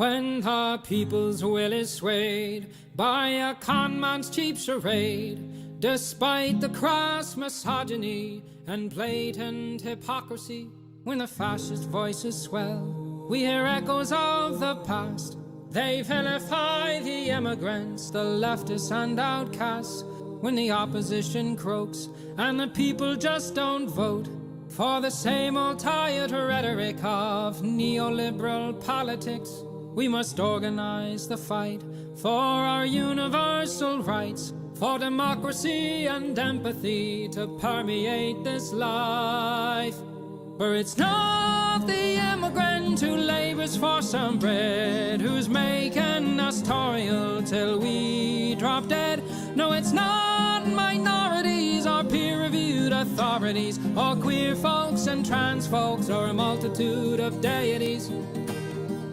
When the people's will is swayed by a con man's cheap charade, despite the crass misogyny and blatant hypocrisy, when the fascist voices swell, we hear echoes of the past. They vilify the immigrants, the leftists and outcasts, when the opposition croaks and the people just don't vote for the same old tired rhetoric of neoliberal politics. We must organize the fight for our universal rights, for democracy and empathy to permeate this life. For it's not the immigrant who labors for some bread, who's making us toil till we drop dead. No, it's not minorities or peer-reviewed authorities, or queer folks and trans folks, or a multitude of deities.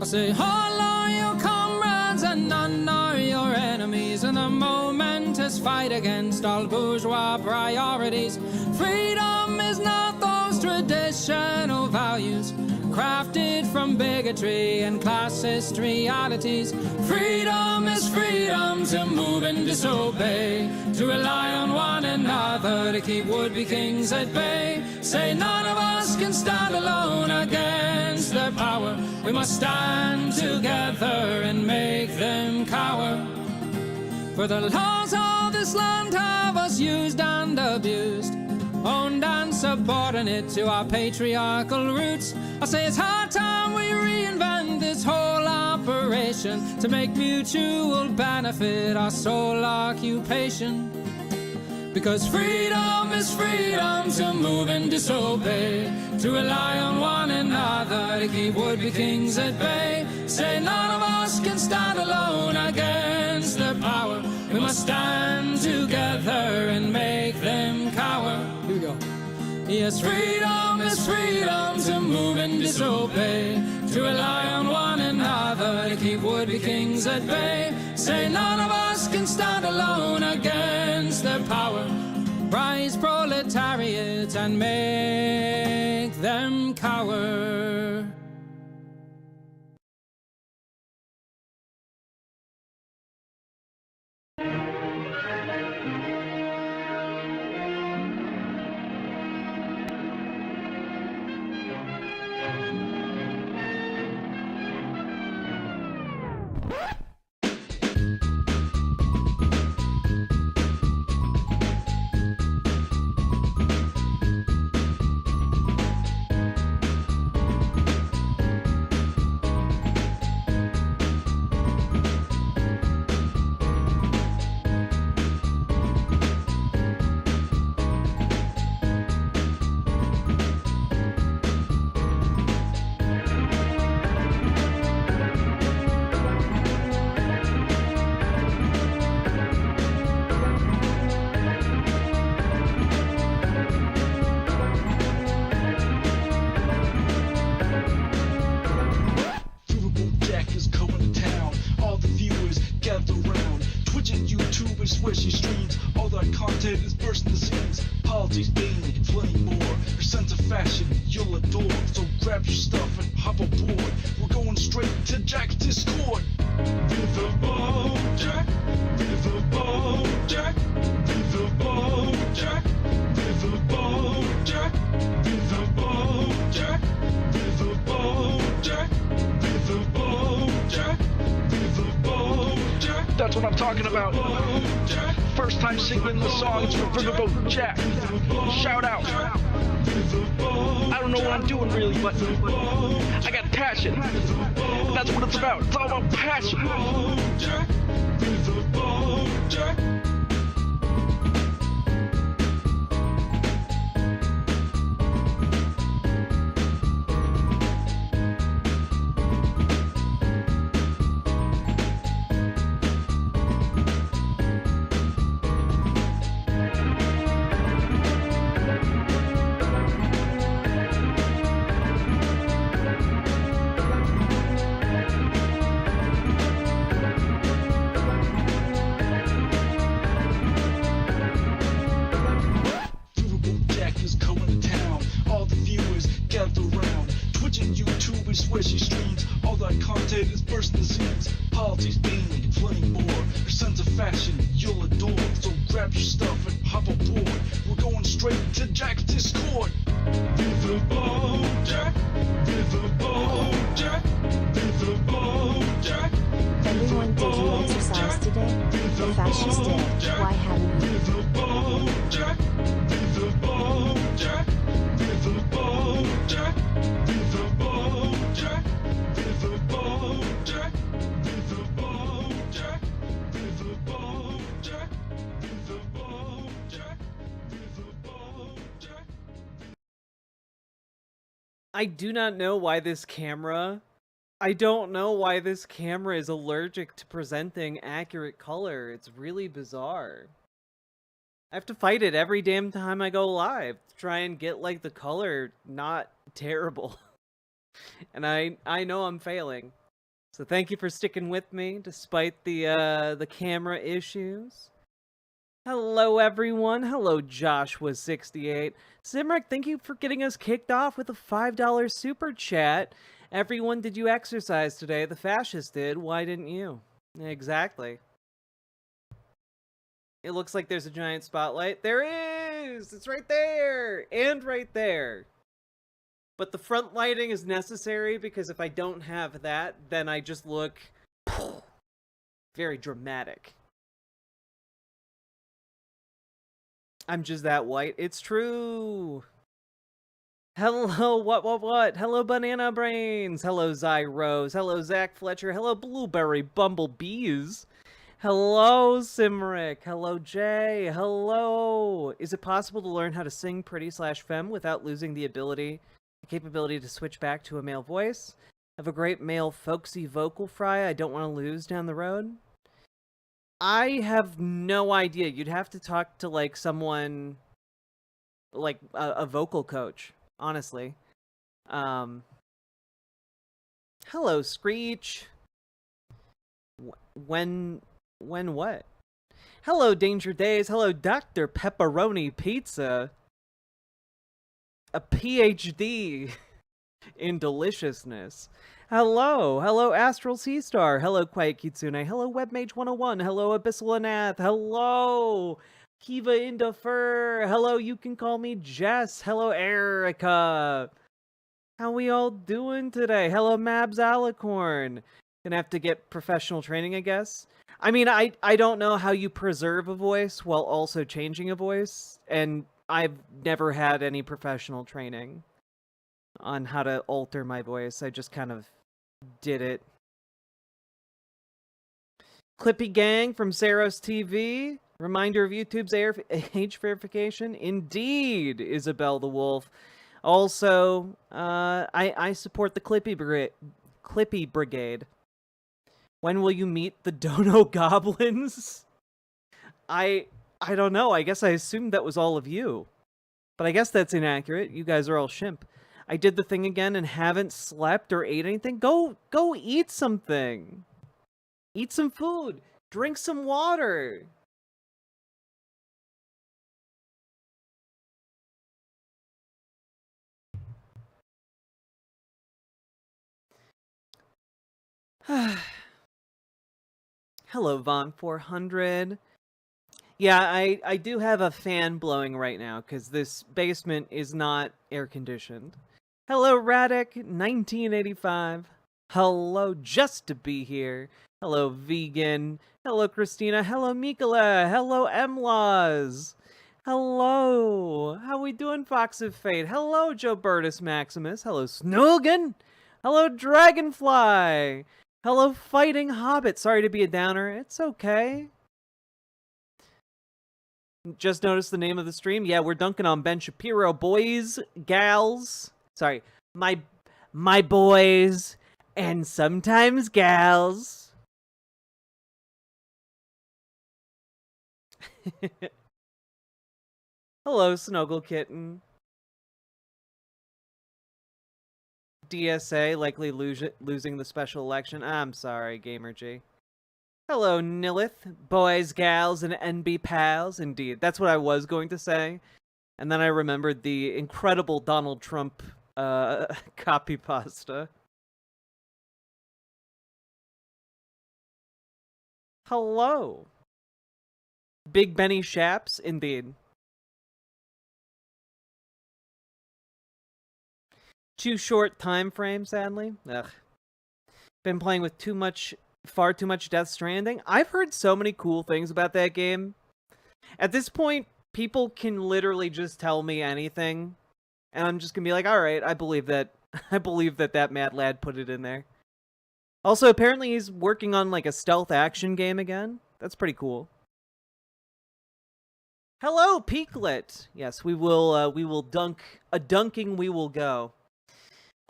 I say, all are your comrades and none are your enemies, in the momentous fight against all bourgeois priorities. Freedom is not those traditional values crafted from bigotry and classist realities. Freedom is freedom to move and disobey, to rely on one another to keep would-be kings at bay. Say none of us can stand alone against their power. We must stand together and make them cower. For the laws of this land have us used and abused, owned and subordinate to our patriarchal roots. I say it's high time we reinvent this whole operation to make mutual benefit our sole occupation. Because freedom is freedom to move and disobey, to rely on one another to keep would-be kings at bay. Say none of us can stand alone against their power. We must stand together and make them cower. Here we go. Yes, freedom is freedom to move and disobey, to rely on one another to keep would-be kings at bay. Say none of us can stand alone against their power. Rise, proletariat, and make them cower. Riverboat Jack is coming to town. All the viewers gather round. Twitch and YouTube is where she streams. All that content is bursting the scenes. Politics, gaming, and plenty more. Her sense of fashion you'll adore. So grab your stuff and hop aboard. We're going straight to Jack's Discord. Riverboat Jack, Riverboat Jack, Riverboat Jack, Riverboat Jack, Riverboat Jack, Riverboat Jack, Riverboat Jack, Riverboat Jack. That's what I'm talking about. First time singing the songs for Riverboat Jack. Shout out. I don't know what I'm doing really, but I got passion. That's what it's about. It's all about passion. Riverboat Jack. YouTubers, swishy streams. All that content is bursting the seams. Politics, gaming, and plenty more. Your sense of fashion, you'll adore. So grab your stuff and hop aboard. We're going straight to Jack's Discord. Riverboat Jack, Riverboat Jack, Riverboat Jack. Everyone, did you exercise today? The fascists did. Why haven't you? Riverboat Jack, Riverboat Jack, Riverboat Jack, Riverboat Jack, Riverboat Jack, Riverboat Jack, Riverboat Jack, Riverboat Jack, Riverboat Jack. I do not know why this camera... I don't know why this camera is allergic to presenting accurate color. It's really bizarre. I have to fight it every damn time I go live to try and get, like, the color not terrible. And I know I'm failing. So thank you for sticking with me despite the camera issues. Hello everyone. Hello Joshua68. Simric, thank you for getting us kicked off with a $5 super chat. Everyone, did you exercise today? The fascists did. Why didn't you? Exactly. It looks like there's a giant spotlight. There is! It's right there! And right there. But the front lighting is necessary because if I don't have that, then I just look very dramatic. I'm just that white. It's true. Hello, what? Hello, Banana Brains. Hello, Zyros. Hello, Zach Fletcher. Hello, Blueberry Bumblebees. Hello, Simric. Hello, Jay. Hello. Is it possible to learn how to sing pretty/femme without losing the capability to switch back to a male voice? I have a great male folksy vocal fry I don't want to lose down the road. I have no idea. You'd have to talk to, like, someone, like, a vocal coach. Honestly. Hello, Screech. When what? Hello, Danger Days. Hello, Dr. Pepperoni Pizza. A PhD in deliciousness. Hello, Astral Sea Star. Hello, Quiet Kitsune. Hello, Webmage 101. Hello, Abyssal Anath. Hello, Kiva Indofur. Hello, you can call me Jess. Hello, Erica. How we all doing today? Hello, Mabs Alicorn. Gonna have to get professional training, I guess. I mean, I don't know how you preserve a voice while also changing a voice, and I've never had any professional training on how to alter my voice. I just kind of did it. Clippy Gang from Saros TV. Reminder of YouTube's age verification. Indeed, Isabel the Wolf. Also, I support the Clippy Brigade. When will you meet the Dono Goblins? I don't know. I guess I assumed that was all of you. But I guess that's inaccurate. You guys are all shimp. I did the thing again and haven't slept or ate anything. Go eat something. Eat some food. Drink some water. Hello, Von400. Yeah, I do have a fan blowing right now because this basement is not air conditioned. Hello, Radic1985. Hello, Just to Be Here. Hello, Vegan. Hello, Christina. Hello, Mikola. Hello, M-Laws. Hello. How we doing, Fox of Fate? Hello, Joe Bertus Maximus. Hello, Snoogan. Hello, Dragonfly. Hello, Fighting Hobbit. Sorry to be a downer. It's okay. Just noticed the name of the stream. Yeah, we're dunking on Ben Shapiro. Boys, gals. Sorry. My boys and sometimes gals. Hello, Snuggle Kitten. DSA likely losing the special election. I'm sorry, GamerG. Hello, Nilith. Boys, gals, and NB pals. Indeed, that's what I was going to say. And then I remembered the incredible Donald Trump copy pasta. Hello. Big Benny Shaps, indeed. Too short time frame, sadly. Ugh. Been playing with far too much Death Stranding. I've heard so many cool things about that game. At this point, people can literally just tell me anything, and I'm just gonna be like, all right, I believe that. I believe that mad lad put it in there. Also, apparently he's working on like a stealth action game again. That's pretty cool. Hello, Peaklet. Yes, we will dunk. A dunking we will go.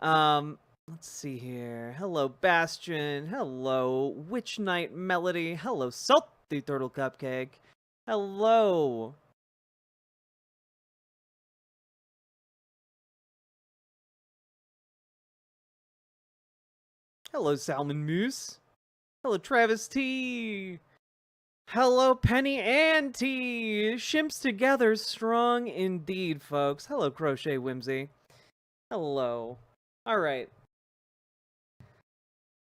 Let's see here. Hello, Bastion. Hello, Witch Knight Melody. Hello, Salty Turtle Cupcake. Hello. Hello, Salmon Moose. Hello, Travis T. Hello, Penny Auntie. Shimps together, strong indeed, folks. Hello, Crochet Whimsy. Hello. All right.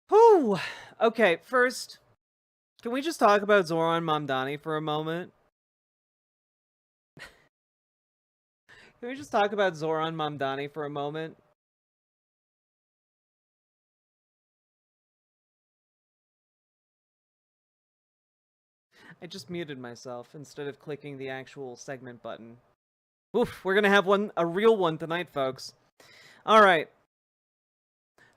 Whew. Okay, first, can we just talk about Zoran Mamdani for a moment? Can we just talk about Zoran Mamdani for a moment? I just muted myself instead of clicking the actual segment button. Oof, we're gonna have a real one tonight, folks. Alright.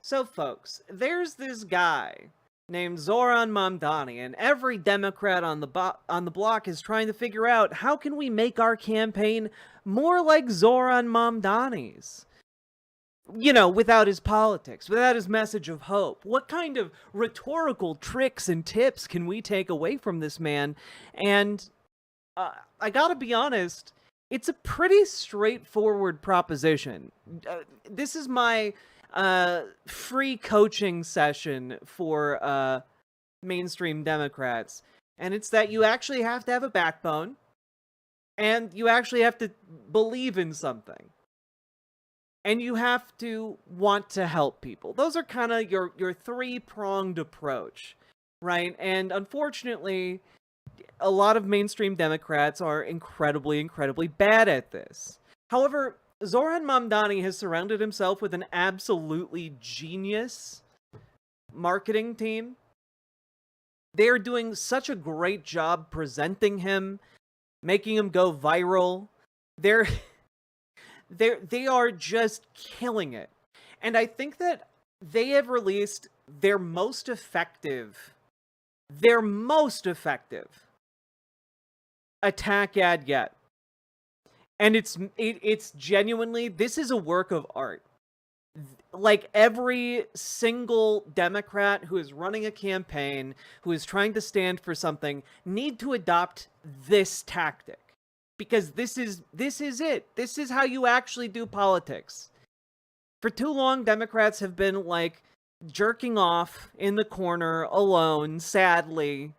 So, folks, there's this guy named Zoran Mamdani, and every Democrat on the block is trying to figure out how can we make our campaign more like Zoran Mamdani's. You know, without his politics, without his message of hope. What kind of rhetorical tricks and tips can we take away from this man? And I gotta be honest, it's a pretty straightforward proposition. This is my free coaching session for mainstream Democrats. And it's that you actually have to have a backbone, and you actually have to believe in something. And you have to want to help people. Those are kind of your three-pronged approach, right? And unfortunately, a lot of mainstream Democrats are incredibly, incredibly bad at this. However, Zoran Mamdani has surrounded himself with an absolutely genius marketing team. They are doing such a great job presenting him, making him go viral. They are just killing it. And I think that they have released their most effective attack ad yet. And it's genuinely, this is a work of art. Like, every single Democrat who is running a campaign, who is trying to stand for something, need to adopt this tactic. Because this is it. This is how you actually do politics. For too long, Democrats have been, like, jerking off in the corner, alone, sadly.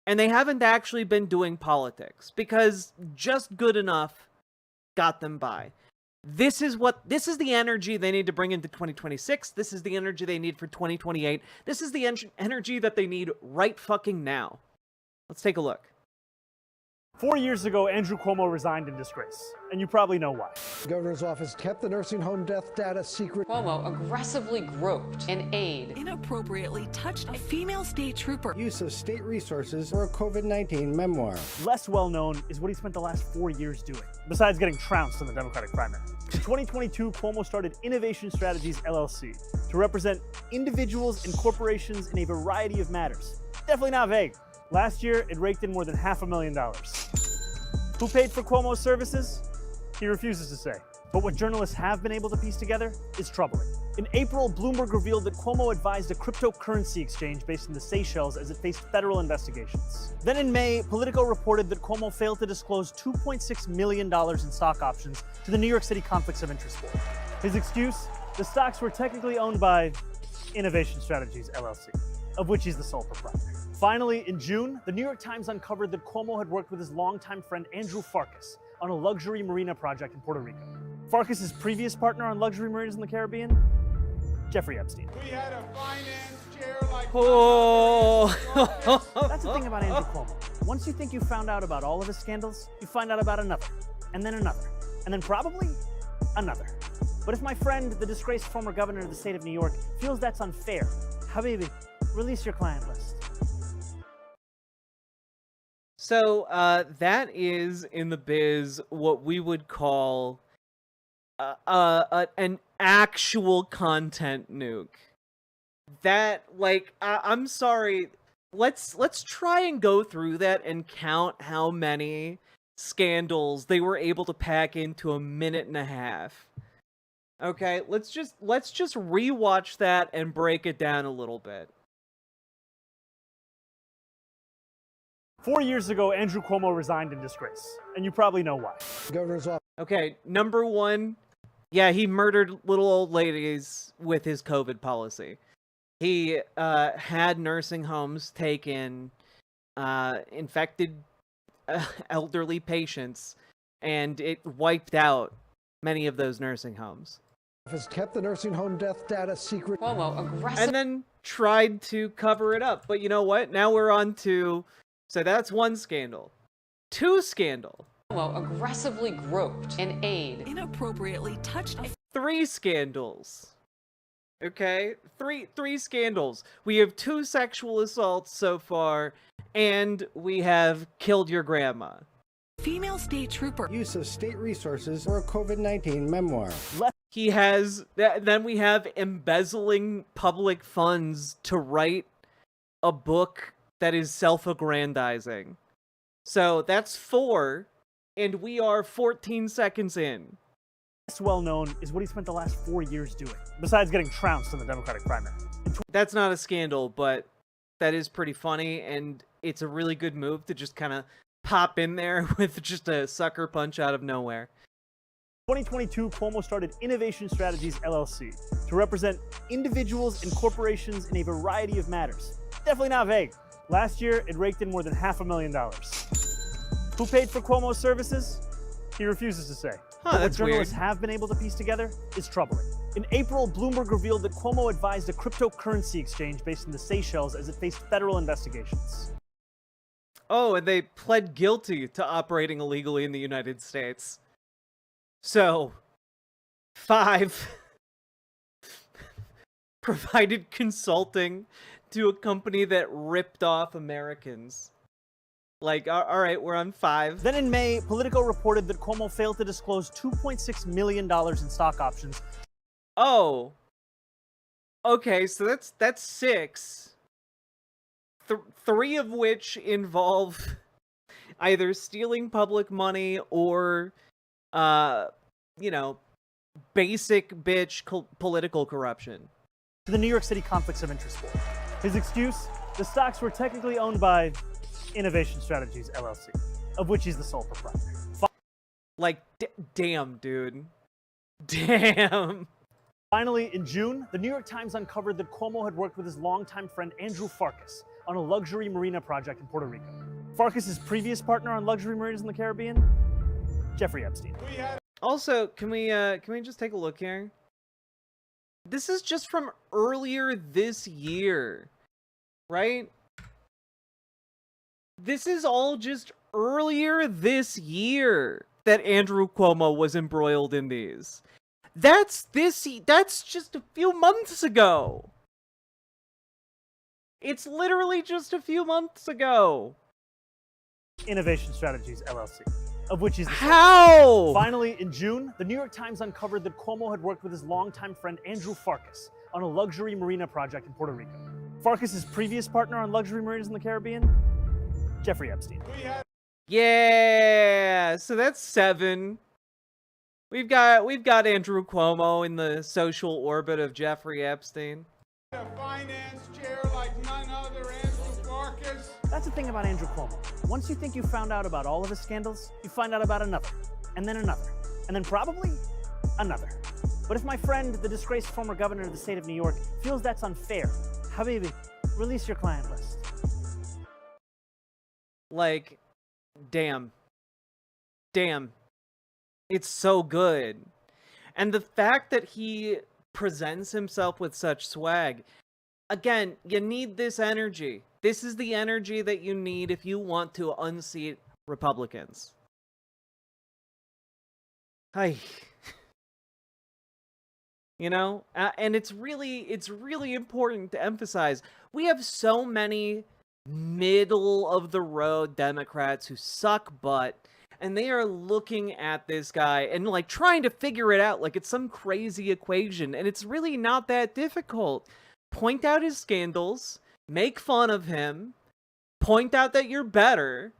And they haven't actually been doing politics. Because just good enough got them by. This is the energy they need to bring into 2026. This is the energy they need for 2028. This is the energy that they need right fucking now. Let's take a look. 4 years ago, Andrew Cuomo resigned in disgrace, and you probably know why. The governor's office kept the nursing home death data secret. Cuomo aggressively groped an aide. Inappropriately touched a female state trooper. Use of state resources for a COVID-19 memoir. Less well known is what he spent the last 4 years doing, besides getting trounced in the Democratic primary. In 2022, Cuomo started Innovation Strategies LLC to represent individuals and corporations in a variety of matters. Definitely not vague. Last year, it raked in more than $500,000. Who paid for Cuomo's services? He refuses to say. But what journalists have been able to piece together is troubling. In April, Bloomberg revealed that Cuomo advised a cryptocurrency exchange based in the Seychelles as it faced federal investigations. Then in May, Politico reported that Cuomo failed to disclose $2.6 million in stock options to the New York City Conflicts of Interest Board. His excuse? The stocks were technically owned by Innovation Strategies LLC, of which he's the sole proprietor. Finally, in June, the New York Times uncovered that Cuomo had worked with his longtime friend Andrew Farkas on a luxury marina project in Puerto Rico. Farkas's previous partner on luxury marinas in the Caribbean, Jeffrey Epstein. We had a finance chair like Oh. That's the thing about Andrew Cuomo. Once you think you found out about all of his scandals, you find out about another, and then probably another. But if my friend, the disgraced former governor of the state of New York, feels that's unfair, Habibi, release your client list. So, that is, in the biz, what we would call an actual content nuke. That, like, I'm sorry, let's try and go through that and count how many scandals they were able to pack into a minute and a half. Okay, let's just rewatch that and break it down a little bit. 4 years ago, Andrew Cuomo resigned in disgrace, and you probably know why. Governor's office. Okay, number one, yeah, he murdered little old ladies with his COVID policy. He had nursing homes take in infected elderly patients, and it wiped out many of those nursing homes. Office kept the nursing home death data secret. Cuomo aggressive. And then tried to cover it up. But you know what? Now we're on to... So that's one scandal. Two scandal. Cuomo aggressively groped an aide. Inappropriately touched a Three scandals. Okay? Three scandals. We have 2 sexual assaults so far, and we have killed your grandma. female state trooper. Use of state resources for a COVID-19 memoir. He has... Then we have embezzling public funds to write a book that is self-aggrandizing. So that's 4, and we are 14 seconds in. Less well known is what he spent the last 4 years doing, besides getting trounced in the Democratic primary. That's not a scandal, but that is pretty funny, and it's a really good move to just kind of pop in there with just a sucker punch out of nowhere. 2022, Cuomo started Innovation Strategies LLC to represent individuals and corporations in a variety of matters. Definitely not vague. Last year, it raked in more than $500,000. Who paid for Cuomo's services? He refuses to say. But what That's journalists weird. have been able to piece together is troubling. In April, Bloomberg revealed that Cuomo advised a cryptocurrency exchange based in the Seychelles as it faced federal investigations. Oh, and they pled guilty to operating illegally in the United States. So, 5 provided consulting to a company that ripped off Americans. Like, all right, we're on 5. Then in May, Politico reported that Cuomo failed to disclose $2.6 million in stock options. Oh. Okay, so that's 6. 3 of which involve either stealing public money or, you know, basic bitch political corruption. To the New York City Conflicts of Interest Board. His excuse? The stocks were technically owned by Innovation Strategies LLC, of which he's the sole proprietor. Like, damn, dude. Damn. Finally, in June, the New York Times uncovered that Cuomo had worked with his longtime friend Andrew Farkas on a luxury marina project in Puerto Rico. Farkas's previous partner on luxury marinas in the Caribbean, Jeffrey Epstein. Also, can we just take a look here? This is just from earlier this year, right? This is all just earlier this year that Andrew Cuomo was embroiled in these. That's just a few months ago. It's literally just a few months ago. Innovation Strategies LLC, of which he's the sole How? Finally, in June, the New York Times uncovered that Cuomo had worked with his longtime friend Andrew Farkas on a luxury marina project in Puerto Rico. Farkas's previous partner on luxury marinas in the Caribbean, Jeffrey Epstein. Yeah, so that's 7. We've got Andrew Cuomo in the social orbit of Jeffrey Epstein. A finance chair like none other, Andrew Farkas. That's the thing about Andrew Cuomo. Once you think you found out about all of his scandals, you find out about another, and then probably another. But if my friend, the disgraced former governor of the state of New York, feels that's unfair, Habibi, release your client list. Like, damn. It's so good. And the fact that he presents himself with such swag, again, you need this energy. This is the energy that you need if you want to unseat Republicans. Hi. You know, and it's really important to emphasize, we have so many middle of the road Democrats who suck butt, and they are looking at this guy and like trying to figure it out like it's some crazy equation, and it's really not that difficult. Point out his scandals, make fun of him, point out that you're better,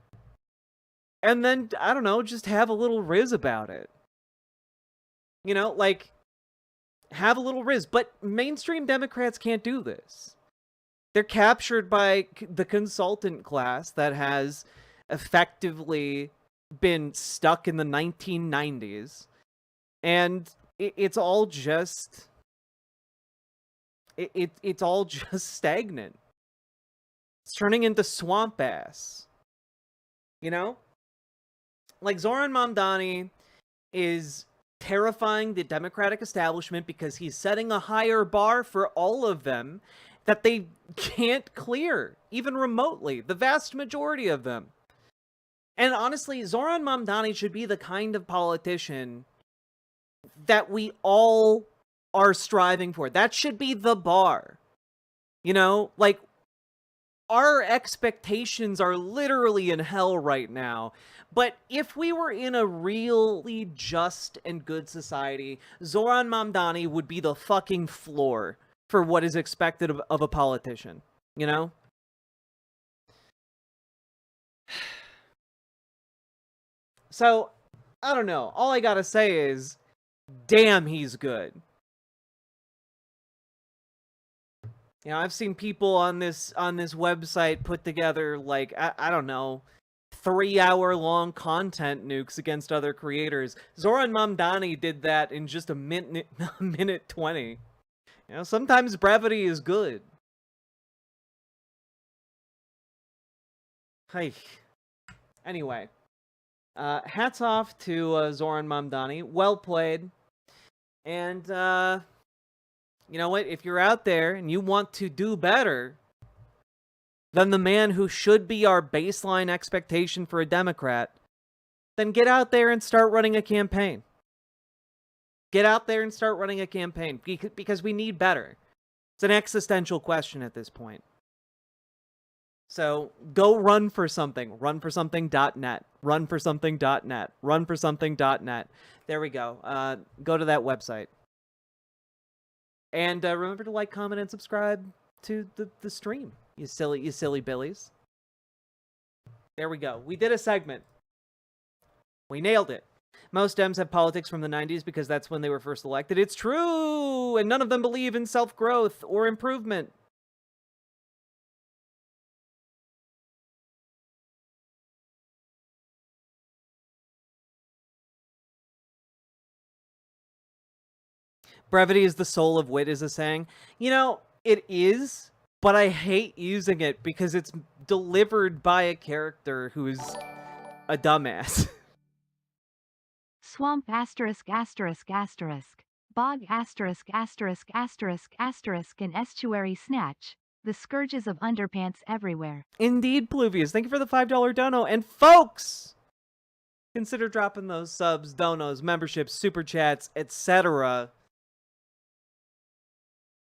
and then, I don't know, just have a little riz about it. You know, like, have a little riz. But mainstream Democrats can't do this. They're captured by the consultant class that has effectively been stuck in the 1990s. And it's all just... It's all just stagnant. It's turning into swamp ass. You know? Like, Zoran Mamdani is terrifying the Democratic establishment because he's setting a higher bar for all of them that they can't clear, even remotely, the vast majority of them. And honestly, Zoran Mamdani should be the kind of politician that we all are striving for. That should be the bar. You know, like, our expectations are literally in hell right now. But if we were in a really just and good society, Zoran Mamdani would be the fucking floor for what is expected of a politician, you know? So, I don't know. All I gotta say is, damn, he's good. You know, I've seen people on this website put together, like, I don't know, 3-hour-long content nukes against other creators. Zoran Mamdani did that in just a minute 20. You know, sometimes brevity is good. Hi. Anyway, hats off to Zoran Mamdani. Well played. And, you know what? If you're out there and you want to do better than the man who should be our baseline expectation for a Democrat, then get out there and start running a campaign. Get out there and start running a campaign, because we need better. It's an existential question at this point. So go run for something. Runforsomething.net. Runforsomething.net. Runforsomething.net. There we go. Go to that website. And remember to like, comment, and subscribe to the stream. You silly billies. There we go. We did a segment. We nailed it. Most Dems have politics from the 90s because that's when they were first elected. It's true! And none of them believe in self-growth or improvement. Brevity is the soul of wit is a saying. You know, it is, but I hate using it because it's delivered by a character who is a dumbass. Swamp asterisk asterisk asterisk. Bog asterisk asterisk asterisk asterisk and estuary snatch. The scourges of underpants everywhere. Indeed, Pluvius. Thank you for the $5 dono. And folks, consider dropping those subs, donos, memberships, super chats, etc.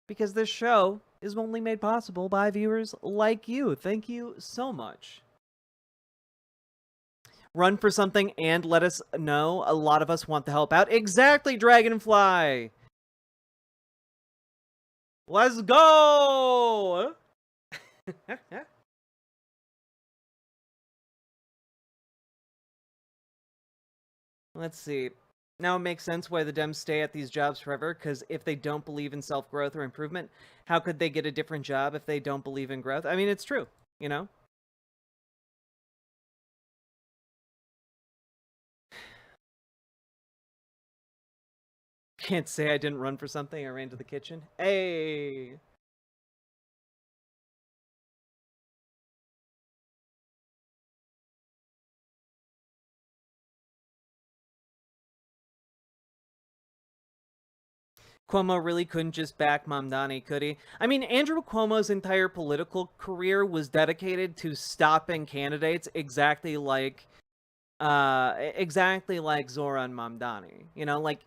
Because this show is only made possible by viewers like you. Thank you so much. Run for something and let us know. A lot of us want to help out. Exactly, Dragonfly! Let's go! Let's see. Now it makes sense why the Dems stay at these jobs forever, because if they don't believe in self-growth or improvement, how could they get a different job if they don't believe in growth? I mean, it's true, you know? Can't say I didn't run for something. I ran to the kitchen. Hey! Cuomo really couldn't just back Mamdani, could he? I mean, Andrew Cuomo's entire political career was dedicated to stopping candidates exactly like Zoran Mamdani. You know, like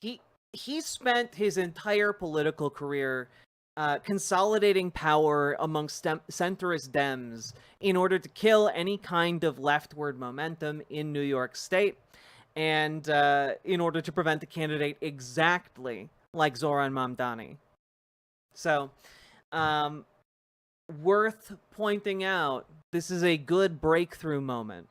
he spent his entire political career consolidating power amongst centrist Dems in order to kill any kind of leftward momentum in New York State, and in order to prevent a candidate exactly like Zoran Mamdani. So, worth pointing out, this is a good breakthrough moment.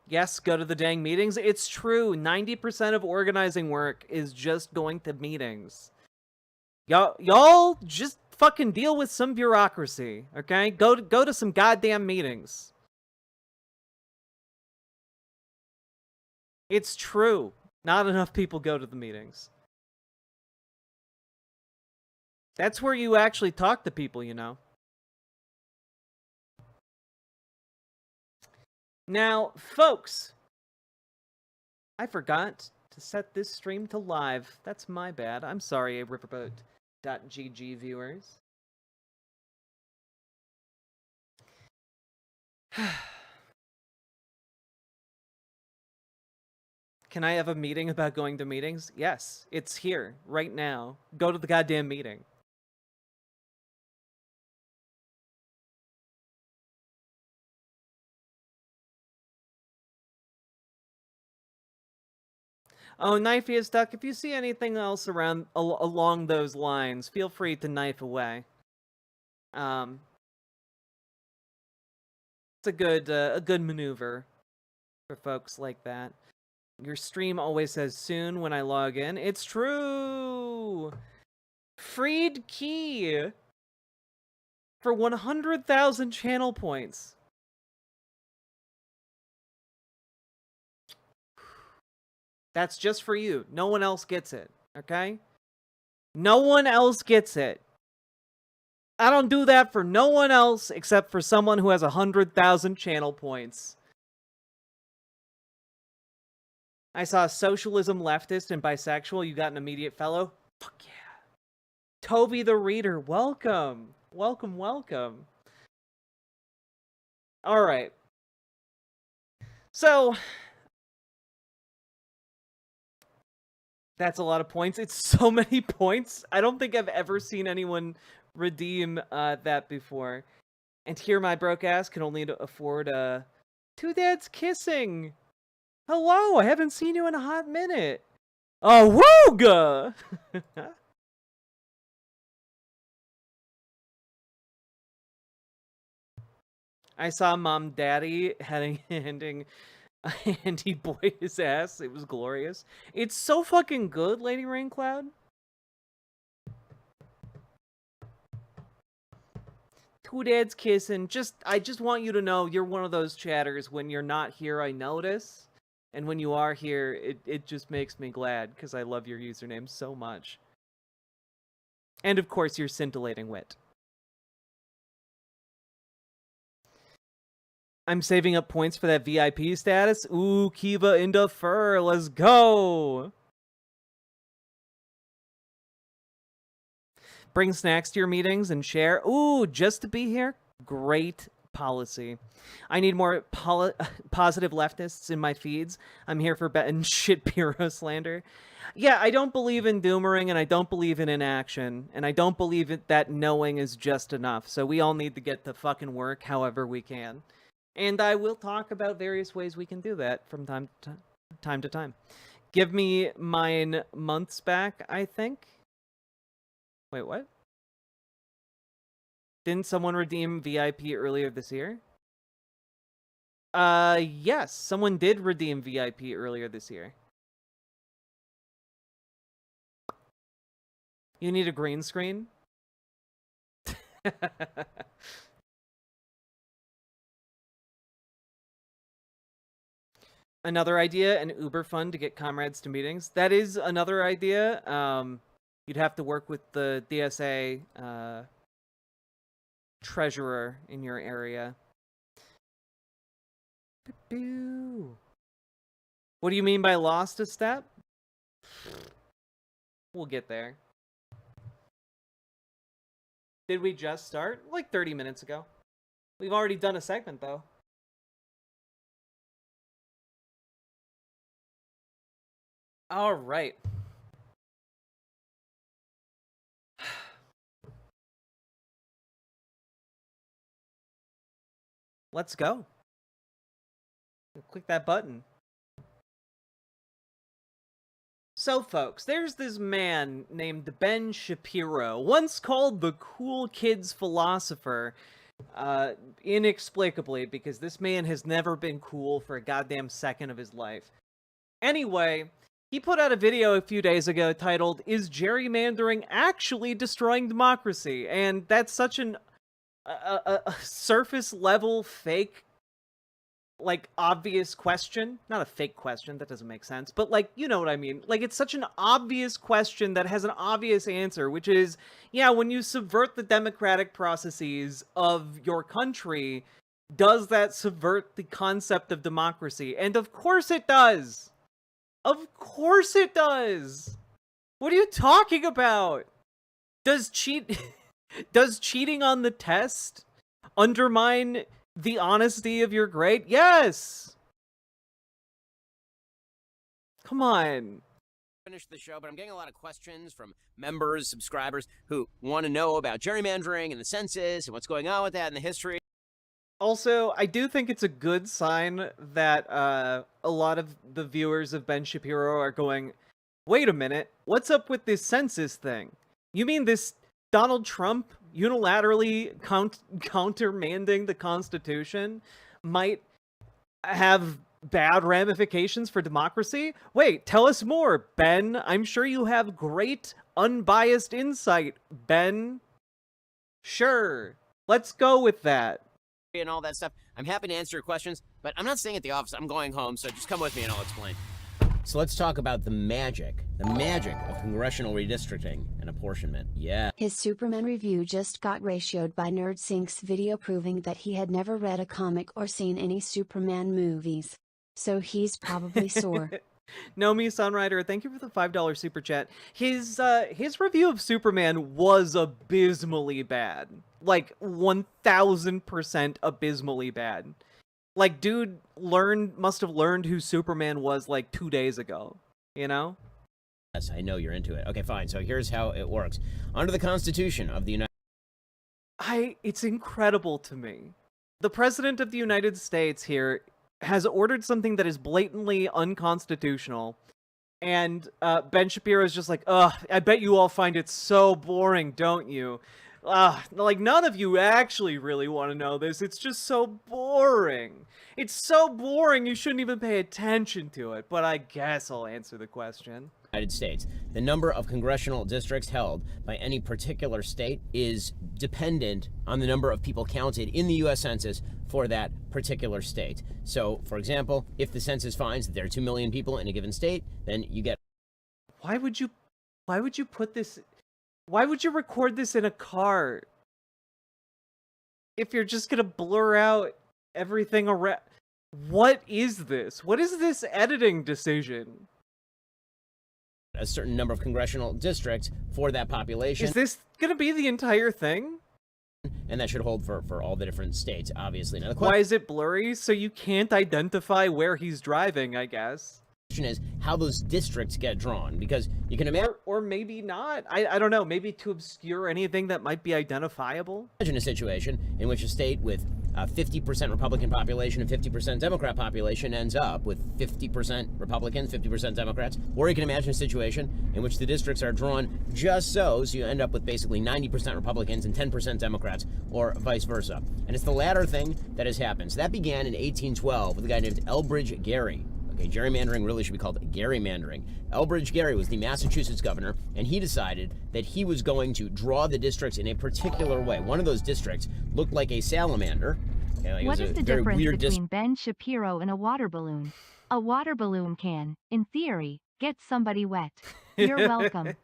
Yes, go to the dang meetings. It's true. 90% of organizing work is just going to meetings. Y'all just fucking deal with some bureaucracy, okay? Go to some goddamn meetings. It's true. Not enough people go to the meetings. That's where you actually talk to people, you know. Now, folks, I forgot to set this stream to live. That's my bad. I'm sorry, Riverboat.gg viewers. Can I have a meeting about going to meetings? Yes, it's here, right now. Go to the goddamn meeting. Oh, Knifey is stuck. If you see anything else around along those lines, feel free to knife away. It's a good maneuver for folks like that. Your stream always says soon when I log in. It's true. Freed Key for 100,000 channel points. That's just for you. No one else gets it, okay? No one else gets it. I don't do that for no one else except for someone who has 100,000 channel points. I saw a socialism leftist and bisexual. You got an immediate fellow? Fuck yeah. Toby the Reader, welcome. Welcome, welcome. Alright. So, that's a lot of points. It's so many points. I don't think I've ever seen anyone redeem that before. And here my broke ass can only afford two dads kissing. Hello, I haven't seen you in a hot minute. Oh, wooga! I saw Mom Daddy handing Andy Boy his ass. It was glorious. It's so fucking good, Lady Raincloud. Two dads kissing. I just want you to know you're one of those chatters. When you're not here, I notice. And when you are here, it just makes me glad, because I love your username so much. And of course, your scintillating wit. I'm saving up points for that VIP status. Ooh, Kiva into fur. Let's go. Bring snacks to your meetings and share. Ooh, just to be here? Great policy. I need more positive leftists in my feeds. I'm here for Ben Shapiro slander. Yeah, I don't believe in doomering, and I don't believe in inaction, and I don't believe that knowing is just enough. So we all need to get to fucking work however we can. And I will talk about various ways we can do that from time to time. Give me mine months back, I think. Wait, what? Didn't someone redeem VIP earlier this year? Yes, someone did redeem VIP earlier this year. You need a green screen? Another idea, an Uber fund to get comrades to meetings. That is another idea. You'd have to work with the DSA treasurer in your area. Boo. What do you mean by lost a step? We'll get there. Did we just start? Like 30 minutes ago. We've already done a segment, though. All right. Let's go. Click that button. So, folks, there's this man named Ben Shapiro, once called the cool kids philosopher, inexplicably, because this man has never been cool for a goddamn second of his life. Anyway, he put out a video a few days ago titled, "Is Gerrymandering Actually Destroying Democracy?" And that's such an surface level fake, like, obvious question. Not a fake question, that doesn't make sense, but, like, you know what I mean. Like, it's such an obvious question that has an obvious answer, which is, yeah, when you subvert the democratic processes of your country, does that subvert the concept of democracy? And of course it does! Of course it does! What are you talking about? Does cheating on the test undermine the honesty of your grade? Yes! Come on. Finish the show, but I'm getting a lot of questions from members, subscribers, who want to know about gerrymandering and the census and what's going on with that and the history. Also, I do think it's a good sign that a lot of the viewers of Ben Shapiro are going, wait a minute, what's up with this census thing? You mean this Donald Trump unilaterally countermanding the Constitution might have bad ramifications for democracy? Wait, tell us more, Ben. I'm sure you have great, unbiased insight, Ben. Sure, let's go with that. And all that stuff. I'm happy to answer your questions, but I'm not staying at the office. I'm going home, so just come with me and I'll explain. So let's talk about the magic of congressional redistricting and apportionment. Yeah. His Superman review just got ratioed by NerdSync's video proving that he had never read a comic or seen any Superman movies. So he's probably sore. Nomi Sunrider, thank you for the $5 super chat. His review of Superman was abysmally bad. Like 1000% abysmally bad. Like, dude must have learned who Superman was like 2 days ago, you know? Yes, I know you're into it. Okay, fine. So here's how it works. Under the Constitution of the United it's incredible to me. The President of the United States here has ordered something that is blatantly unconstitutional, and Ben Shapiro is just like, ugh, I bet you all find it so boring, don't you? Like, none of you actually really want to know this. It's just so boring. It's so boring you shouldn't even pay attention to it, but I guess I'll answer the question. United States. The number of congressional districts held by any particular state is dependent on the number of people counted in the U.S. Census for that particular state. So, for example, if the census finds that there are 2 million people in a given state, then you get... Why would you put this... Why would you record this in a car? If you're just gonna blur out everything around... What is this? What is this editing decision? A certain number of congressional districts for that population. Is this gonna be the entire thing? And that should hold for all the different states, obviously. Now, why is it blurry? So you can't identify where he's driving, I guess. Question is how those districts get drawn, because you can imagine, or maybe not. I don't know, maybe to obscure anything that might be identifiable. Imagine a situation in which a state with a 50% Republican population and 50% Democrat population ends up with 50% Republicans, 50% Democrats. Or you can imagine a situation in which the districts are drawn just so you end up with basically 90% Republicans and 10% Democrats, or vice versa. And it's the latter thing that has happened. So that began in 1812 with a guy named Elbridge Gerry. Okay, gerrymandering really should be called gerrymandering. Elbridge Gerry was the Massachusetts governor, and he decided that he was going to draw the districts in a particular way. One of those districts looked like a salamander. Okay, like what is the difference between Ben Shapiro and a water balloon? A water balloon can, in theory, get somebody wet. You're welcome.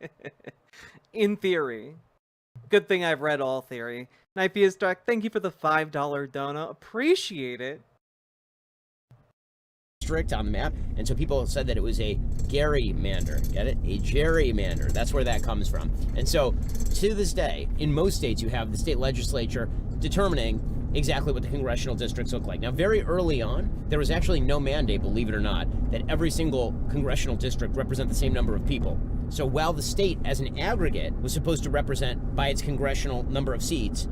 In theory. Good thing I've read all theory. Nightbeast Direct, thank you for the $5 dono. Appreciate it. District on the map, and so people said that it was a gerrymander. Get it? A gerrymander. That's where that comes from. And so, to this day, in most states, you have the state legislature determining exactly what the congressional districts look like. Now, very early on, there was actually no mandate, believe it or not, that every single congressional district represent the same number of people. So while the state as an aggregate was supposed to represent by its congressional number of seats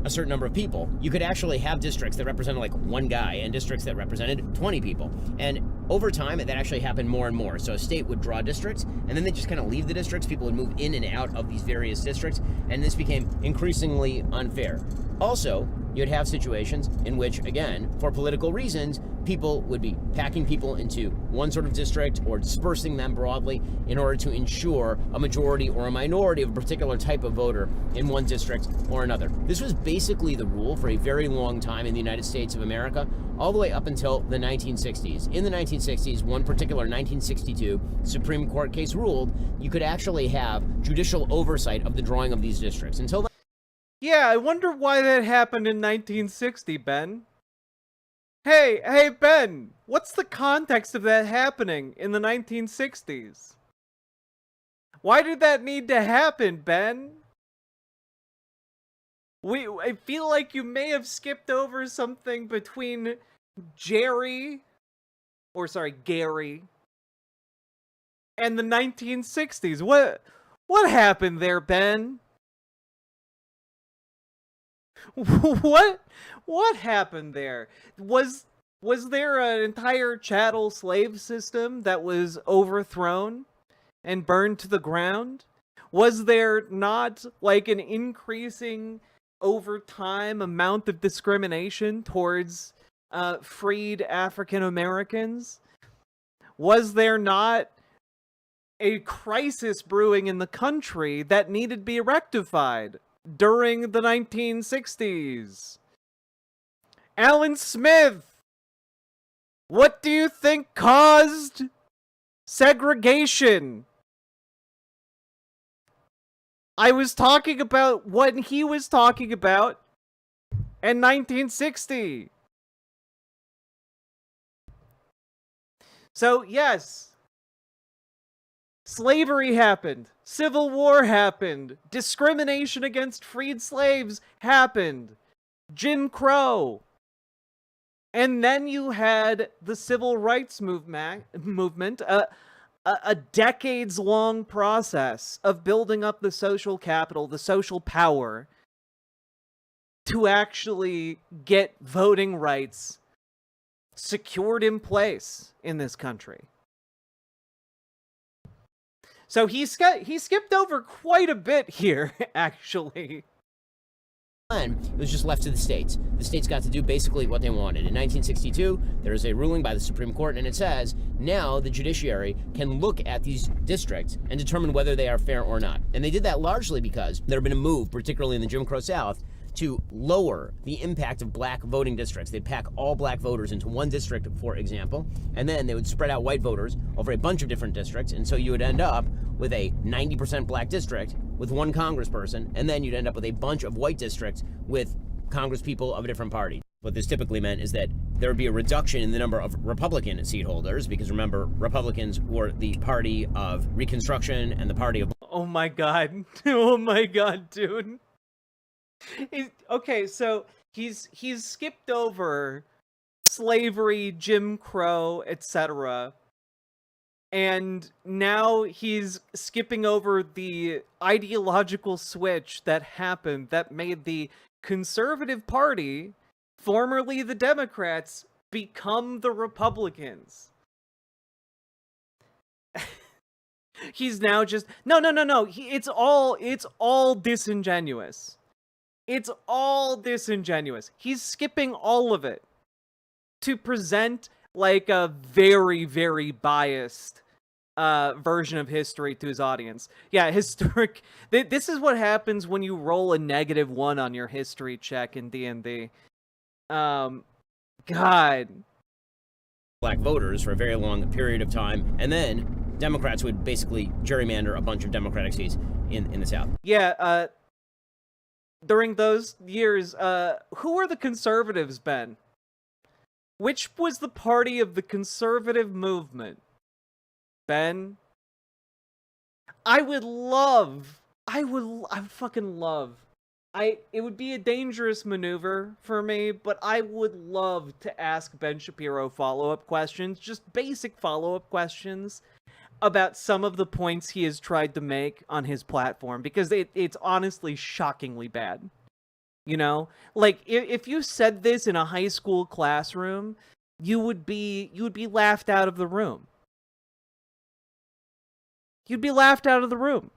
a certain number of people, you could actually have districts that represented like one guy and districts that represented 20 people. And over time, that actually happened more and more. So a state would draw districts, and then they just kind of leave the districts. People would move in and out of these various districts, and this became increasingly unfair. Also, you'd have situations in which, again, for political reasons, people would be packing people into one sort of district or dispersing them broadly in order to ensure a majority or a minority of a particular type of voter in one district or another. This was basically the rule for a very long time in the United States of America, all the way up until the 1960s. In the 1960s, one particular 1962 Supreme Court case ruled you could actually have judicial oversight of the drawing of these districts. Until then, yeah, I wonder why that happened in 1960, Ben. Hey, Ben, what's the context of that happening in the 1960s? Why did that need to happen, Ben? I feel like you may have skipped over something between Gary, and the 1960s. What happened there, Ben? What happened there? Was there an entire chattel slave system that was overthrown and burned to the ground? Was there not like an increasing over time amount of discrimination towards freed African Americans? Was there not a crisis brewing in the country that needed to be rectified during the 1960s? Alan Smith, what do you think caused segregation? I was talking about what he was talking about in 1960. So, yes, slavery happened, Civil War happened, discrimination against freed slaves happened, Jim Crow. And then you had the civil rights movement, a decades-long process of building up the social capital, the social power, to actually get voting rights secured in place in this country. So he skipped over quite a bit here, actually. It was just left to the states. The states got to do basically what they wanted. In 1962, there is a ruling by the Supreme Court, and it says, now the judiciary can look at these districts and determine whether they are fair or not. And they did that largely because there had been a move, particularly in the Jim Crow South, to lower the impact of black voting districts. They'd pack all black voters into one district, for example, and then they would spread out white voters over a bunch of different districts, and so you would end up with a 90% black district with one congressperson, and then you'd end up with a bunch of white districts with congresspeople of a different party. What this typically meant is that there would be a reduction in the number of Republican seat holders, because remember, Republicans were the party of Reconstruction and the party of... Oh my god. Oh my god, dude. Okay, so he's skipped over slavery, Jim Crow, etc. And now he's skipping over the ideological switch that happened that made the Conservative Party, formerly the Democrats, become the Republicans. He's now just... No. It's all disingenuous. It's all disingenuous. He's skipping all of it to present like a very, very biased version of history to his audience. Yeah, historic. This is what happens when you roll a -1 on your history check in D&D. God. Black voters for a very long period of time, and then Democrats would basically gerrymander a bunch of Democratic seats in the South. Yeah, during those years, who were the conservatives, Ben? Which was the party of the conservative movement? Ben? I would fucking love. It would be a dangerous maneuver for me, but I would love to ask Ben Shapiro follow-up questions, just basic follow-up questions about some of the points he has tried to make on his platform, because it's honestly shockingly bad. You know? Like, if you said this in a high school classroom, you would be laughed out of the room. You'd be laughed out of the room.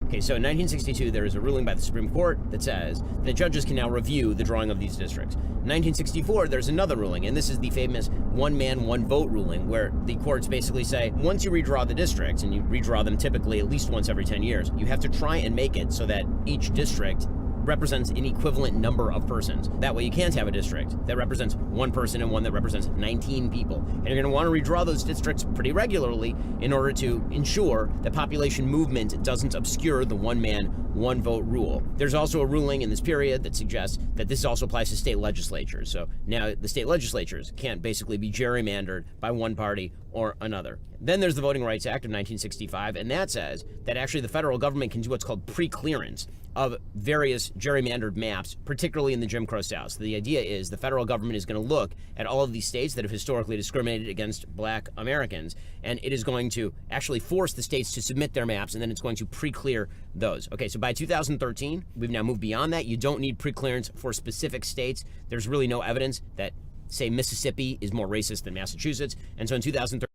Okay, so in 1962, there is a ruling by the Supreme Court that says that judges can now review the drawing of these districts. In 1964, there's another ruling, and this is the famous one man, one vote ruling, where the courts basically say, once you redraw the districts, and you redraw them typically at least once every 10 years, you have to try and make it so that each district represents an equivalent number of persons. That way you can't have a district that represents one person and one that represents 19 people. And you're going to want to redraw those districts pretty regularly in order to ensure that population movement doesn't obscure the one man, one vote rule. There's also a ruling in this period that suggests that this also applies to state legislatures. So now the state legislatures can't basically be gerrymandered by one party or another. Then there's the Voting Rights Act of 1965, and that says that actually the federal government can do what's called pre-clearance of various gerrymandered maps, particularly in the Jim Crow South. So the idea is the federal government is going to look at all of these states that have historically discriminated against black Americans, and it is going to actually force the states to submit their maps, and then it's going to pre-clear those. Okay, so by 2013, we've now moved beyond that. You don't need pre-clearance for specific states. There's really no evidence that, say, Mississippi is more racist than Massachusetts, and so in 2013...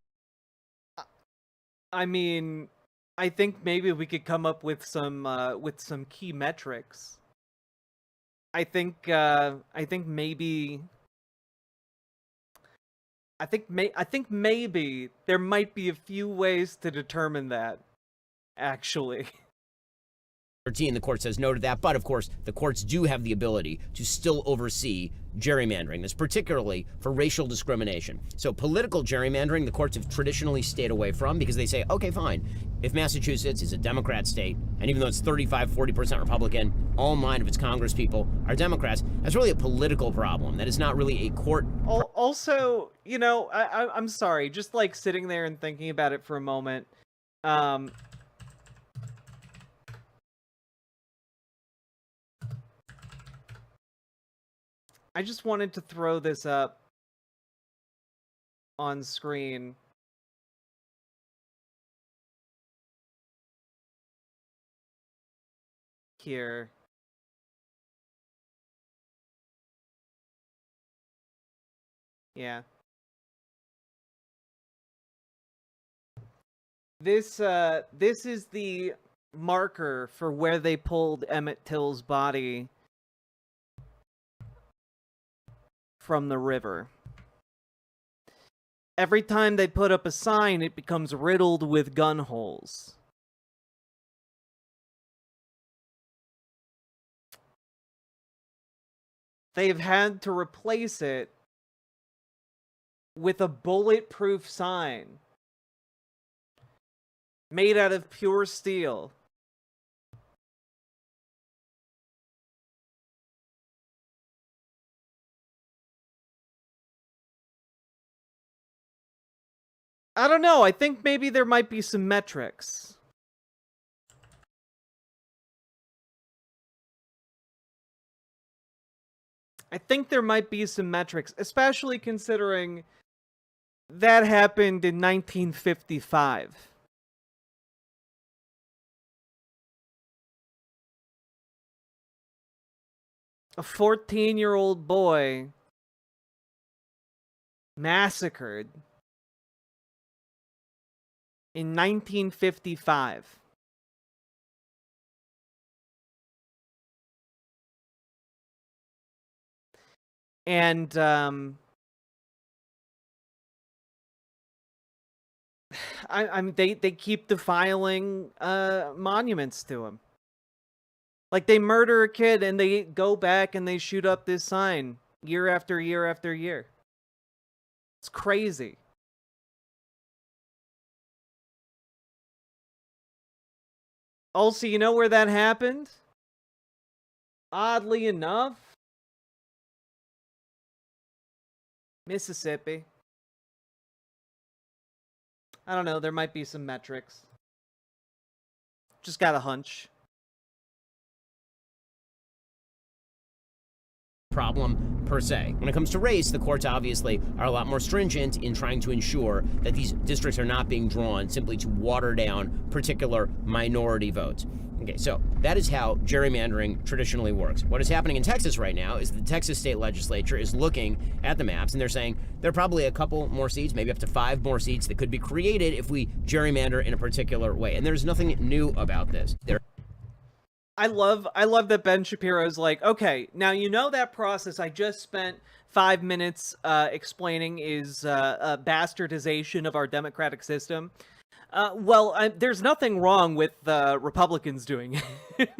I mean, I think maybe we could come up with some key metrics. I think maybe there might be a few ways to determine that, actually. The court says no to that, but of course the courts do have the ability to still oversee gerrymandering. This particularly for racial discrimination. So political gerrymandering, the courts have traditionally stayed away from, because they say, okay, fine, if Massachusetts is a Democrat state, and even though it's 35-40% Republican, all 9 of its Congress people are Democrats, that's really a political problem. That is not really a court. Also, you know, I'm sorry, just like sitting there and thinking about it for a moment. I just wanted to throw this up on screen. Here. Yeah. This is the marker for where they pulled Emmett Till's body from the river. Every time they put up a sign, it becomes riddled with gun holes. They've had to replace it with a bulletproof sign made out of pure steel. I don't know, I think maybe there might be some metrics. I think there might be some metrics, especially considering that happened in 1955. A 14-year-old boy massacred in 1955. And they keep defiling monuments to him. Like, they murder a kid and they go back and they shoot up this sign year after year after year. It's crazy. Also, you know where that happened? Oddly enough, Mississippi. I don't know, there might be some metrics. Just got a hunch. Problem per se. When it comes to race, the courts obviously are a lot more stringent in trying to ensure that these districts are not being drawn simply to water down particular minority votes. Okay, so that is how gerrymandering traditionally works. What is happening in Texas right now is the Texas state legislature is looking at the maps and they're saying there are probably a couple more seats, maybe up to 5 more seats that could be created if we gerrymander in a particular way. And there's nothing new about this. I love that Ben Shapiro is like, okay, now you know that process I just spent 5 minutes explaining is a bastardization of our democratic system. There's nothing wrong with Republicans doing it.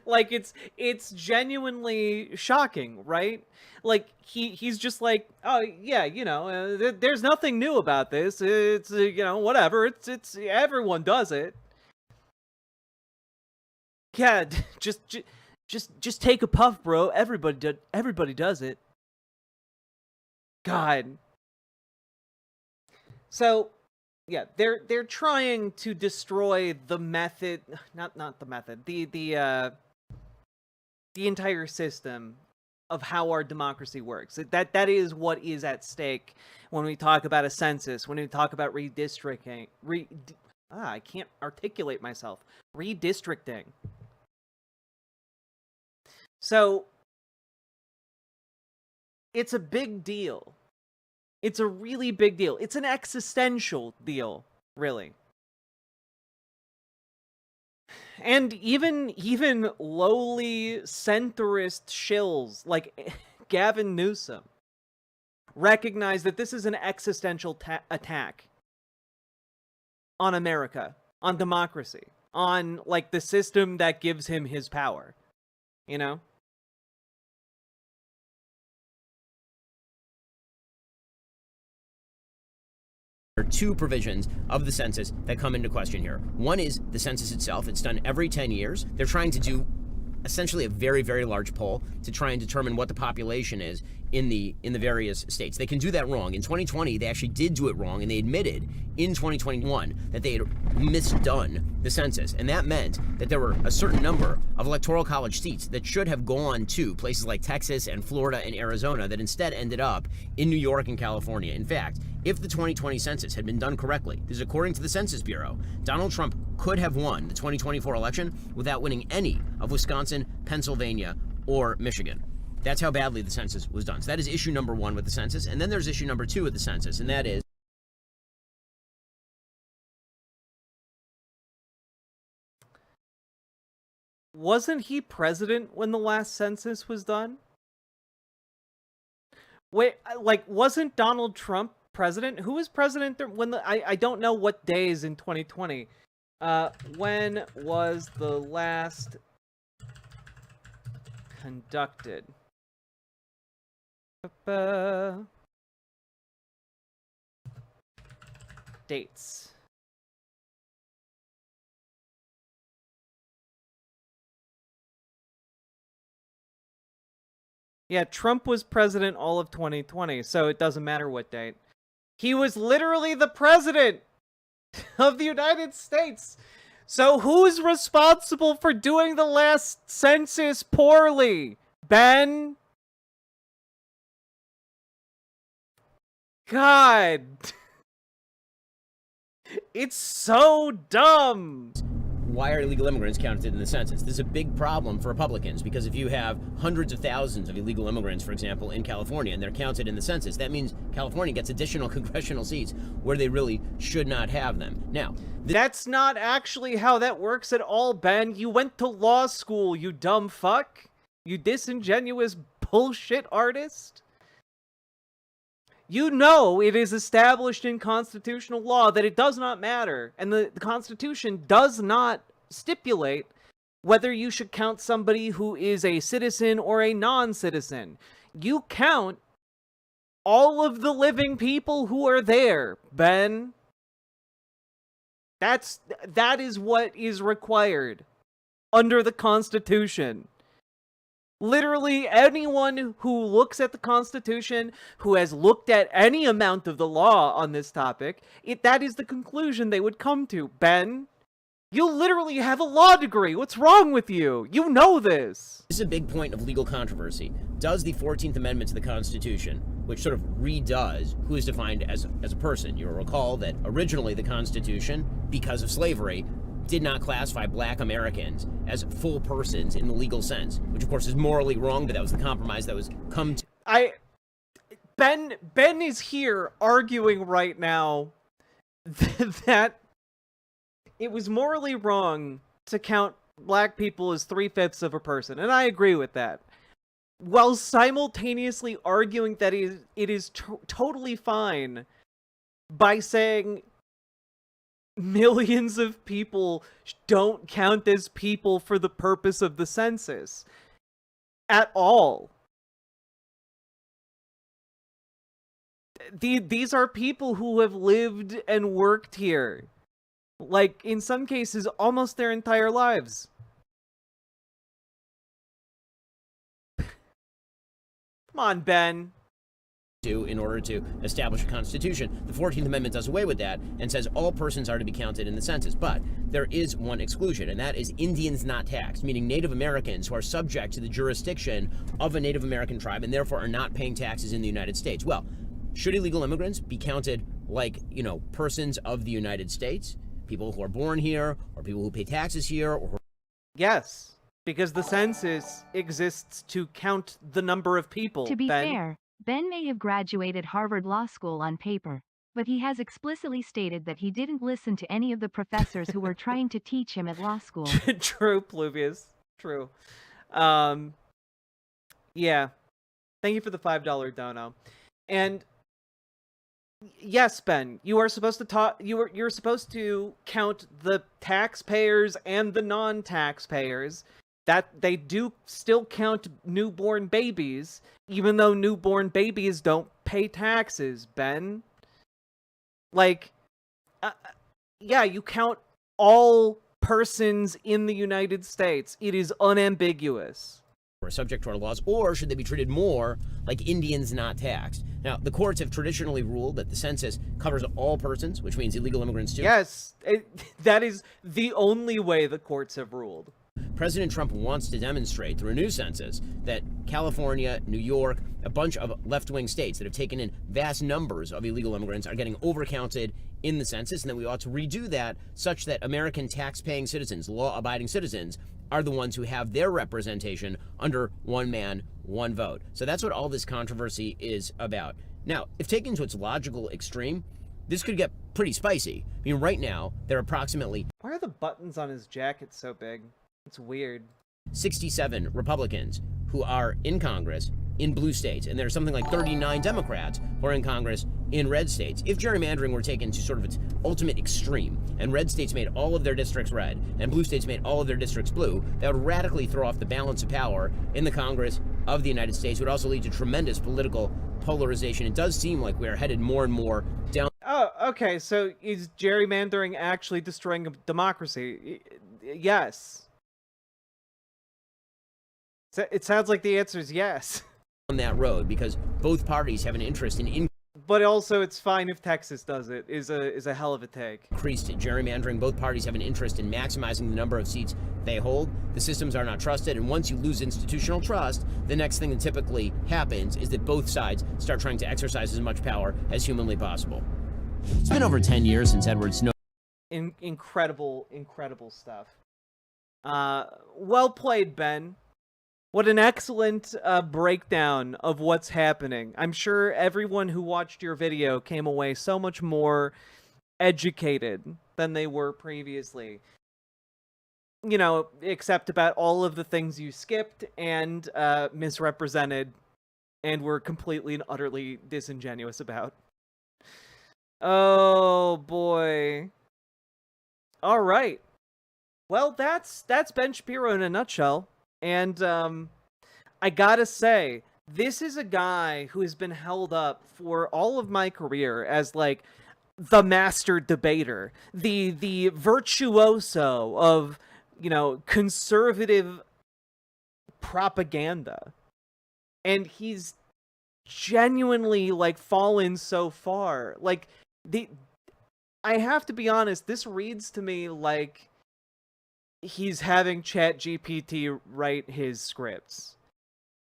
Like, it's genuinely shocking, right? Like, he's just like, oh, yeah, you know, there's nothing new about this. It's, you know, whatever. It's everyone does it. Yeah, just take a puff, bro. Everybody does it. God. So, yeah, they're trying to destroy the method, not the method, the entire system of how our democracy works. That is what is at stake when we talk about a census, when we talk about redistricting. I can't articulate myself. Redistricting. So, it's a big deal. It's a really big deal. It's an existential deal, really. And even lowly centrist shills like Gavin Newsom recognize that this is an existential attack on America, on democracy, on, like, the system that gives him his power, you know? There are 2 provisions of the census that come into question here. One is the census itself. It's done every 10 years. They're trying to do essentially a very, very large poll to try and determine what the population is in the various states. They can do that wrong. In 2020, they actually did do it wrong, and they admitted in 2021 that they had misdone the census. And that meant that there were a certain number of electoral college seats that should have gone to places like Texas and Florida and Arizona that instead ended up in New York and California. In fact, if the 2020 census had been done correctly, this is according to the Census Bureau, Donald Trump could have won the 2024 election without winning any of Wisconsin, Pennsylvania, or Michigan. That's how badly the census was done. So that is issue number 1 with the census. And then there's issue number 2 with the census, and that is wasn't he president when the last census was done? Wait, like, wasn't Donald Trump president? Who was president when I don't know what days in 2020. When was the last conducted? Dates. Yeah, Trump was president all of 2020, so it doesn't matter what date. He was literally the president of the United States. So who's responsible for doing the last census poorly? Ben? God. It's so dumb. why are illegal immigrants counted in the census? This is a big problem for Republicans, because if you have hundreds of thousands of illegal immigrants, for example, in California, and they're counted in the census, that means California gets additional congressional seats where they really should not have them. Now, that's not actually how that works at all, Ben. You went to law school, you dumb fuck. You disingenuous bullshit artist. You know it is established in constitutional law that it does not matter, and the Constitution does not stipulate whether you should count somebody who is a citizen or a non-citizen. You count all of the living people who are there, Ben. That is what is required under the Constitution. Literally anyone who looks at the Constitution, who has looked at any amount of the law on this topic, that is the conclusion they would come to. Ben, you literally have a law degree. What's wrong with you? You know this. This is a big point of legal controversy. Does the 14th Amendment to the Constitution, which sort of redoes who is defined as a person, you'll recall that originally the Constitution, because of slavery, did not classify black Americans as full persons in the legal sense, which of course is morally wrong, but that was the compromise that was come to. Ben is here arguing right now that it was morally wrong to count black people as 3/5 of a person, and I agree with that, while simultaneously arguing that it is totally fine by saying millions of people don't count as people for the purpose of the census at all. These are people who have lived and worked here, like in some cases almost their entire lives. Come on, Ben. In order to establish a constitution. The 14th Amendment does away with that and says all persons are to be counted in the census. But there is one exclusion, and that is Indians not taxed, meaning Native Americans who are subject to the jurisdiction of a Native American tribe and therefore are not paying taxes in the United States. Well, should illegal immigrants be counted like, persons of the United States? People who are born here, or people who pay taxes here, or... Yes, because the census exists to count the number of people. To be fair, Ben may have graduated Harvard Law School on paper, but he has explicitly stated that he didn't listen to any of the professors who were trying to teach him at law school. True, Pluvius. True. Yeah. Thank you for the $5 dono. And yes, Ben, you are supposed to talk. You're supposed to count the taxpayers and the non-taxpayers. That they do still count newborn babies, even though newborn babies don't pay taxes, Ben. Like, yeah, you count all persons in the United States. It is unambiguous. Are subject to our laws, or should they be treated more like Indians not taxed? Now, the courts have traditionally ruled that the census covers all persons, which means illegal immigrants too. Yes, that is the only way the courts have ruled. President Trump wants to demonstrate through a new census that California, New York, a bunch of left-wing states that have taken in vast numbers of illegal immigrants are getting overcounted in the census, and that we ought to redo that such that American tax-paying citizens, law-abiding citizens, are the ones who have their representation under one man, one vote. So that's what all this controversy is about. Now, if taken to its logical extreme, this could get pretty spicy. I mean, right now, there are approximately... Why are the buttons on his jacket so big? It's weird. 67 Republicans who are in Congress in blue states, and there's something like 39 Democrats who are in Congress in red states. If gerrymandering were taken to sort of its ultimate extreme, and red states made all of their districts red, and blue states made all of their districts blue, that would radically throw off the balance of power in the Congress of the United States. It would also lead to tremendous political polarization. It does seem like we are headed more and more down... Oh, okay, so is gerrymandering actually destroying democracy? Yes. It sounds like the answer is yes. On that road, because both parties have an interest in but also it's fine if Texas does it, is a hell of a take. Increased gerrymandering. Both parties have an interest in maximizing the number of seats they hold. The systems are not trusted, and once you lose institutional trust, the next thing that typically happens is that both sides start trying to exercise as much power as humanly possible. It's been over 10 years since Edward Snowden... Incredible stuff. Well played, Ben. What an excellent breakdown of what's happening. I'm sure everyone who watched your video came away so much more educated than they were previously. You know, except about all of the things you skipped and misrepresented and were completely and utterly disingenuous about. Oh, boy. All right. Well, that's Ben Shapiro in a nutshell. And I gotta say, this is a guy who has been held up for all of my career as, like, the master debater, the virtuoso of, conservative propaganda. And he's genuinely, fallen so far. I have to be honest, this reads to me like he's having ChatGPT write his scripts.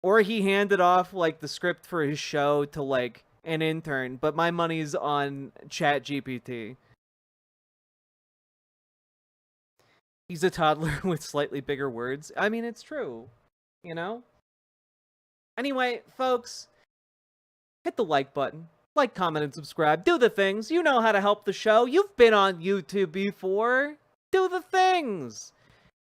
Or he handed off, the script for his show to, an intern, but my money's on ChatGPT. He's a toddler with slightly bigger words. I mean, it's true, Anyway, folks, hit the like button. Like, comment, and subscribe. Do the things. You know how to help the show. You've been on YouTube before. Do the things.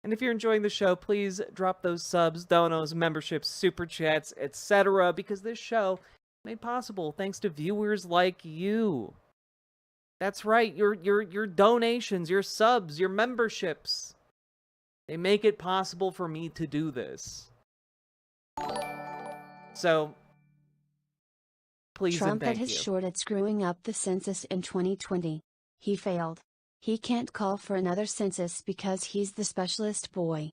And if you're enjoying the show, please drop those subs, donos, memberships, super chats, etc. Because this show is made possible thanks to viewers like you. That's right. Your donations, your subs, your memberships. They make it possible for me to do this. So, please Trump and thank had his you. short at screwing up the census in 2020. He failed. He can't call for another census because he's the specialist boy.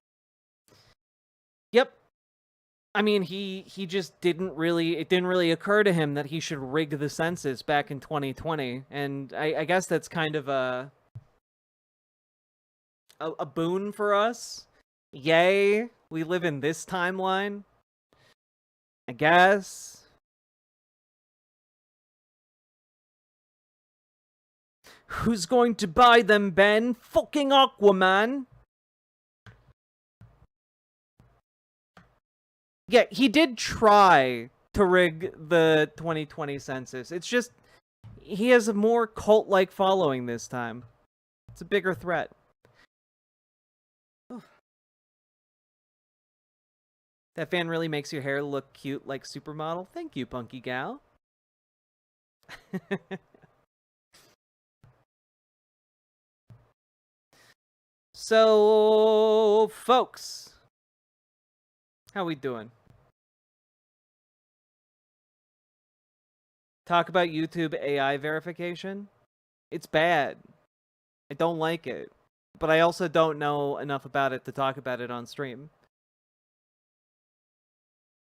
Yep. I mean, he just it didn't really occur to him that he should rig the census back in 2020. And I guess that's kind of a boon for us. Yay, we live in this timeline. I guess. Who's going to buy them, Ben? Fucking Aquaman. Yeah, he did try to rig the 2020 census. It's just, he has a more cult-like following this time. It's a bigger threat. Oh. That fan really makes your hair look cute like Supermodel. Thank you, Punky Gal. So, folks, how we doing? Talk about YouTube AI verification? It's bad. I don't like it. But I also don't know enough about it to talk about it on stream.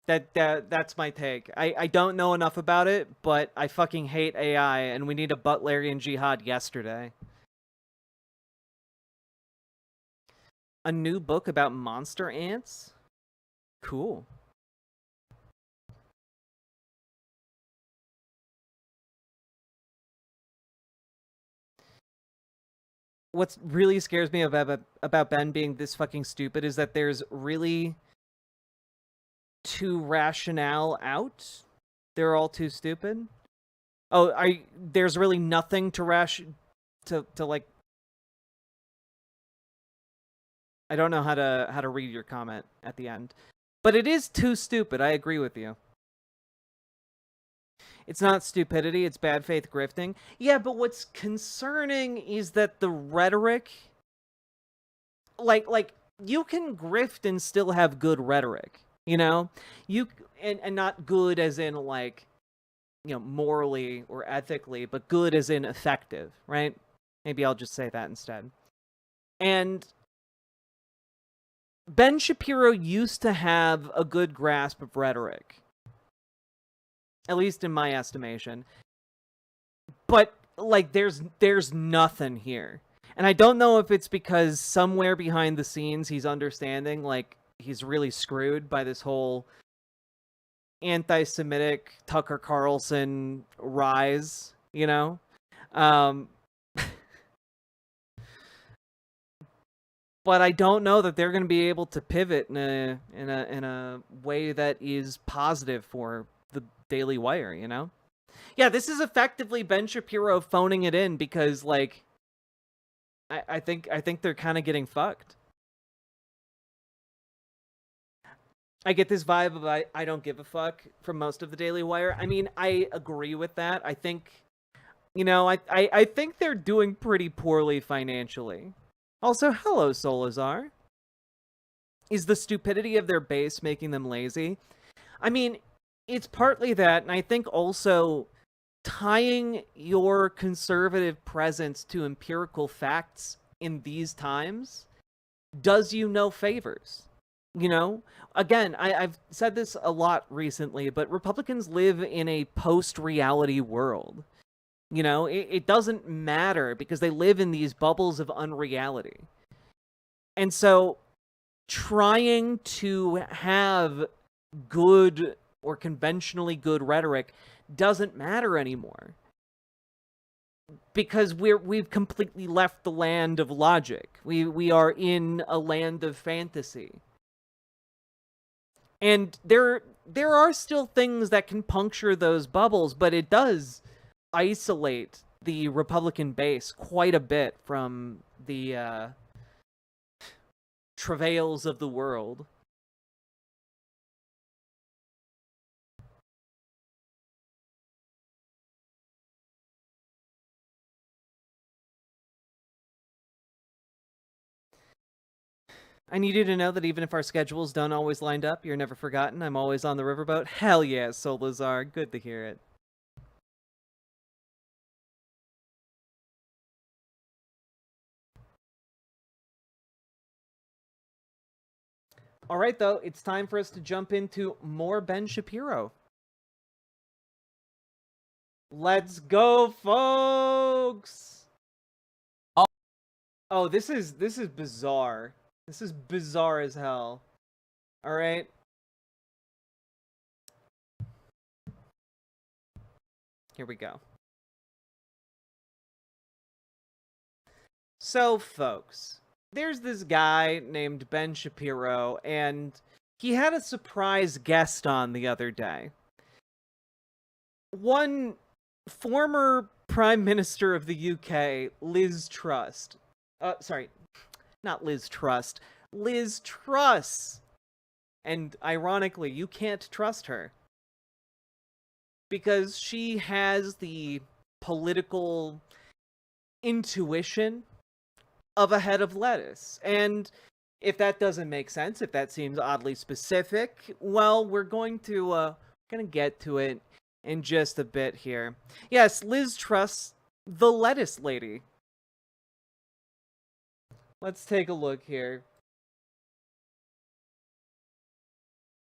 That's my take. I don't know enough about it, but I fucking hate AI, and we need a Butlerian jihad yesterday. A new book about monster ants? Cool. What really scares me about Ben being this fucking stupid is that there's really two rationale out. They're all too stupid. Oh, there's really nothing to like. I don't know how to read your comment at the end. But it is too stupid. I agree with you. It's not stupidity, it's bad faith grifting. Yeah, but what's concerning is that the rhetoric, like you can grift and still have good rhetoric, and not good as in morally or ethically, but good as in effective, right? Maybe I'll just say that instead. And Ben Shapiro used to have a good grasp of rhetoric. At least in my estimation. But, there's nothing here. And I don't know if it's because somewhere behind the scenes he's understanding, he's really screwed by this whole anti-Semitic Tucker Carlson rise, But I don't know that they're going to be able to pivot in a way that is positive for the Daily Wire, Yeah, this is effectively Ben Shapiro phoning it in because, I think they're kind of getting fucked. I get this vibe of I don't give a fuck from most of the Daily Wire. I mean, I agree with that. I think, I think they're doing pretty poorly financially. Also, hello, Solazar. Is the stupidity of their base making them lazy? I mean, it's partly that, and I think also tying your conservative presence to empirical facts in these times does you no favors. You know, again, I've said this a lot recently, but Republicans live in a post-reality world. You know, it doesn't matter because they live in these bubbles of unreality. And so trying to have good or conventionally good rhetoric doesn't matter anymore. Because we've completely left the land of logic. We are in a land of fantasy. And there are still things that can puncture those bubbles, but it does isolate the Republican base quite a bit from the travails of the world. I need you to know that even if our schedules don't always line up, you're never forgotten. I'm always on the riverboat. Hell yeah, Solazar. Good to hear it. All right, though, it's time for us to jump into more Ben Shapiro. Let's go, folks! Oh, this is bizarre. This is bizarre as hell. All right. Here we go. So, folks, there's this guy named Ben Shapiro, and he had a surprise guest on the other day. One former Prime Minister of the UK, Liz Truss. Sorry. Not Liz Truss. Liz Truss! And ironically, you can't trust her. Because she has the political intuition of a head of lettuce. And if that doesn't make sense, if that seems oddly specific, well, we're going to get to it in just a bit here. Yes, Liz Truss, the lettuce lady. Let's take a look here.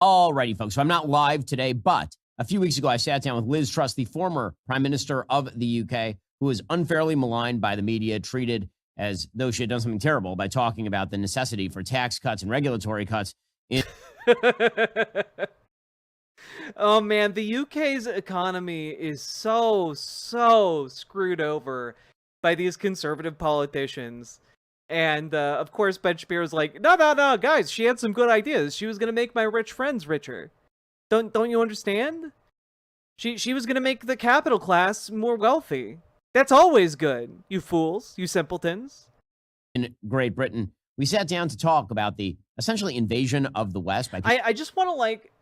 Alrighty, folks. So I'm not live today, but a few weeks ago, I sat down with Liz Truss, the former Prime Minister of the UK, who was unfairly maligned by the media, treated as though she had done something terrible by talking about the necessity for tax cuts and regulatory cuts. Oh man, the UK's economy is so screwed over by these conservative politicians. And, of course, Ben Shapiro's like, no, guys, she had some good ideas. She was going to make my rich friends richer. Don't you understand? She was going to make the capital class more wealthy. That's always good, you fools, you simpletons. In Great Britain, we sat down to talk about the, essentially, invasion of the West. I just want to, like,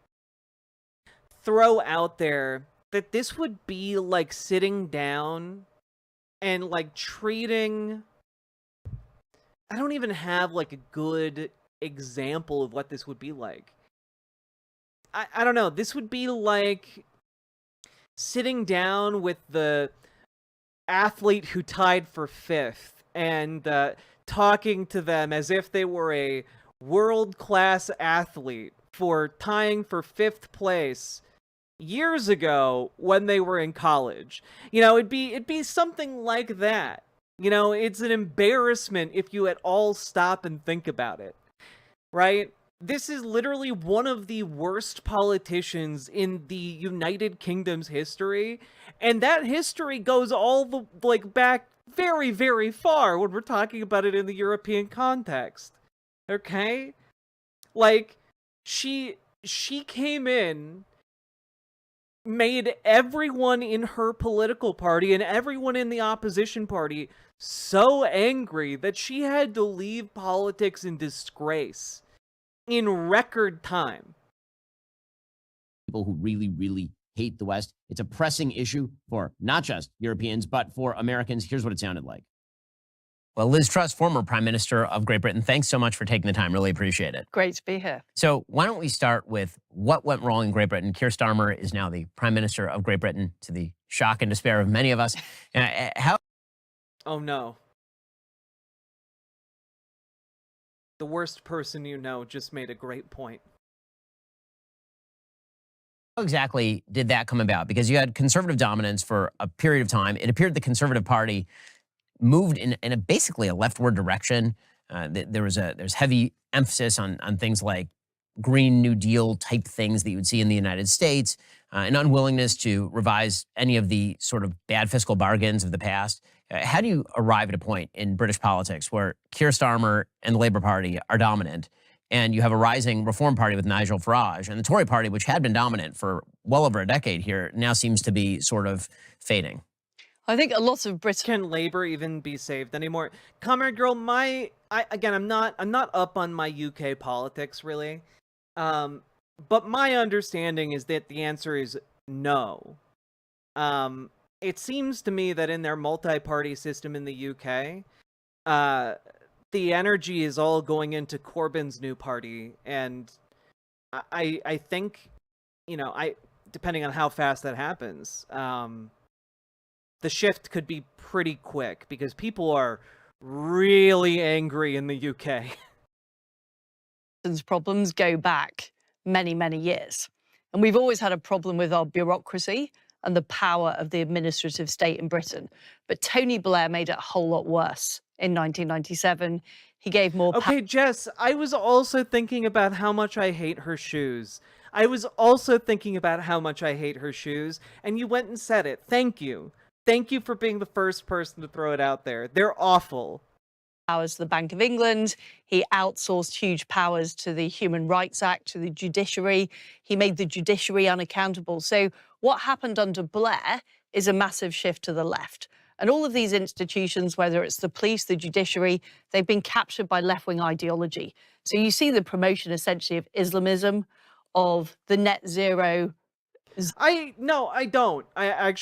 throw out there that this would be like sitting down and, like, treating... I don't even have, like, a good example of what this would be like. I don't know. This would be like sitting down with the athlete who tied for 5th and talking to them as if they were a world-class athlete for tying for 5th place years ago when they were in college. You know, it'd be something like that. You know, it's an embarrassment if you at all stop and think about it, right? This is literally one of the worst politicians in the United Kingdom's history, and that history goes all the, like, back very, very far when we're talking about it in the European context, okay? Like, she came in, made everyone in her political party and everyone in the opposition party so angry that she had to leave politics in disgrace in record time. People who really, really hate the West. It's a pressing issue for not just Europeans, but for Americans. Here's what it sounded like. Well, Liz Truss, former Prime Minister of Great Britain, thanks so much for taking the time. Really appreciate it. Great to be here. So why don't we start with what went wrong in Great Britain. Keir Starmer is now the Prime Minister of Great Britain, to the shock and despair of many of us. How? Oh no. The worst person you know just made a great point. How exactly did that come about? Because you had conservative dominance for a period of time. It appeared the Conservative Party moved in basically a leftward direction. There's heavy emphasis on things like Green New Deal type things that you would see in the United States, an unwillingness to revise any of the sort of bad fiscal bargains of the past. How do you arrive at a point in British politics where Keir Starmer and the Labour Party are dominant, and you have a rising Reform Party with Nigel Farage, and the Tory Party, which had been dominant for well over a decade here, now seems to be sort of fading? I think a lot of Britain. Can Labour even be saved anymore? Comrade Girl, I'm not up on my UK politics really, but my understanding is that the answer is no. It seems to me that in their multi-party system in the UK, the energy is all going into Corbyn's new party, and I think, depending on how fast that happens, the shift could be pretty quick because people are really angry in the UK. Problems go back many, many years. And we've always had a problem with our bureaucracy and the power of the administrative state in Britain. But Tony Blair made it a whole lot worse in 1997. He gave more... Okay, Jess, I was also thinking about how much I hate her shoes. And you went and said it. Thank you. Thank you for being the first person to throw it out there. They're awful. Powers to the Bank of England. He outsourced huge powers to the Human Rights Act, to the judiciary. He made the judiciary unaccountable. So what happened under Blair is a massive shift to the left. And all of these institutions, whether it's the police, the judiciary, they've been captured by left-wing ideology. So you see the promotion essentially of Islamism, of the net zero. No, I don't. I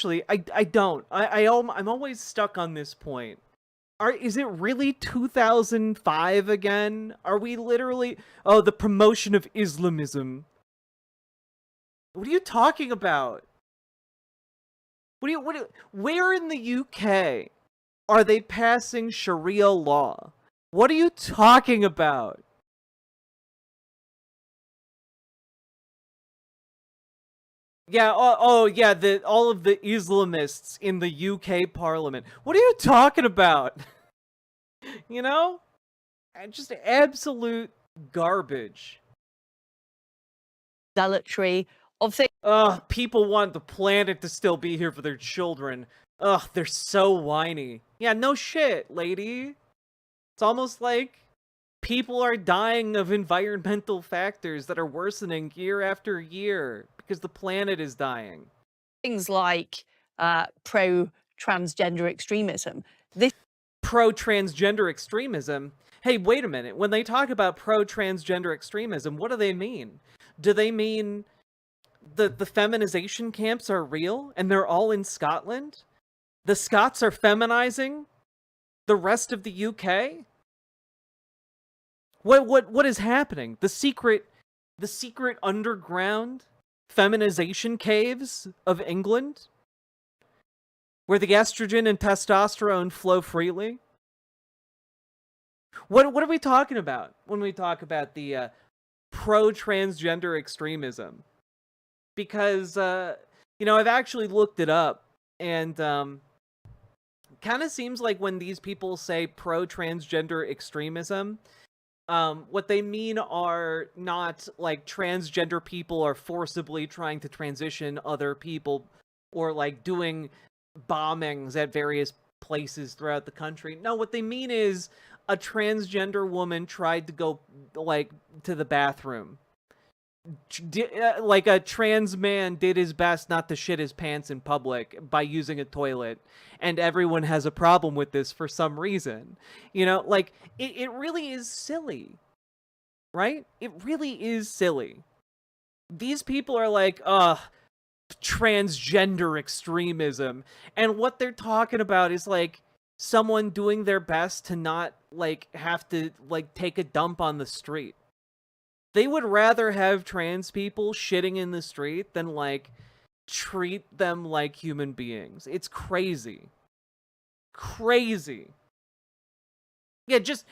don't. I'm always stuck on this point. Is it really 2005 again? Are we literally... Oh, the promotion of Islamism. What are you talking about? Where in the UK are they passing Sharia law? What are you talking about? Yeah, yeah, all of the Islamists in the UK Parliament. What are you talking about? Just absolute garbage. Zealotry of things. Ugh, people want the planet to still be here for their children. Ugh, they're so whiny. Yeah, no shit, lady. It's almost like people are dying of environmental factors that are worsening year after year because the planet is dying. Things like pro-transgender extremism. Pro-transgender extremism? Hey, wait a minute. When they talk about pro-transgender extremism, what do they mean? Do they mean the feminization camps are real and they're all in Scotland? The Scots are feminizing the rest of the UK? What is happening? The secret underground feminization caves of England, where the estrogen and testosterone flow freely? What are we talking about when we talk about the pro-transgender extremism? Because I've actually looked it up, and kind of seems like when these people say pro-transgender extremism, what they mean are not like transgender people are forcibly trying to transition other people or like doing bombings at various places throughout the country. No, what they mean is a transgender woman tried to go like to the bathroom. Like a trans man did his best not to shit his pants in public by using a toilet, and everyone has a problem with this for some reason. Like it really is silly, right? It really is silly. These people are like, transgender extremism, and what they're talking about is like someone doing their best to not like have to like take a dump on the street. They would rather have trans people shitting in the street than, like, treat them like human beings. It's crazy. Crazy. Yeah, just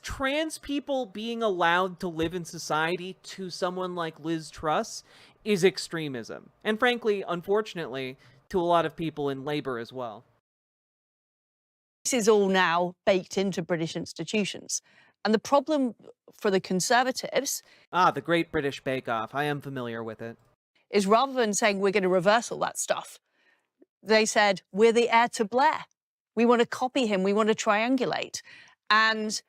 trans people being allowed to live in society to someone like Liz Truss is extremism. And frankly, unfortunately, to a lot of people in labor as well. This is all now baked into British institutions. And the problem for the Conservatives... Ah, the Great British Bake Off. I am familiar with it. ...is rather than saying we're going to reverse all that stuff, they said, we're the heir to Blair. We want to copy him. We want to triangulate. And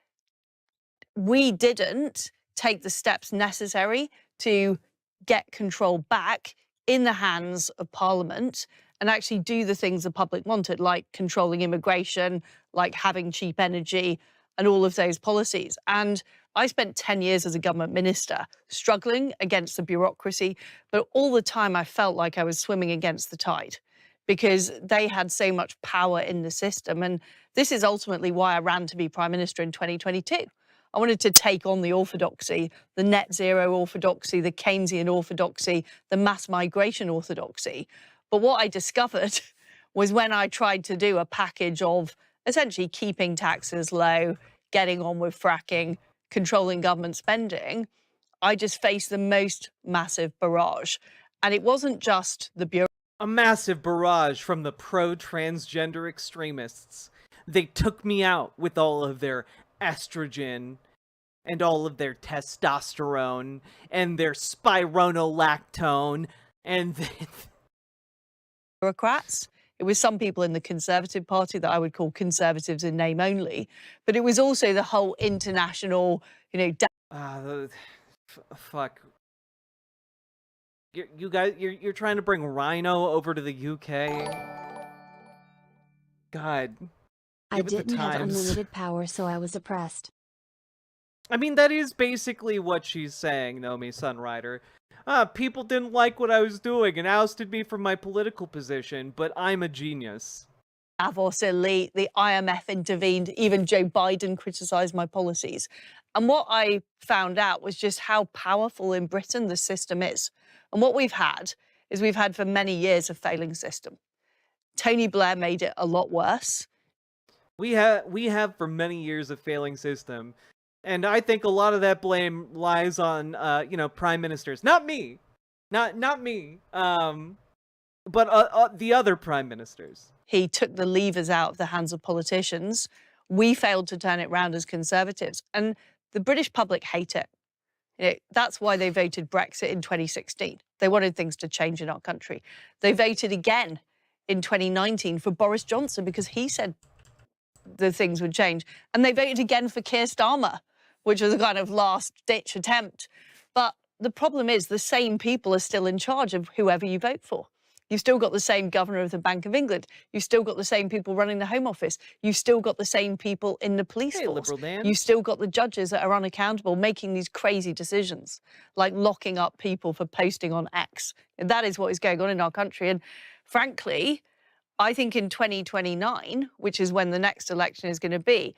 we didn't take the steps necessary to get control back in the hands of Parliament and actually do the things the public wanted, like controlling immigration, like having cheap energy, and all of those policies. And I spent 10 years as a government minister struggling against the bureaucracy, but all the time I felt like I was swimming against the tide because they had so much power in the system. And this is ultimately why I ran to be Prime Minister in 2022. I wanted to take on the orthodoxy, the net zero orthodoxy, the Keynesian orthodoxy, the mass migration orthodoxy. But what I discovered was when I tried to do a package of essentially keeping taxes low, getting on with fracking, controlling government spending, I just faced the most massive barrage. And it wasn't just the bureau. A massive barrage from the pro-transgender extremists. They took me out with all of their estrogen and all of their testosterone and their spironolactone and bureaucrats. It was some people in the Conservative Party that I would call conservatives in name only, but it was also the whole international, fuck. You guys, you're trying to bring Rhino over to the UK. God. I didn't have unlimited power, so I was oppressed. I mean, that is basically what she's saying, Nomi Sunrider. People didn't like what I was doing and ousted me from my political position, but I'm a genius. Davos elite, the IMF intervened, even Joe Biden criticized my policies. And what I found out was just how powerful in Britain the system is. And what we've had is we've had for many years a failing system. Tony Blair made it a lot worse. We have for many years a failing system. And I think a lot of that blame lies on, prime ministers. Not me. Not me. But the other prime ministers. He took the levers out of the hands of politicians. We failed to turn it round as Conservatives. And the British public hate it. That's why they voted Brexit in 2016. They wanted things to change in our country. They voted again in 2019 for Boris Johnson because he said the things would change. And they voted again for Keir Starmer, which was a kind of last-ditch attempt. But the problem is the same people are still in charge of whoever you vote for. You've still got the same governor of the Bank of England. You've still got the same people running the Home Office. You've still got the same people in the police force. Liberal Dan. You've still got the judges that are unaccountable making these crazy decisions, like locking up people for posting on X. And that is what is going on in our country. And frankly, I think in 2029, which is when the next election is going to be,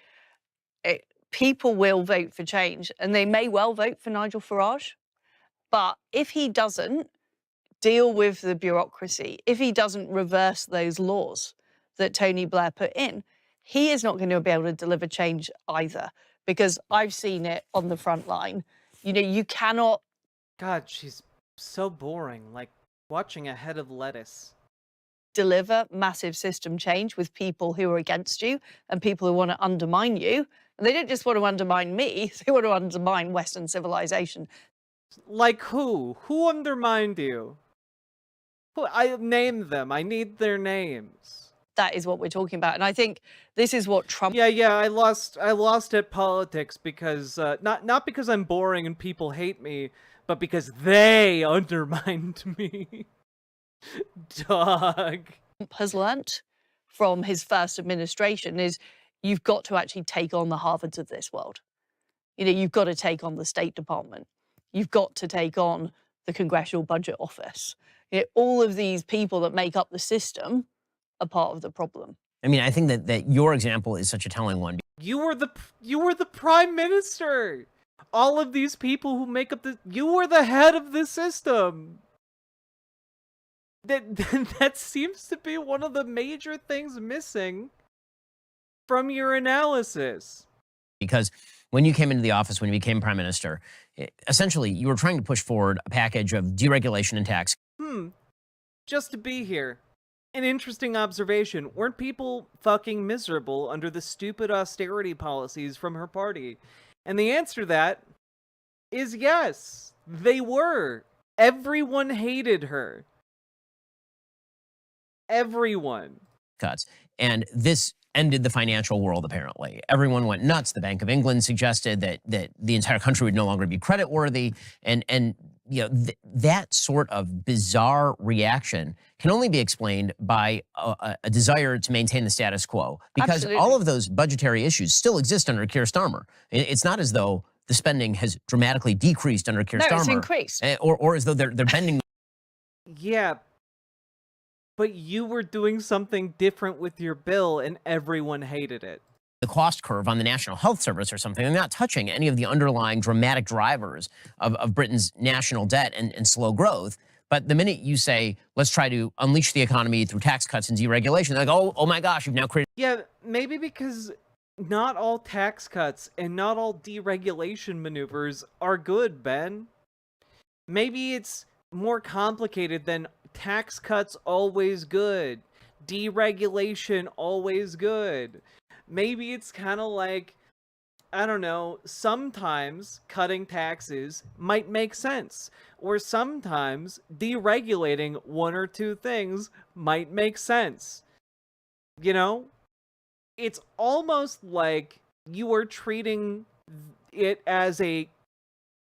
people will vote for change. And they may well vote for Nigel Farage. But if he doesn't deal with the bureaucracy, if he doesn't reverse those laws that Tony Blair put in, he is not going to be able to deliver change either, because I've seen it on the front line. You cannot... God, she's so boring, like watching a head of lettuce. Deliver massive system change with people who are against you and people who want to undermine you. And they don't just want to undermine me, they want to undermine Western civilization. Like who? Who undermined you? I named them. I need their names. That is what we're talking about. And I think this is what Trump... Yeah, I lost at politics because, not because I'm boring and people hate me, but because they undermined me. Dog. Trump has learnt from his first administration is you've got to actually take on the Harvards of this world. You've got to take on the State Department. You've got to take on the Congressional Budget Office. All of these people that make up the system are part of the problem. I mean, I think that your example is such a telling one. You were the prime minister. All of these people who make up you were the head of the system. That seems to be one of the major things missing from your analysis. Because when you came into the office, when you became prime minister, essentially you were trying to push forward a package of deregulation and tax. Just to be here. An interesting observation. Weren't people fucking miserable under the stupid austerity policies from her party? And the answer to that is yes, they were. Everyone hated her. Everyone. Cuts. And this ended the financial world, apparently. Everyone went nuts. The Bank of England suggested that the entire country would no longer be creditworthy. And you know, that sort of bizarre reaction can only be explained by a desire to maintain the status quo. Because all of those budgetary issues still exist under Keir Starmer. It's not as though the spending has dramatically decreased under Keir Starmer. No, it's increased. Or as though they're bending. Yeah, but you were doing something different with your bill and everyone hated it. The cost curve on the National Health Service or something. They're not touching any of the underlying dramatic drivers of Britain's national debt and slow growth. But the minute you say, let's try to unleash the economy through tax cuts and deregulation, they're like, oh my gosh, you've now created... Yeah, maybe because not all tax cuts and not all deregulation maneuvers are good, Ben. Maybe it's more complicated than tax cuts always good, deregulation always good. Maybe it's kind of like, I don't know, sometimes cutting taxes might make sense, or sometimes deregulating one or two things might make sense. You know? It's almost like you are treating it as a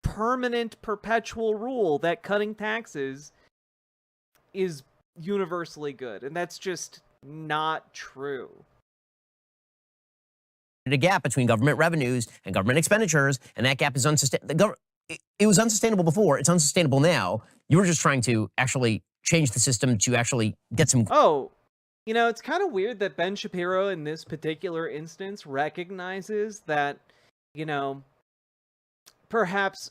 permanent, perpetual rule that cutting taxes is universally good, and that's just not true. A gap between government revenues and government expenditures, and that gap is unsustainable. It was unsustainable before, it's unsustainable now. You were just trying to actually change the system to actually get some... Oh, you know, it's kind of weird that Ben Shapiro in this particular instance recognizes that, you know, perhaps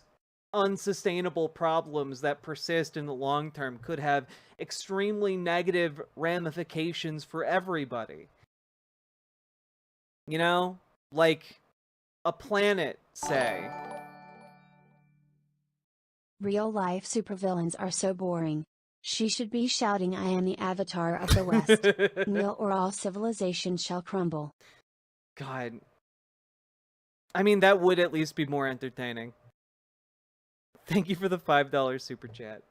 unsustainable problems that persist in the long term could have extremely negative ramifications for everybody. You know, like a planet, say. Real-life supervillains are so boring. She should be shouting, I am the avatar of the West. Kneel or all civilization shall crumble. God. I mean, that would at least be more entertaining. Thank you for the $5 super chat.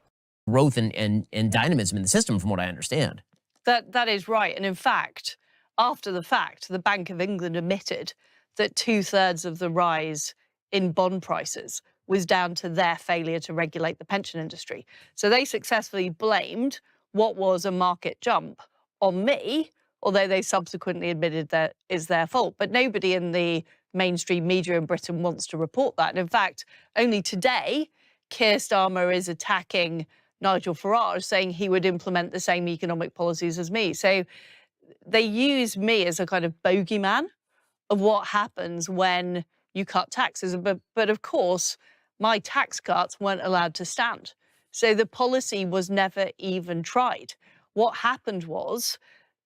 Growth and dynamism in the system, from what I understand. That is right. And in fact, after the fact, the Bank of England admitted that 2/3 of the rise in bond prices was down to their failure to regulate the pension industry. So they successfully blamed what was a market jump on me, although they subsequently admitted that is their fault. But nobody in the mainstream media in Britain wants to report that. And in fact, only today, Keir Starmer is attacking Nigel Farage, saying he would implement the same economic policies as me. So they use me as a kind of bogeyman of what happens when you cut taxes. But of course, my tax cuts weren't allowed to stand. So the policy was never even tried. What happened was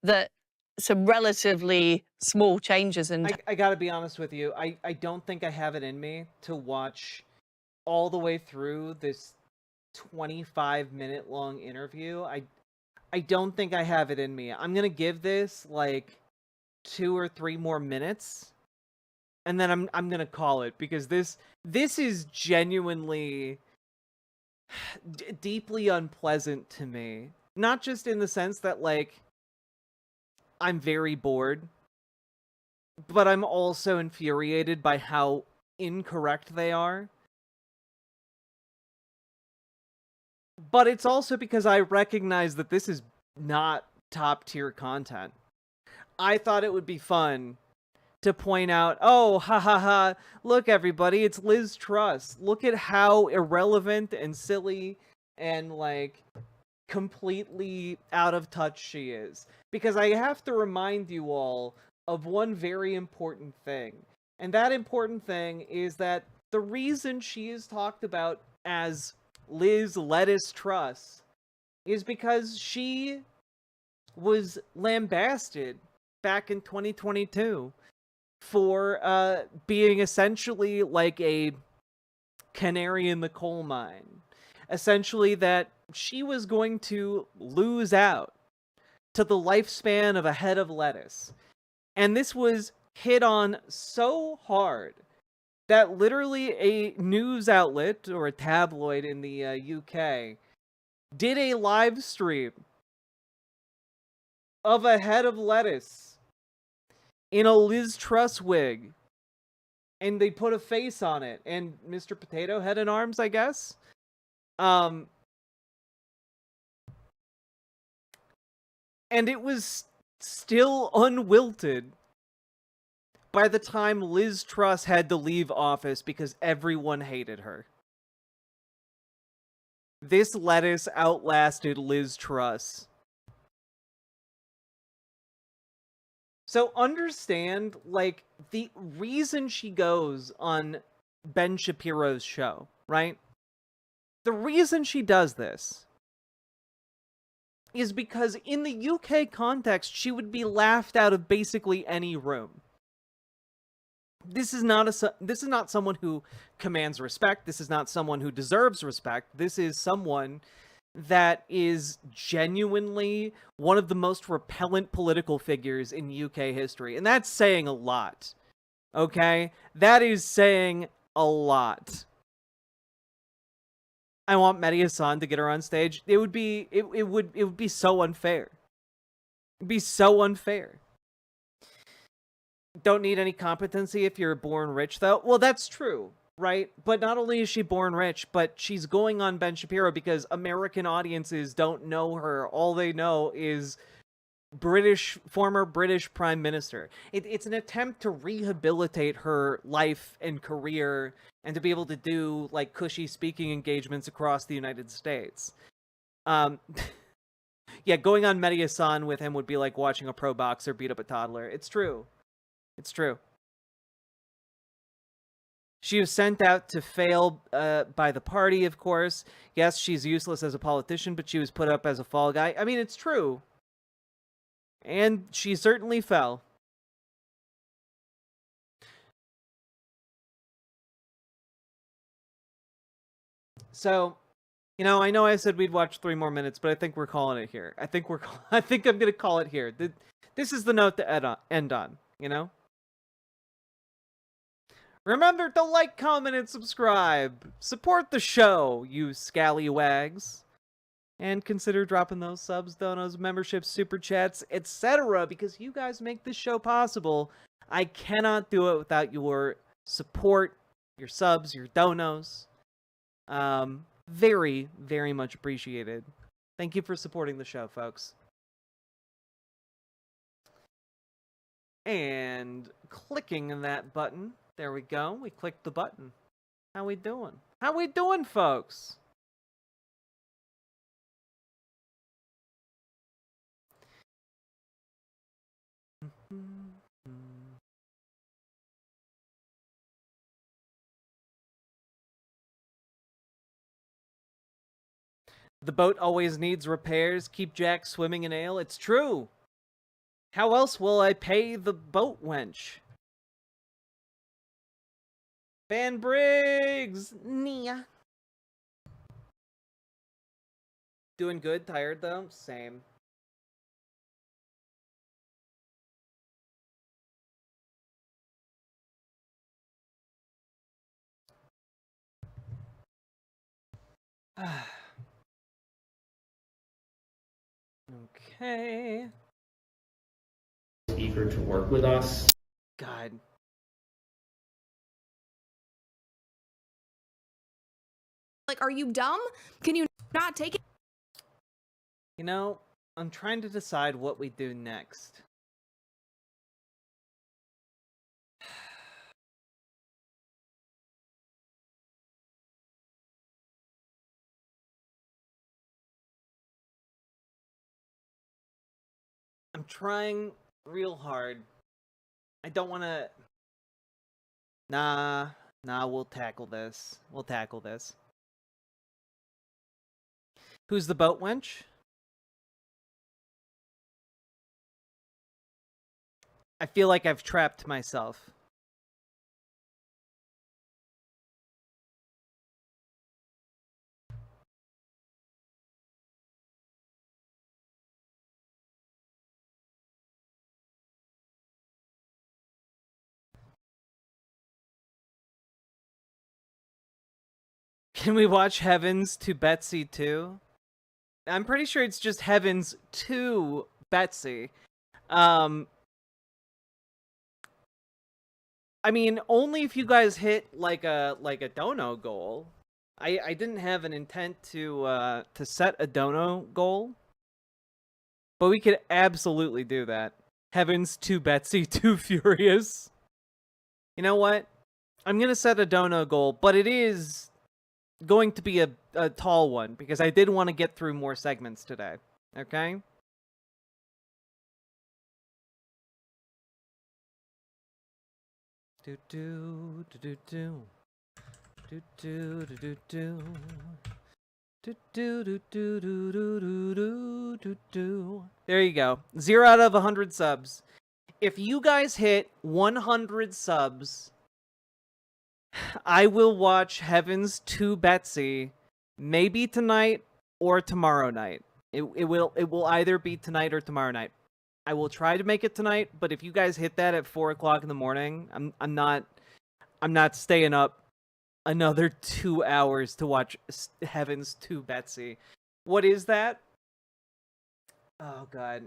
that some relatively small changes in... I gotta be honest with you. I don't think I have it in me to watch all the way through this 25-minute long interview. I don't think I have it in me. I'm gonna give this like 2 or 3 more minutes, and then I'm gonna call it, because this is genuinely deeply unpleasant to me. Not just in the sense that like I'm very bored, but I'm also infuriated by how incorrect they are. But it's also because I recognize that this is not top-tier content. I thought it would be fun to point out, oh, ha ha ha, look everybody, it's Liz Truss. Look at how irrelevant and silly and, like, completely out of touch she is. Because I have to remind you all of one very important thing. And that important thing is that the reason she is talked about as Liz Lettuce Truss is because she was lambasted back in 2022 for being essentially like a canary in the coal mine. Essentially that she was going to lose out to the lifespan of a head of lettuce. And this was hit on so hard that literally a news outlet or a tabloid in the UK did a live stream of a head of lettuce in a Liz Truss wig. And they put a face on it. And Mr. Potato Head in arms, I guess. And it was still unwilted by the time Liz Truss had to leave office because everyone hated her. This lettuce outlasted Liz Truss. So understand, like, the reason she goes on Ben Shapiro's show, right? The reason she does this is because in the UK context, she would be laughed out of basically any room. This is not someone who commands respect. This is not someone who deserves respect. This is someone that is genuinely one of the most repellent political figures in UK history. And that's saying a lot. Okay? That is saying a lot. I want Mehdi Hassan to get her on stage. It would be so unfair. It'd be so unfair. Don't need any competency if you're born rich, though. Well, that's true, right? But not only is she born rich, but she's going on Ben Shapiro because American audiences don't know her. All they know is former British Prime Minister. It's an attempt to rehabilitate her life and career and to be able to do, like, cushy speaking engagements across the United States. Yeah, going on Mehdi Hassan with him would be like watching a pro boxer beat up a toddler. It's true. It's true. She was sent out to fail by the party, of course. Yes, she's useless as a politician, but she was put up as a fall guy. I mean, it's true. And she certainly fell. So, you know I said we'd watch 3 more minutes, but I think we're calling it here. I think I'm going to call it here. This is the note to end on, you know? Remember to like, comment, and subscribe. Support the show, you scallywags. And consider dropping those subs, donos, memberships, super chats, etc. because you guys make this show possible. I cannot do it without your support, your subs, your donos. Very, very much appreciated. Thank you for supporting the show, folks. And clicking that button. There we go. We clicked the button. How we doing? How we doing, folks? The boat always needs repairs. Keep Jack swimming in ale. It's true. How else will I pay the boat wench? Van Briggs! Nia. Doing good? Tired, though? Same. Okay. Eager to work with us. God. Like, are you dumb? Can you not take it? You know, I'm trying to decide what we do next. I'm trying real hard. I don't want to... Nah, Nah, we'll tackle this. We'll tackle this. Who's the boat wench? I feel like I've trapped myself. Can we watch Heavens to Betsy too? I'm pretty sure it's just Heavens to Betsy. I mean, only if you guys hit like a dono goal. I didn't have an intent to set a dono goal, but we could absolutely do that. Heavens to Betsy, too furious. You know what? I'm gonna set a dono goal, but it is going to be a tall one because I did want to get through more segments today. Okay? Do do do do do do do do do do do do do do do do do do. There you go. 0 out of 100 subs. If you guys hit 100 subs, I will watch Heavens to Betsy maybe tonight or tomorrow night. It will either be tonight or tomorrow night. I will try to make it tonight, but if you guys hit that at 4 o'clock in the morning, I'm not staying up another 2 hours to watch Heavens to Betsy. What is that? Oh god.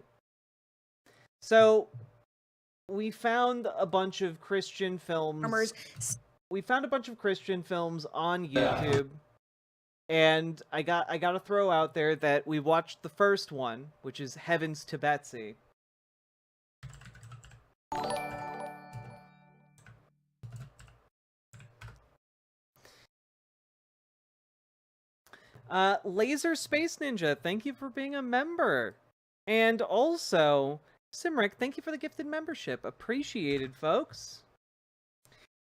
So we found a bunch of Christian films. We found a bunch of Christian films on YouTube. And I got to throw out there that we watched the first one, which is Heavens to Betsy. Laser Space Ninja, thank you for being a member. And also, Simric, thank you for the gifted membership. Appreciated, folks.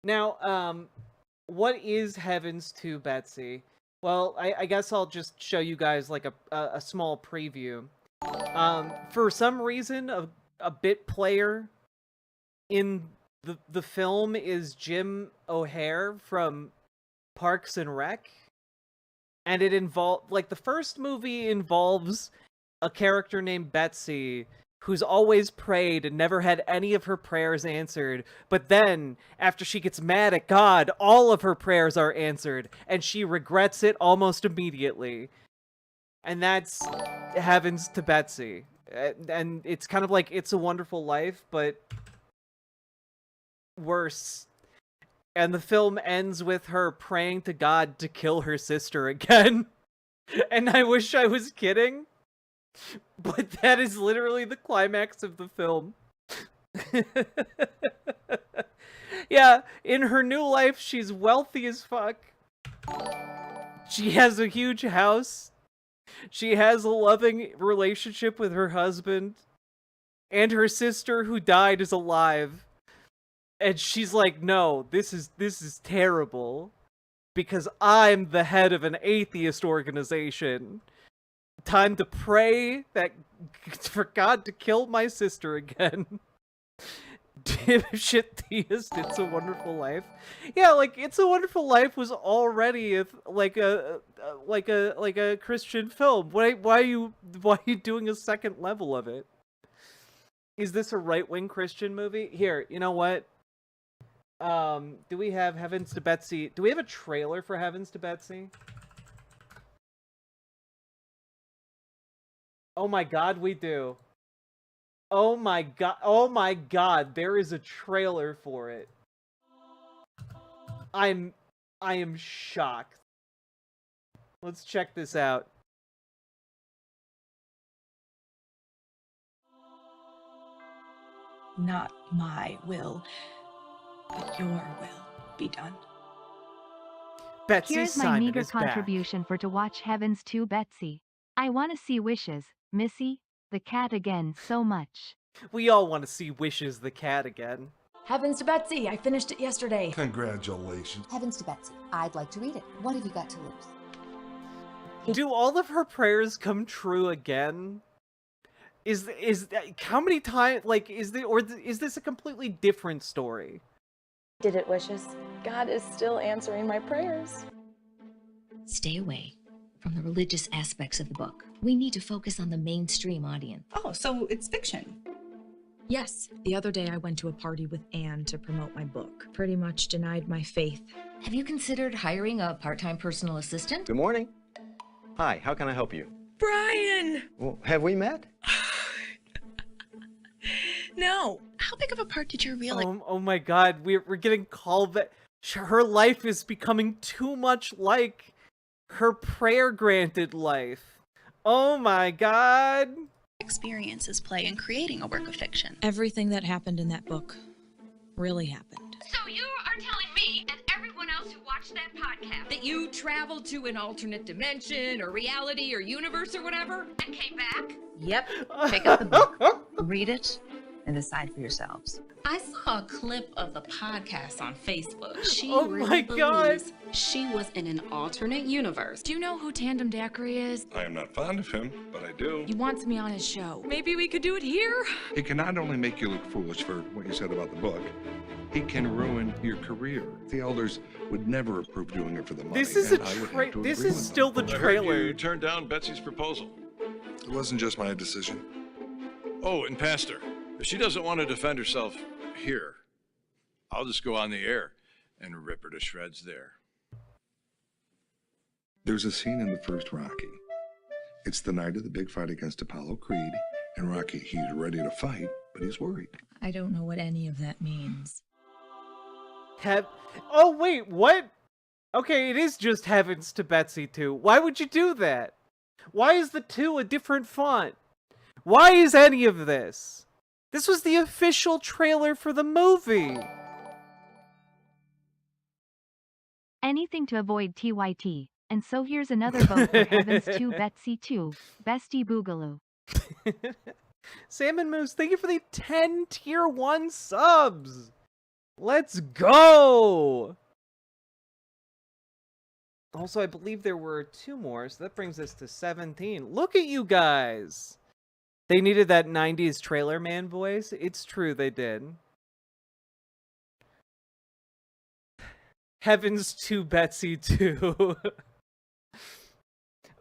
Now, what is Heavens to Betsy? Well, I guess I'll just show you guys like a small preview. For some reason, a bit player in the film is Jim O'Hare from Parks and Rec. And it involved, like, the first movie involves a character named Betsy who's always prayed and never had any of her prayers answered. But then, after she gets mad at God, all of her prayers are answered, and she regrets it almost immediately. And that's Heavens to Betsy. And it's kind of like It's a Wonderful Life, but worse. And the film ends with her praying to God to kill her sister again. And I wish I was kidding, but that is literally the climax of the film. Yeah, in her new life, she's wealthy as fuck. She has a huge house. She has a loving relationship with her husband. And her sister, who died, is alive. And she's like, no, this is terrible. Because I'm the head of an atheist organization. Time to pray for God to kill my sister again. Dipshit theist, It's a Wonderful Life. Yeah, like It's a Wonderful Life was already like a Christian film. Why are you doing a second level of it? Is this a right-wing Christian movie? Here, you know what? Do we have Heavens to Betsy? Do we have a trailer for Heavens to Betsy? Oh my god, we do. Oh my god, there is a trailer for it. I am shocked. Let's check this out. Not my will, but your will be done. Betsy Here's my Simon meager is back. contribution for To Watch Heavens to Betsy. I want to see Wishes, Missy, the cat again so much. We all want to see Wishes the cat again. Heavens to Betsy, I finished it yesterday. Congratulations. Heavens to Betsy, I'd like to read it. What have you got to lose? Do all of her prayers come true again? Is how many times, like, is this a completely different story? Did it, wishes? God is still answering my prayers. Stay away from the religious aspects of the book. We need to focus on the mainstream audience. Oh, so it's fiction. Yes, the other day I went to a party with Anne to promote my book. Pretty much denied my faith. Have you considered hiring a part-time personal assistant? Good morning. Hi, how can I help you? Brian! Well, have we met? No. How big of a part did you realize? Oh my god, we're getting called that. Her life is becoming too much like her prayer-granted life. Oh my god. Experiences play in creating a work of fiction. Everything that happened in that book really happened. So you are telling me and everyone else who watched that podcast that you traveled to an alternate dimension or reality or universe or whatever and came back? Yep. Pick up the book, read it, and decide for yourselves. I saw a clip of the podcast on Facebook. She Oh really my God. believes she was in an alternate universe. Do you know who Tandem Daiquiri is? I am not fond of him, but I do. He wants me on his show. Maybe we could do it here? He can not only make you look foolish for what you said about the book, he can ruin your career. The elders would never approve doing it for the money. This is this is still the trailer. You turned down Betsy's proposal. It wasn't just my decision. Oh, and Pastor, if she doesn't want to defend herself here, I'll just go on the air and rip her to shreds there. There's a scene in the first Rocky. It's the night of the big fight against Apollo Creed, and Rocky, he's ready to fight, but he's worried. I don't know what any of that means. Oh wait, what? Okay, it is just Heavens to Betsy 2. Why would you do that? Why is the 2 a different font? Why is any of this? This was the official trailer for the movie. Anything to avoid TYT. And so here's another vote for Heavens to Betsy 2, Bestie Boogaloo. Salmon Moose, thank you for the 10 tier 1 subs. Let's go. Also, I believe there were 2 more, so that brings us to 17. Look at you guys. They needed that 90s trailer man voice. It's true, they did. Heavens to Betsy 2.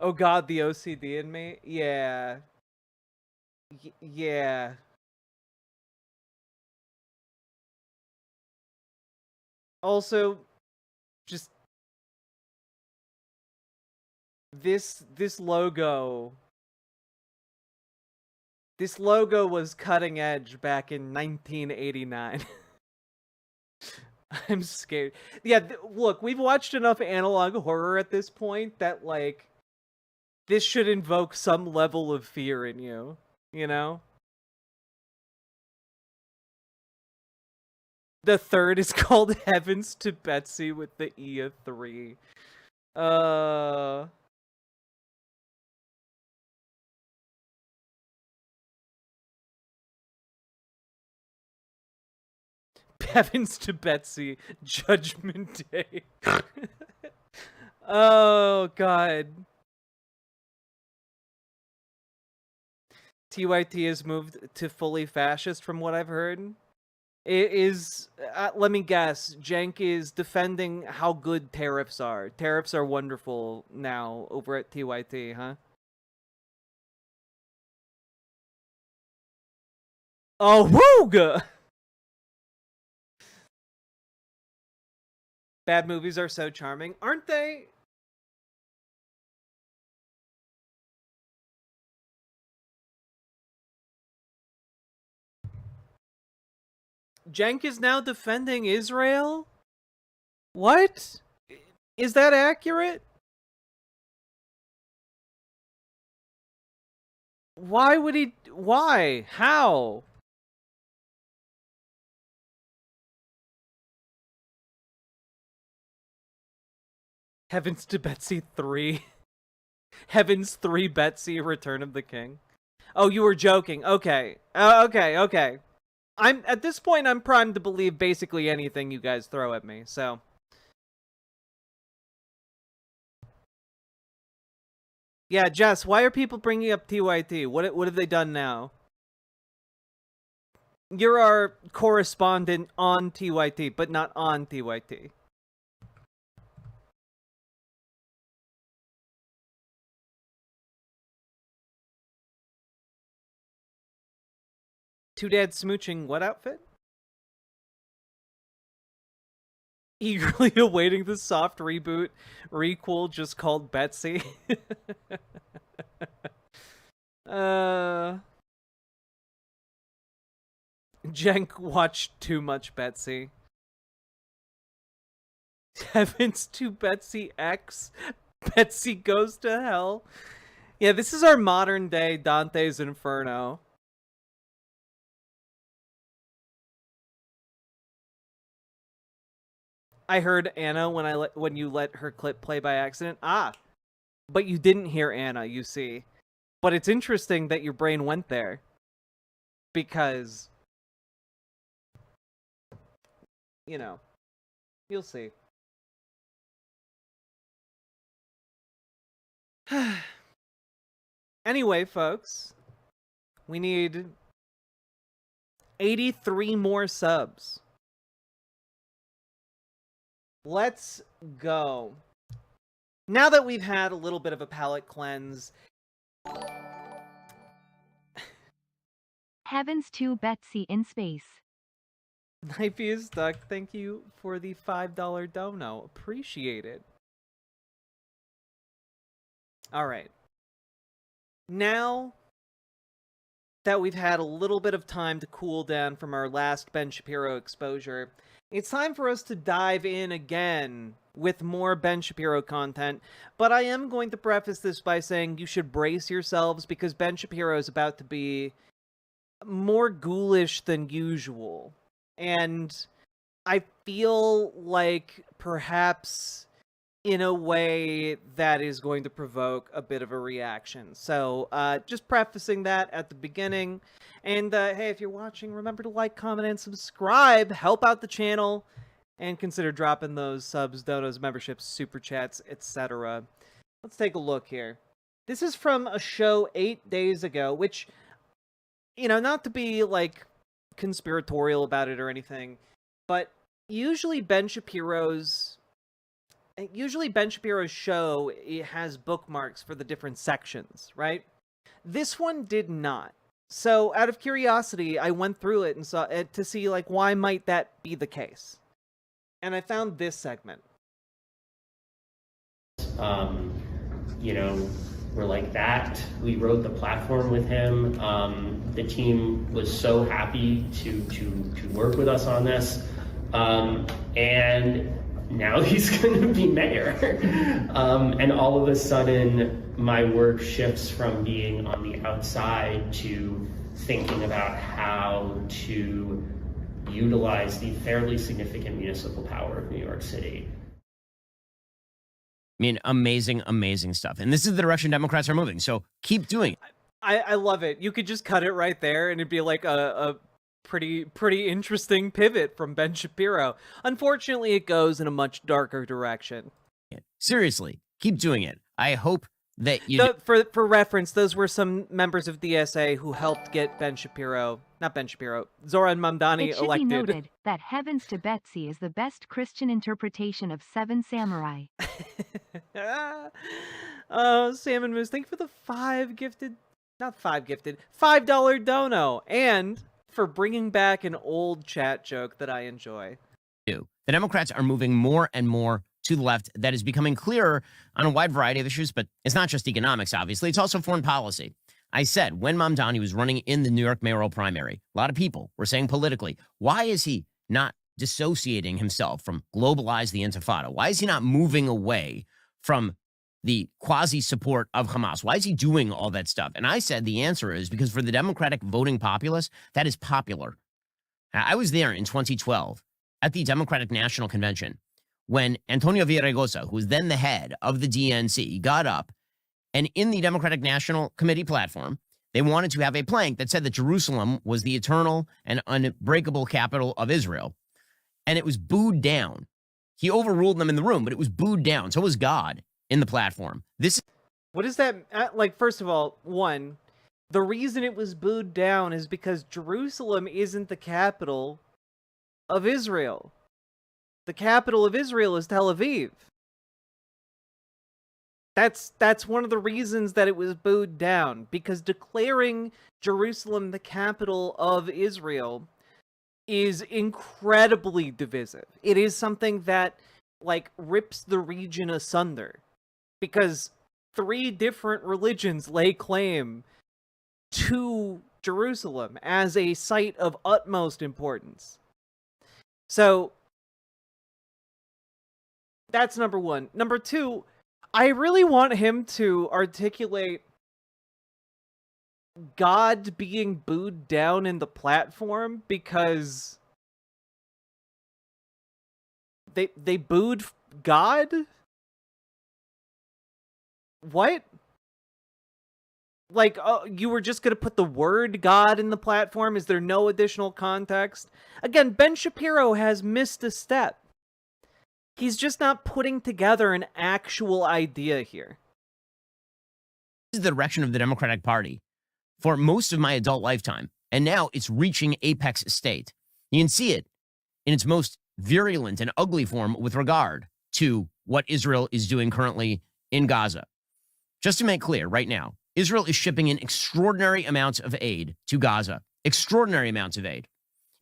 Oh god, the OCD in me? Yeah. Yeah. Also, just this logo. This logo was cutting edge back in 1989. I'm scared. Yeah, look, we've watched enough analog horror at this point that, like, this should invoke some level of fear in you, you know? The third is called Heavens to Betsy with the E of 3. Heavens to Betsy, Judgment Day. Oh, God. TYT has moved to fully fascist from what I've heard. It is, let me guess, Jank is defending how good tariffs are. Tariffs are wonderful now over at TYT, huh? Oh, wooga! Bad movies are so charming, aren't they? Jank is now defending Israel? What? Is that accurate? Why would he... Why? How? Heavens to Betsy 3. Heavens 3 Betsy, Return of the King. Oh, you were joking. Okay. Okay. At this point, I'm primed to believe basically anything you guys throw at me, so. Yeah, Jess, why are people bringing up TYT? What have they done now? You're our correspondent on TYT, but not on TYT. Two dads smooching what outfit? Eagerly awaiting the soft reboot requel just called Betsy. Jenk watched too much Betsy. Heavens to Betsy X. Betsy goes to hell. Yeah, this is our modern day Dante's Inferno. I heard Anna when you let her clip play by accident. Ah, but you didn't hear Anna, you see. But it's interesting that your brain went there. Because, you know, you'll see. Anyway, folks, we need 83 more subs. Let's go. Now that we've had a little bit of a palate cleanse. Heavens to Betsy in space. Knifey is stuck. Thank you for the $5 dono. Appreciate it. Alright. Now that we've had a little bit of time to cool down from our last Ben Shapiro exposure, it's time for us to dive in again with more Ben Shapiro content, but I am going to preface this by saying you should brace yourselves because Ben Shapiro is about to be more ghoulish than usual. And I feel like perhaps in a way that is going to provoke a bit of a reaction. So just prefacing that at the beginning. And hey, if you're watching, remember to like, comment, and subscribe. Help out the channel. And consider dropping those subs, donos, memberships, super chats, etc. Let's take a look here. This is from a show 8 days ago, which, you know, not to be, like, conspiratorial about it or anything, but usually Ben Shapiro's show, it has bookmarks for the different sections, right? This one did not. So, out of curiosity, I went through it and saw it to see, like, why might that be the case? And I found this segment. You know, we're like that. We wrote the platform with him. The team was so happy to work with us on this. And now he's going to be mayor. And all of a sudden, my work shifts from being on the outside to thinking about how to utilize the fairly significant municipal power of New York City. I mean, amazing, amazing stuff. And this is the direction Democrats are moving. So keep doing it. I love it. You could just cut it right there and it'd be like a pretty interesting pivot from Ben Shapiro. Unfortunately, it goes in a much darker direction. Seriously, keep doing it. I hope that you... For reference, those were some members of DSA who helped get Zoran Mamdani It should elected. be noted that Heavens to Betsy is the best Christian interpretation of Seven Samurai. Salmon Moose, thank you for the $5 dono, and for bringing back an old chat joke that I enjoy. The Democrats are moving more and more to the left. That is becoming clearer on a wide variety of issues, but it's not just economics, obviously. It's also foreign policy. I said when Mamdani was running in the New York mayoral primary, a lot of people were saying politically, why is he not dissociating himself from globalize the intifada? Why is he not moving away from the quasi-support of Hamas? Why is he doing all that stuff? And I said the answer is because for the Democratic voting populace, that is popular. I was there in 2012 at the Democratic National Convention when Antonio Villaraigosa, who was then the head of the DNC, got up and in the Democratic National Committee platform They wanted to have a plank that said that Jerusalem was the eternal and unbreakable capital of Israel. And it was booed down. He overruled them in the room, but it was booed down. So was God in the platform. What is that? Like, first of all, one, the reason it was booed down is because Jerusalem isn't the capital of Israel. The capital of Israel is Tel Aviv. That's one of the reasons that it was booed down, because declaring Jerusalem the capital of Israel is incredibly divisive. It is something that, like, rips the region asunder, because 3 different religions lay claim to Jerusalem as a site of utmost importance. So that's number one. Number two, I really want him to articulate God being booed down in the platform, because they booed God? What? Like, you were just going to put the word God in the platform? Is there no additional context? Again, Ben Shapiro has missed a step. He's just not putting together an actual idea here. This is the direction of the Democratic Party for most of my adult lifetime, and now it's reaching apex state. You can see it in its most virulent and ugly form with regard to what Israel is doing currently in Gaza. Just to make clear right now, Israel is shipping in extraordinary amounts of aid to Gaza. Extraordinary amounts of aid.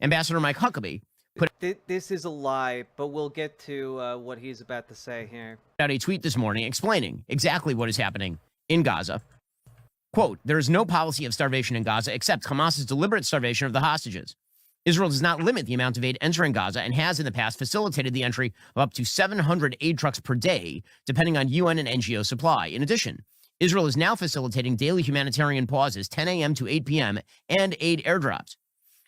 Ambassador Mike Huckabee put This is a lie, but we'll get to what he's about to say here. out a tweet this morning explaining exactly what is happening in Gaza. Quote, there is no policy of starvation in Gaza except Hamas's deliberate starvation of the hostages. Israel does not limit the amount of aid entering Gaza and has in the past facilitated the entry of up to 700 aid trucks per day, depending on UN and NGO supply. In addition, Israel is now facilitating daily humanitarian pauses, 10 a.m. to 8 p.m., and aid airdrops.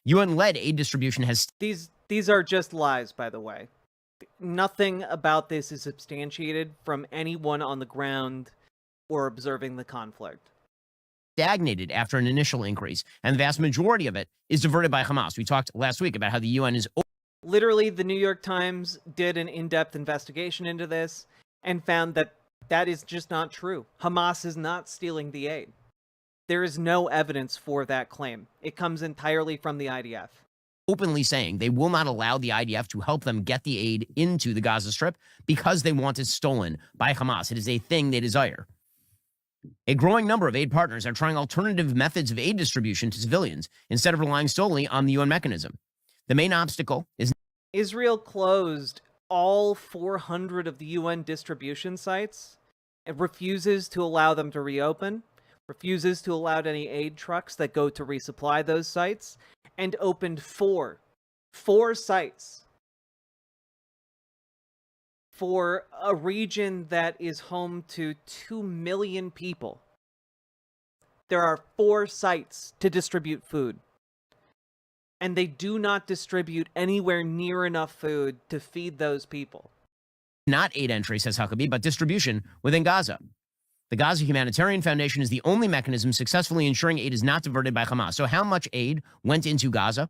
UN-led aid distribution has... These are just lies, by the way. Nothing about this is substantiated from anyone on the ground or observing the conflict. Stagnated after an initial increase, and the vast majority of it is diverted by Hamas. We talked last week about how the UN is... Literally, the New York Times did an in-depth investigation into this and found that that is just not true. Hamas is not stealing the aid. There is no evidence for that claim. It comes entirely from the IDF. Openly saying they will not allow the IDF to help them get the aid into the Gaza Strip because they want it stolen by Hamas. It is a thing they desire. A growing number of aid partners are trying alternative methods of aid distribution to civilians instead of relying solely on the UN mechanism. The main obstacle is... Israel closed all 400 of the UN distribution sites and refuses to allow them to reopen, refuses to allow any aid trucks that go to resupply those sites, and opened four sites for a region that is home to 2 million people. There are 4 sites to distribute food. And they do not distribute anywhere near enough food to feed those people. Not aid entry, says Huckabee, but distribution within Gaza. The Gaza Humanitarian Foundation is the only mechanism successfully ensuring aid is not diverted by Hamas. So how much aid went into Gaza?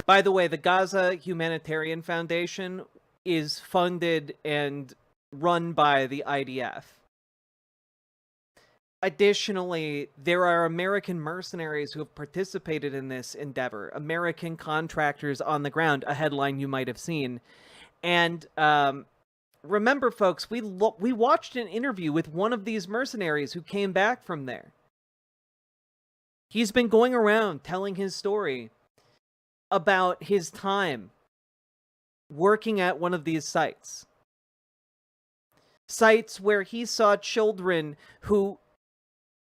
By the way, the Gaza Humanitarian Foundation is funded and run by the IDF. Additionally, there are American mercenaries who have participated in this endeavor, American contractors on the ground, a headline you might have seen. And remember, folks, we watched an interview with one of these mercenaries who came back from there. He's been going around telling his story about his time working at one of these sites. Sites where he saw children who,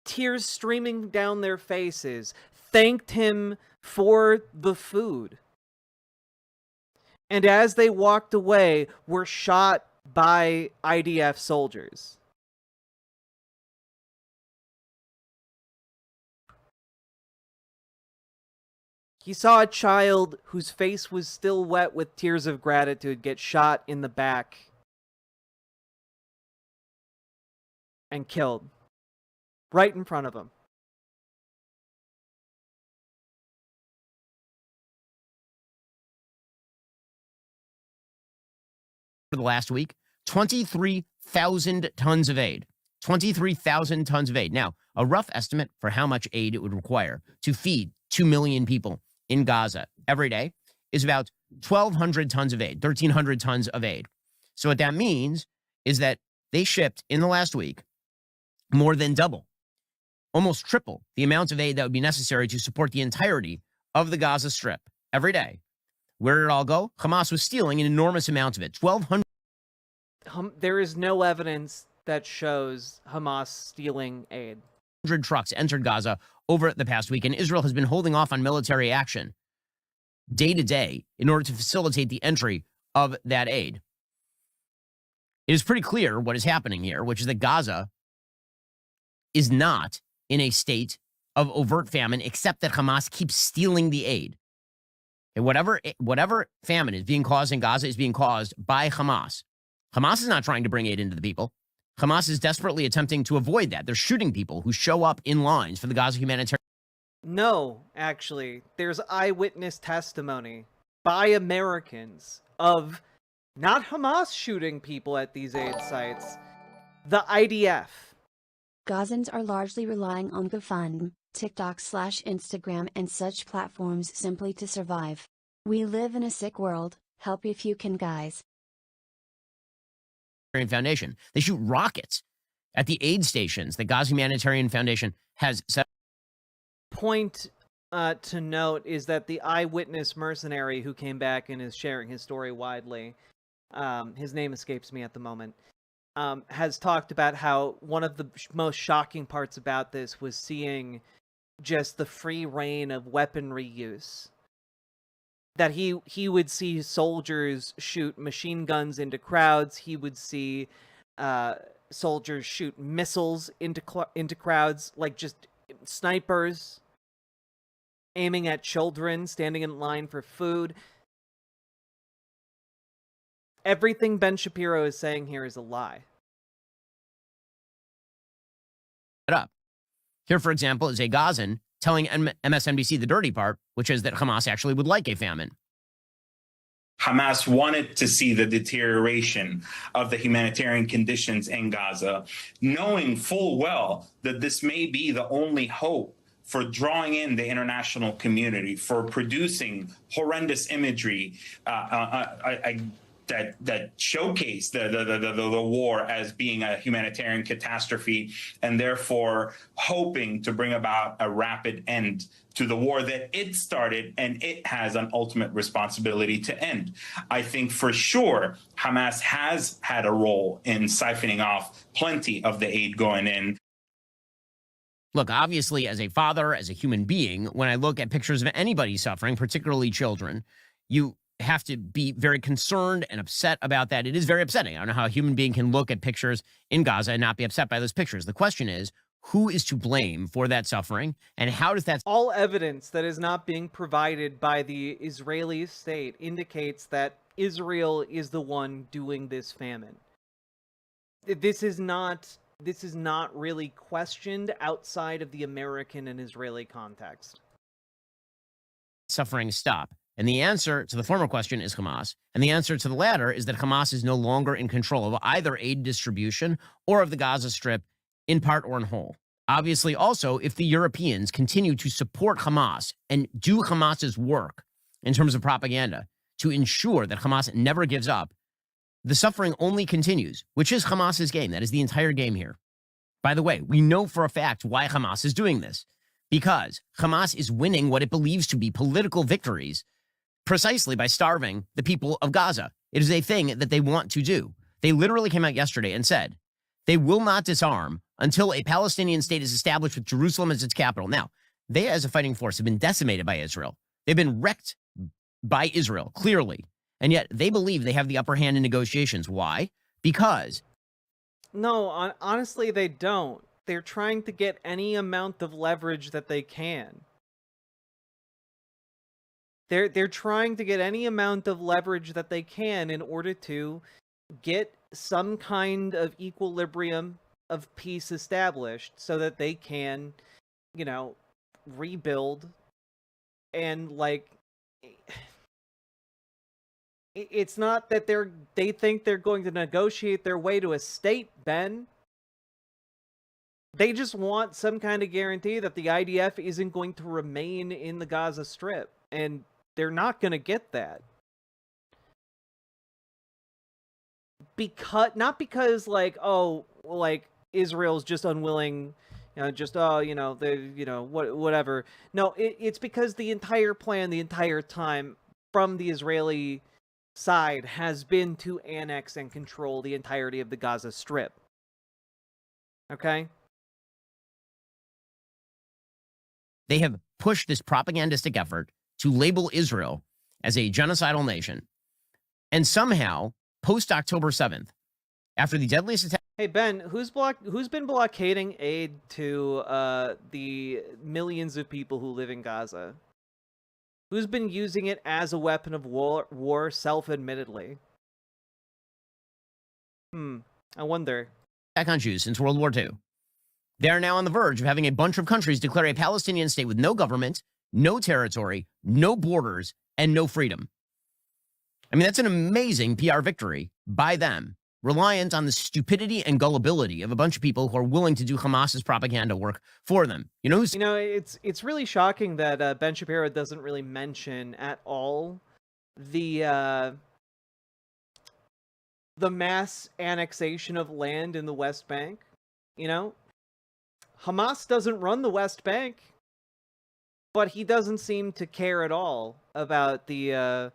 tears streaming down their faces, thanked him for the food. And as they walked away, were shot by IDF soldiers. He saw a child whose face was still wet with tears of gratitude get shot in the back and killed right in front of him. for the last week, 23,000 tons of aid. 23,000 tons of aid. Now, a rough estimate for how much aid it would require to feed 2 million people in Gaza every day is about 1,200 tons of aid, 1,300 tons of aid. So what that means is that they shipped in the last week more than double, almost triple the amount of aid that would be necessary to support the entirety of the Gaza Strip every day. Where did it all go? Hamas was stealing an enormous amount of it, 1,200. There is no evidence that shows Hamas stealing aid. 100 trucks entered Gaza over the past week, and Israel has been holding off on military action day to day in order to facilitate the entry of that aid. It is pretty clear what is happening here, which is that Gaza is not in a state of overt famine, except that Hamas keeps stealing the aid. And whatever famine is being caused in Gaza is being caused by Hamas. Hamas is not trying to bring aid into the people. Hamas is desperately attempting to avoid that. They're shooting people who show up in lines for the Gaza Humanitarian. No, actually, there's eyewitness testimony by Americans of not Hamas shooting people at these aid sites, the IDF. Gazans are largely relying on GoFundMe, TikTok/Instagram and such platforms simply to survive. We live in a sick world, help if you can, guys. Foundation. They shoot rockets at the aid stations that Gaza Humanitarian Foundation has set. Point to note is that the eyewitness mercenary who came back and is sharing his story widely, his name escapes me at the moment, has talked about how one of the most shocking parts about this was seeing just the free reign of weaponry use. That he would see soldiers shoot machine guns into crowds. He would see soldiers shoot missiles into crowds, like just snipers aiming at children standing in line for food. Everything Ben Shapiro is saying here is a lie. Up. Here, for example, is a Gazan telling MSNBC the dirty part, which is that Hamas actually would like a famine. Hamas wanted to see the deterioration of the humanitarian conditions in Gaza, knowing full well that this may be the only hope for drawing in the international community, for producing horrendous imagery that showcase the war as being a humanitarian catastrophe, and therefore hoping to bring about a rapid end to the war that it started and it has an ultimate responsibility to end. I think for sure Hamas has had a role in siphoning off plenty of the aid going in. Look, obviously, as a father, as a human being, when I look at pictures of anybody suffering, particularly children, you have to be very concerned and upset about that. It is very upsetting. I don't know how a human being can look at pictures in Gaza and not be upset by those pictures. The question is, who is to blame for that suffering, and how does that... All evidence that is not being provided by the Israeli state indicates that Israel is the one doing this famine. This is not really questioned outside of the American and Israeli context. Suffering stop? And the answer to the former question is Hamas. And the answer to the latter is that Hamas is no longer in control of either aid distribution or of the Gaza Strip, in part or in whole. Obviously, also, if the Europeans continue to support Hamas and do Hamas's work in terms of propaganda to ensure that Hamas never gives up, the suffering only continues, which is Hamas's game. That is the entire game here. By the way, we know for a fact why Hamas is doing this. Because Hamas is winning what it believes to be political victories precisely by starving the people of Gaza. It is a thing that they want to do. They literally came out yesterday and said they will not disarm until a Palestinian state is established with Jerusalem as its capital. Now, they as a fighting force have been decimated by Israel. They've been wrecked by Israel, clearly. And yet they believe they have the upper hand in negotiations. Why? Because... No, honestly, they don't. They're trying to get any amount of leverage that they can. They're trying to get any amount of leverage that they can in order to get some kind of equilibrium of peace established so that they can, you know, rebuild and, like... It's not that they think they're going to negotiate their way to a state, Ben. They just want some kind of guarantee that the IDF isn't going to remain in the Gaza Strip, and they're not going to get that. Not because like, oh, like Israel's just unwilling, whatever. No, it's because the entire plan, the entire time from the Israeli side has been to annex and control the entirety of the Gaza Strip. Okay? They have pushed this propagandistic effort to label Israel as a genocidal nation. And somehow, post-October 7th, after the deadliest attack... Hey, Ben, who's been blockading aid to the millions of people who live in Gaza? Who's been using it as a weapon of war self-admittedly? I wonder. ...attack on Jews since World War II. They are now on the verge of having a bunch of countries declare a Palestinian state with no government, no territory, no borders, and no freedom. I mean, that's an amazing PR victory by them, reliant on the stupidity and gullibility of a bunch of people who are willing to do Hamas's propaganda work for them. It's really shocking that Ben Shapiro doesn't really mention at all the mass annexation of land in the West Bank. Hamas doesn't run the West Bank, but he doesn't seem to care at all about the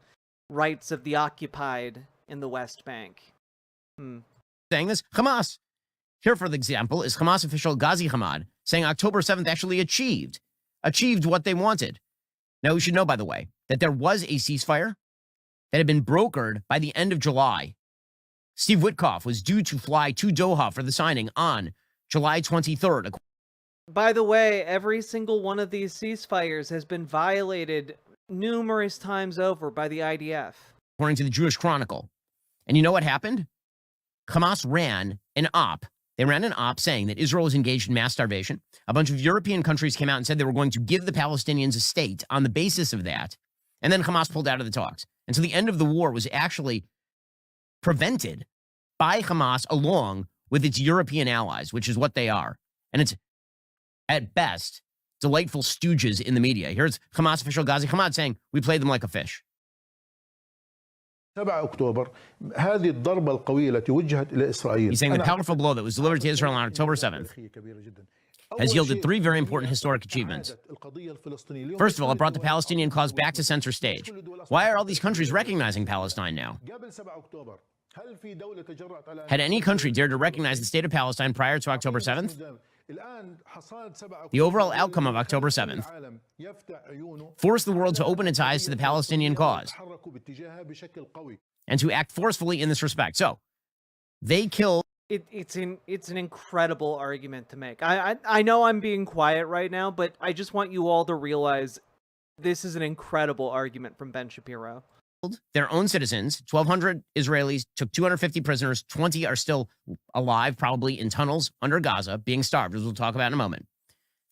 rights of the occupied in the West Bank. Saying this, Hamas. Here, for example, is Hamas official Ghazi Hamad saying October 7th actually achieved what they wanted. Now, we should know, by the way, that there was a ceasefire that had been brokered by the end of July. Steve Witkoff was due to fly to Doha for the signing on July 23rd. By the way, every single one of these ceasefires has been violated numerous times over by the IDF. According to the Jewish Chronicle. And you know what happened? Hamas ran an op. They ran an op saying that Israel was engaged in mass starvation. A bunch of European countries came out and said they were going to give the Palestinians a state on the basis of that. And then Hamas pulled out of the talks. And so the end of the war was actually prevented by Hamas along with its European allies, which is what they are. And it's, at best, delightful stooges in the media. Here's Hamas official Ghazi Hamad saying, we played them like a fish. 7 أكتوبر هذه الضربة القوية التي وجهت إلى إسرائيل. He's saying the powerful blow that was delivered to Israel on October 7th has yielded 3 very important historic achievements. First of all, it brought the Palestinian cause back to center stage. Why are all these countries recognizing Palestine now? Had any country dared to recognize the state of Palestine prior to October 7th? The overall outcome of October 7th forced the world to open its eyes to the Palestinian cause and to act forcefully in this respect. So, they killed... It's an incredible argument to make. I know I'm being quiet right now, but I just want you all to realize this is an incredible argument from Ben Shapiro. Their own citizens, 1,200 Israelis, took 250 prisoners, 20 are still alive, probably in tunnels under Gaza, being starved, as we'll talk about in a moment.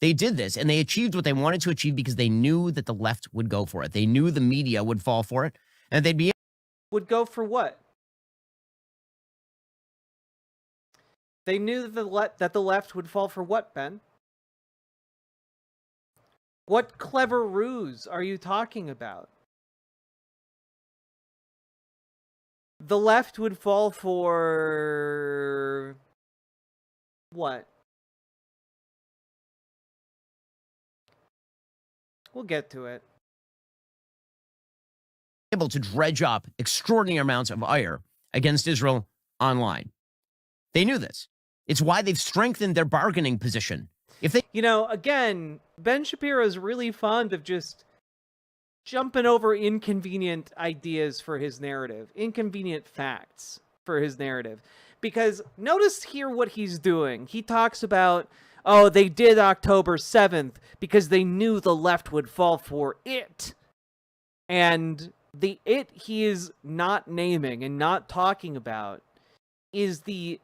They did this, and they achieved what they wanted to achieve because they knew that the left would go for it. They knew the media would fall for it, and they'd be... Would go for what? They knew that the left would fall for what, Ben? What clever ruse are you talking about? The left would fall for... what? We'll get to it. Able to dredge up extraordinary amounts of ire against Israel online. They knew this. It's why they've strengthened their bargaining position. If they... again, Ben Shapiro is really fond of just jumping over inconvenient ideas for his narrative, inconvenient facts for his narrative. Because notice here what he's doing. He talks about, oh, they did October 7th because they knew the left would fall for it. And the it he is not naming and not talking about is the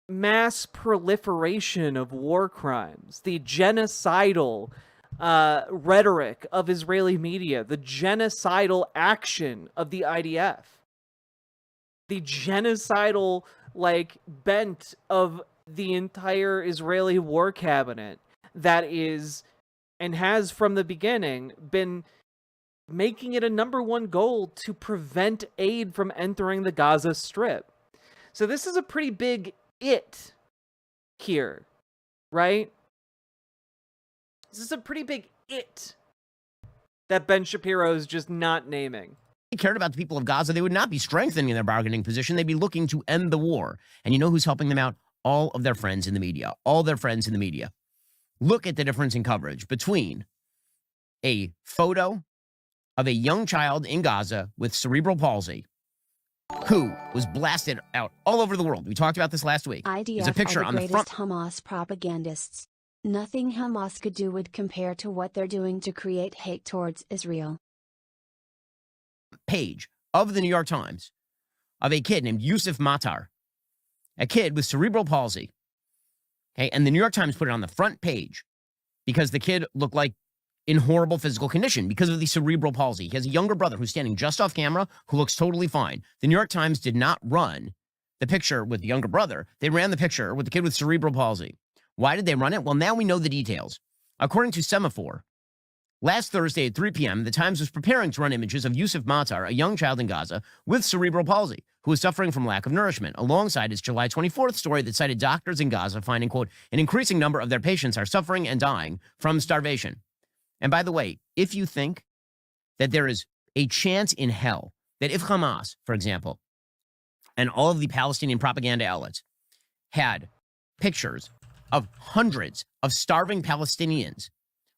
mass proliferation of war crimes, the genocidal, rhetoric of Israeli media, the genocidal action of the IDF, the genocidal, like, bent of the entire Israeli war cabinet that is, and has from the beginning, been making it a #1 goal to prevent aid from entering the Gaza Strip. So this is a pretty big it here, right? This is a pretty big it that Ben Shapiro is just not naming. They cared about the people of Gaza, they would not be strengthening their bargaining position. They'd be looking to end the war. And you know who's helping them out? All of their friends in the media. All their friends in the media. Look at the difference in coverage between a photo of a young child in Gaza with cerebral palsy who was blasted out all over the world. We talked about this last week. There's a picture are the on the greatest front Hamas propagandists. Nothing Hamas could do would compare to what they're doing to create hate towards Israel. Page of the New York Times of a kid named Yusuf Matar, a kid with cerebral palsy. Okay, and the New York Times put it on the front page because the kid looked like in horrible physical condition because of the cerebral palsy. He has a younger brother who's standing just off camera who looks totally fine. The New York Times did not run the picture with the younger brother. They ran the picture with the kid with cerebral palsy. Why did they run it? Well, now we know the details. According to Semaphore, last Thursday at 3 p.m., the Times was preparing to run images of Yusuf Matar, a young child in Gaza with cerebral palsy, who was suffering from lack of nourishment, alongside its July 24th story that cited doctors in Gaza finding, quote, an increasing number of their patients are suffering and dying from starvation. And by the way, if you think that there is a chance in hell that if Hamas, for example, and all of the Palestinian propaganda outlets had pictures of hundreds of starving Palestinians,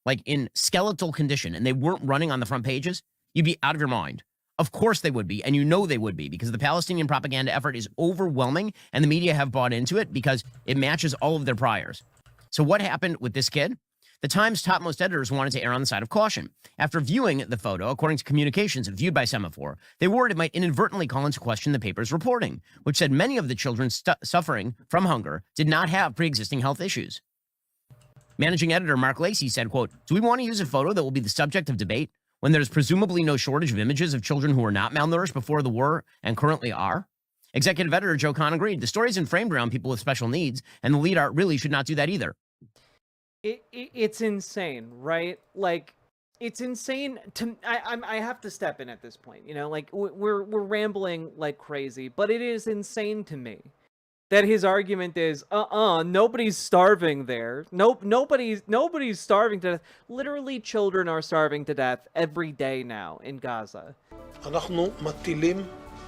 like in skeletal condition, and they weren't running on the front pages, you'd be out of your mind. Of course they would be, and you know they would be, because the Palestinian propaganda effort is overwhelming, and the media have bought into it because it matches all of their priors. So what happened with this kid? The Times' topmost editors wanted to err on the side of caution. After viewing the photo, according to communications viewed by Semaphore, they worried it might inadvertently call into question the paper's reporting, which said many of the children suffering from hunger did not have pre-existing health issues. Managing editor Mark Lacey said, quote, do we want to use a photo that will be the subject of debate when there's presumably no shortage of images of children who were not malnourished before the war and currently are? Executive editor Joe Kahn agreed. The story isn't framed around people with special needs, and the lead art really should not do that either. It's insane, right? Like, it's insane to I have to step in at this point, you know, like we're rambling like crazy, but it is insane to me that his argument is nobody's starving there. Nobody's starving to death. Literally, children are starving to death every day now in Gaza.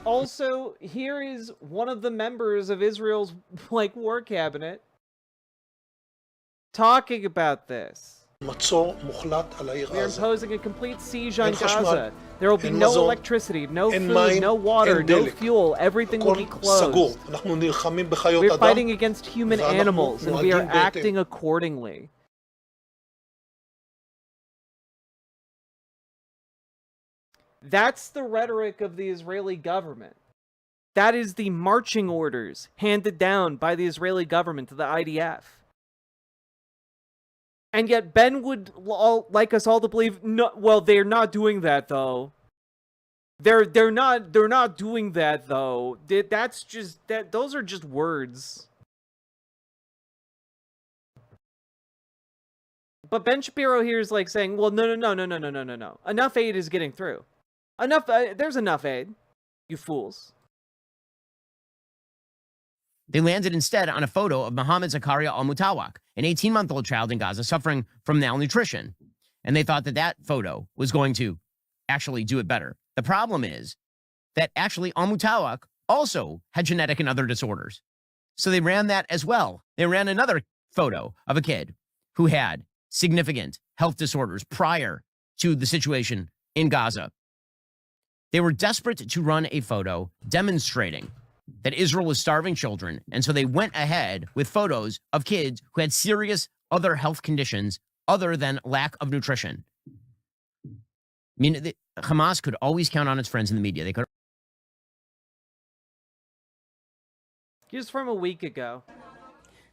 Also, here is one of the members of Israel's war cabinet talking about this. We are imposing a complete siege on Gaza. There will be no electricity, no food, no water, no fuel. Everything will be closed. We're fighting against human animals, and we are acting accordingly. That's the rhetoric of the Israeli government. That is the marching orders handed down by the Israeli government to the IDF. And yet Ben would like us all to believe, no, well, they're not doing that though. They're not doing that though. That's just those are just words. But Ben Shapiro here is like saying, well, no. Enough aid is getting through. There's enough aid. You fools. They landed instead on a photo of Mohammed Zakaria al-Mutawak, an 18-month-old child in Gaza suffering from malnutrition. And they thought that that photo was going to actually do it better. The problem is that actually al-Mutawak also had genetic and other disorders. So they ran that as well. They ran another photo of a kid who had significant health disorders prior to the situation in Gaza. They were desperate to run a photo demonstrating that Israel was starving children, and so they went ahead with photos of kids who had serious other health conditions other than lack of nutrition. I mean, Hamas could always count on its friends in the media. They could. Just from a week ago.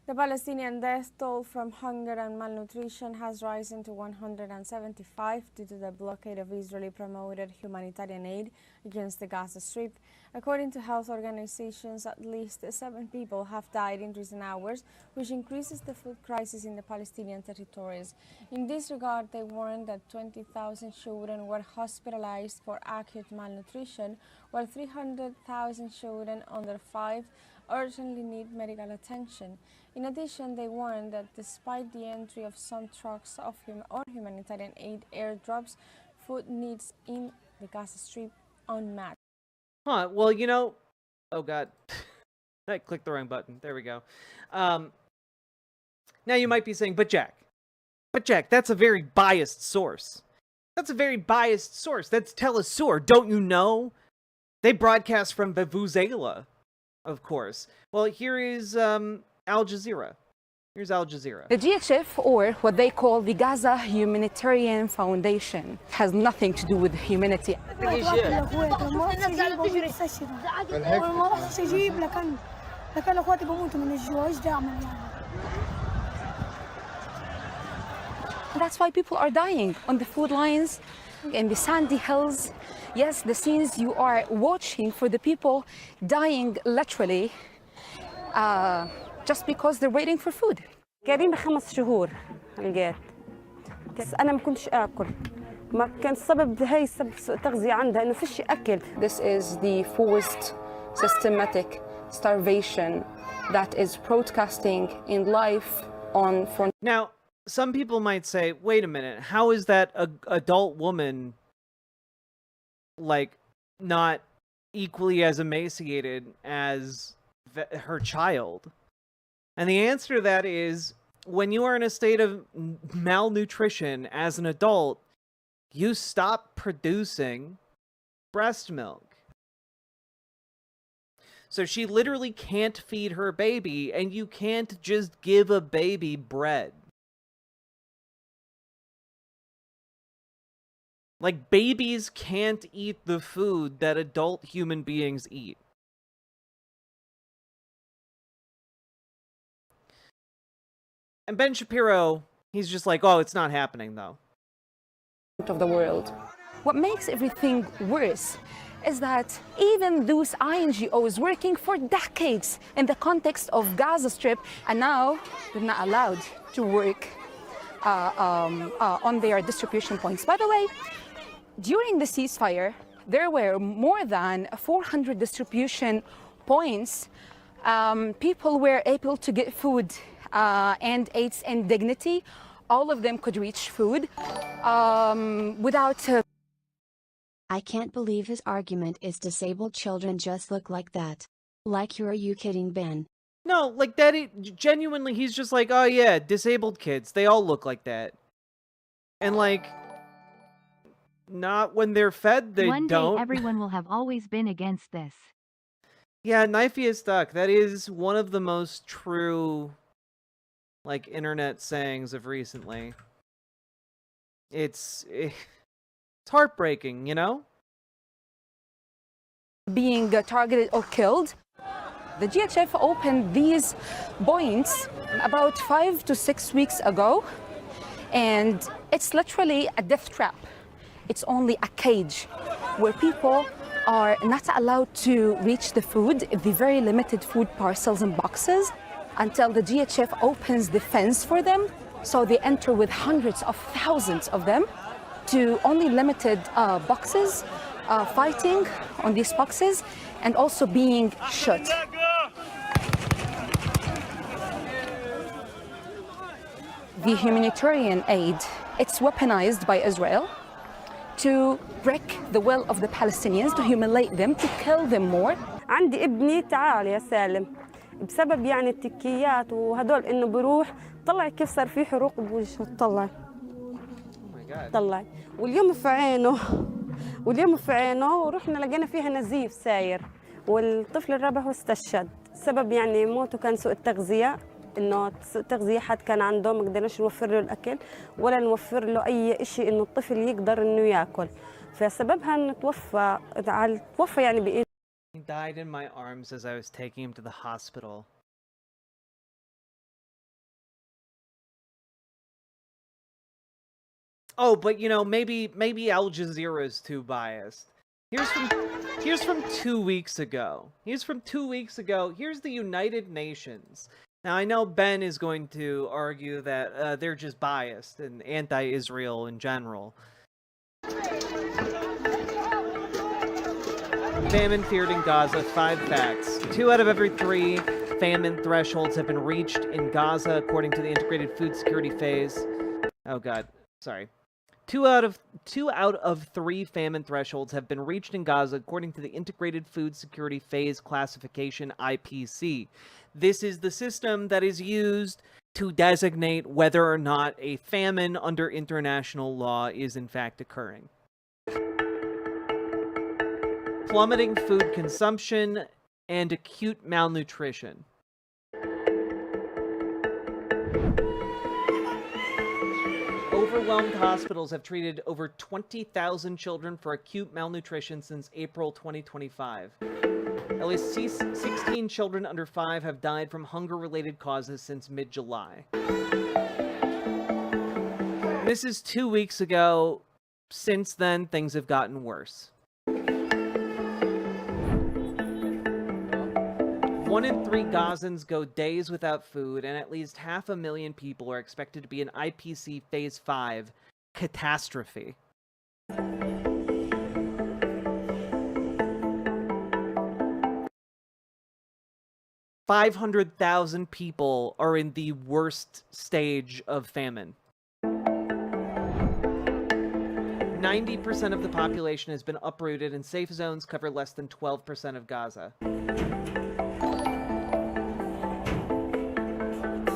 The Palestinian death toll from hunger and malnutrition has risen to 175 due to the blockade of Israeli-promoted humanitarian aid against the Gaza Strip. According to health organizations, at least 7 people have died in recent hours, which increases the food crisis in the Palestinian territories. In this regard, they warned that 20,000 children were hospitalized for acute malnutrition, while 300,000 children under 5 urgently need medical attention. In addition, they warned that despite the entry of some trucks of humanitarian aid airdrops, food needs in the Gaza Strip unmatched. Huh, well, you know... Oh, God. I clicked the wrong button. There we go. Now you might be saying, but Jack, that's a very biased source. That's a very biased source. That's Telesur. Don't you know? They broadcast from Vuvuzela, of course. Well, here is Al Jazeera. Here's Al Jazeera. The GHF, or what they call the Gaza Humanitarian Foundation, has nothing to do with humanity. That's why people are dying on the food lines, in the sandy hills. Yes, the scenes you are watching for the people dying literally just because they're waiting for food. قريبة 5 شهور لقيت بس أنا ما كنتش آكل ما كان السبب هاي سبب سوء تغذية عندها إنه فيش أكل. This is the forced systematic starvation that is broadcasting in life on front. Now, some people might say, wait a minute, how is that a adult woman like not equally as emaciated as her child? And the answer to that is, when you are in a state of malnutrition as an adult, you stop producing breast milk. So she literally can't feed her baby, and you can't just give a baby bread. Like, babies can't eat the food that adult human beings eat. And Ben Shapiro, he's just like, oh, it's not happening, though. Of the world. What makes everything worse is that even those INGOs working for decades in the context of Gaza Strip, and now they're not allowed to work on their distribution points. By the way, during the ceasefire, there were more than 400 distribution points. People were able to get food and aids and dignity. All of them could reach food without... I can't believe his argument is disabled children just look like that. Like, are you kidding, Ben? No, like that, genuinely, he's just like, oh yeah, disabled kids, they all look like that. And like, not when they're fed, they One don't. day everyone will have always been against this. Yeah, knifey is stuck. That is one of the most true, like, internet sayings of recently. It's heartbreaking, you know? Being targeted or killed. The GHF opened these points about 5 to 6 weeks ago, and it's literally a death trap. It's only a cage where people are not allowed to reach the food, the very limited food parcels and boxes, until the GHF opens the fence for them. So they enter with hundreds of thousands of them to only limited boxes, fighting on these boxes, and also being shot. The humanitarian aid, it's weaponized by Israel to break the will of the Palestinians, to humiliate them, to kill them more. عندي ابني تعال يا سالم بسبب يعني التكيات وهدول انه بروح طلع كيف صار في حروق بوجهه طلع واليوم في عينه ورحنا لقينا فيها نزيف ساير والطفل الرابع استشهد. سبب يعني موته كان سوء التغذية، انه سوء التغذية حد كان عنده ما قدرناش نوفر له الاكل ولا نوفر له اي شيء انه الطفل يقدر انه ياكل، فسببها انه توفى يعني بإيد. He died in my arms as I was taking him to the hospital. Oh, but you know, maybe Al Jazeera is too biased. Here's from 2 weeks ago. Here's the United Nations. Now, I know Ben is going to argue that they're just biased and anti-Israel in general. Famine feared in Gaza, 5 facts. 2 out of every 3 famine thresholds have been reached in Gaza, according to the Integrated Food Security Phase. Oh god, sorry. 2 out of 3 famine thresholds have been reached in Gaza, according to the Integrated Food Security Phase Classification, IPC. This is the system that is used to designate whether or not a famine under international law is in fact occurring. Plummeting food consumption and acute malnutrition. Overwhelmed hospitals have treated over 20,000 children for acute malnutrition since April 2025. At least 16 children under 5 have died from hunger-related causes since mid-July. This is 2 weeks ago. Since then, things have gotten worse. 1 in 3 Gazans go days without food, and at least 500,000 people are expected to be in IPC Phase 5 catastrophe. $500,000 people are in the worst stage of famine. 90% of the population has been uprooted, and safe zones cover less than 12% of Gaza.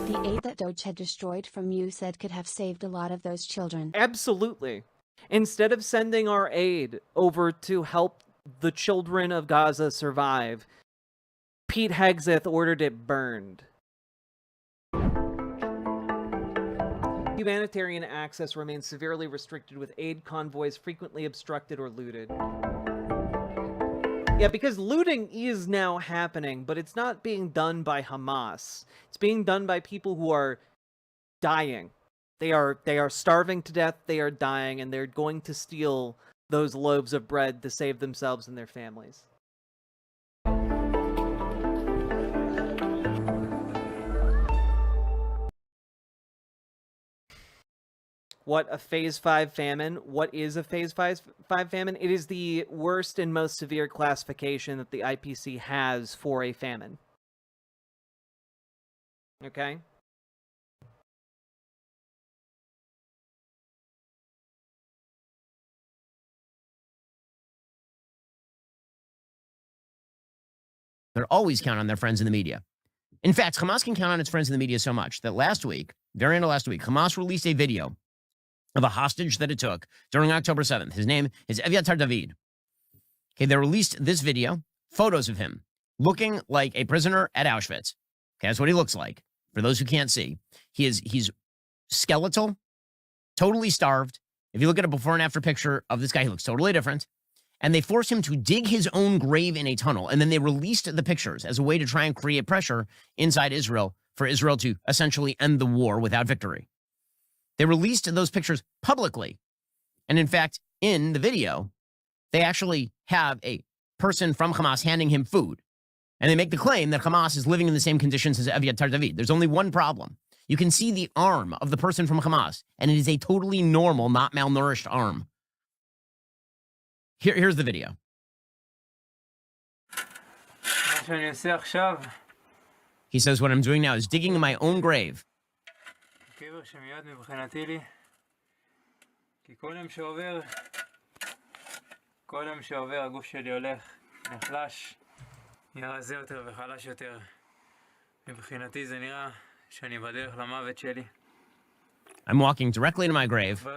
The aid that Doge had destroyed from USAID could have saved a lot of those children. Absolutely. Instead of sending our aid over to help the children of Gaza survive, Pete Hegseth ordered it burned. Humanitarian access remains severely restricted, with aid convoys frequently obstructed or looted. Yeah, because looting is now happening, but it's not being done by Hamas. It's being done by people who are dying. They are starving to death, they are dying, and they're going to steal those loaves of bread to save themselves and their families. What a Phase 5 famine? What is a Phase 5 famine? It is the worst and most severe classification that the IPC has for a famine. Okay? They're always count on their friends in the media. In fact, Hamas can count on its friends in the media so much that last week, very end of last week, Hamas released a video of a hostage that it took during October 7th. His name is Evangelical David. Okay, they released this video, photos of him looking like a prisoner at Auschwitz. Okay, that's what he looks like. For those who can't see, he's skeletal, totally starved. If you look at a before and after picture of this guy, he looks totally different. And they forced him to dig his own grave in a tunnel. And then they released the pictures as a way to try and create pressure inside Israel for Israel to essentially end the war without victory. They released those pictures publicly. And in fact, in the video, they actually have a person from Hamas handing him food. And they make the claim that Hamas is living in the same conditions as Evangelical David. There's only one problem. You can see the arm of the person from Hamas, and it is a totally normal, not malnourished arm. Here's the video. He says, what I'm doing now is digging in my own grave. I'm walking directly to my grave.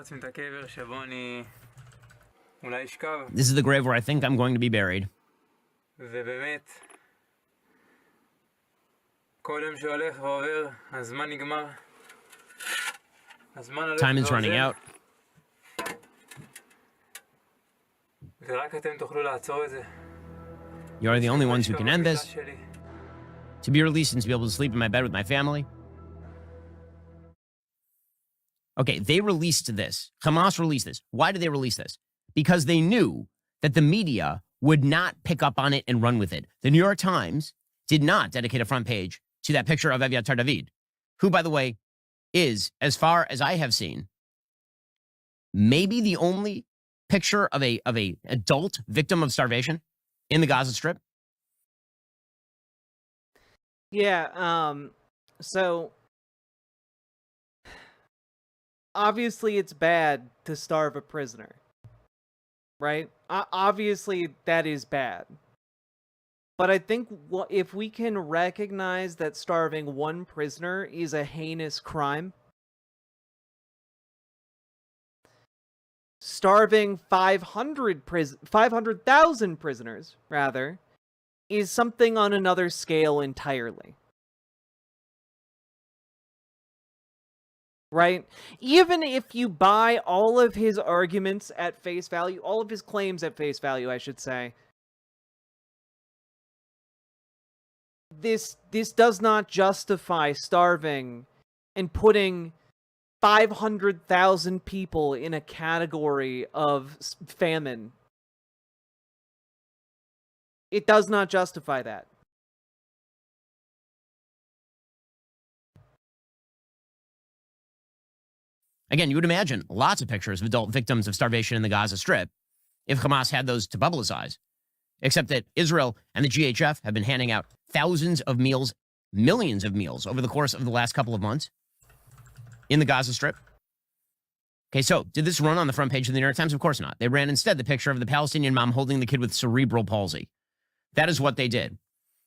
This is the grave where I think I'm going to be buried. Time is running out. You are the only ones who can end this. To be released and to be able to sleep in my bed with my family. Okay, they released this. Hamas released this. Why did they release this? Because they knew that the media would not pick up on it and run with it. The New York Times did not dedicate a front page to that picture of Evyatar David, who, by the way, is, as far as I have seen, maybe the only picture of a adult victim of starvation in the Gaza Strip. Yeah, so obviously it's bad to starve a prisoner, right? Obviously that is bad. But I think if we can recognize that starving one prisoner is a heinous crime, starving 500,000 prisoners, rather, is something on another scale entirely. Right? Even if you buy all of his arguments at face value, all of his claims at face value, I should say, this does not justify starving and putting 500,000 people in a category of famine. It does not justify that. Again, you would imagine lots of pictures of adult victims of starvation in the Gaza Strip if Hamas had those to publicize. Except that Israel and the GHF have been handing out thousands of meals, millions of meals over the course of the last couple of months in the Gaza Strip. Okay, so did this run on the front page of the New York Times? Of course not. They ran instead the picture of the Palestinian mom holding the kid with cerebral palsy. That is what they did.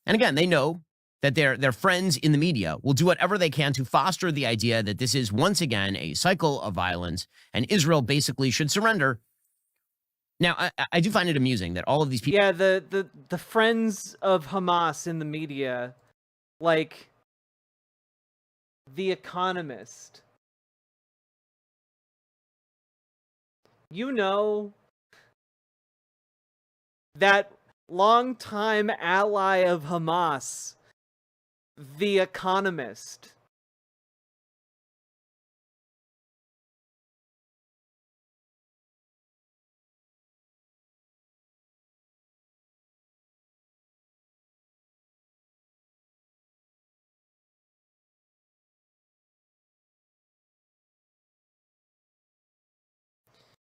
And again, they know that their friends in the media will do whatever they can to foster the idea that this is once again a cycle of violence and Israel basically should surrender. Now, I do find it amusing that all of these people... Yeah, the friends of Hamas in the media, like The Economist. You know that longtime ally of Hamas, The Economist.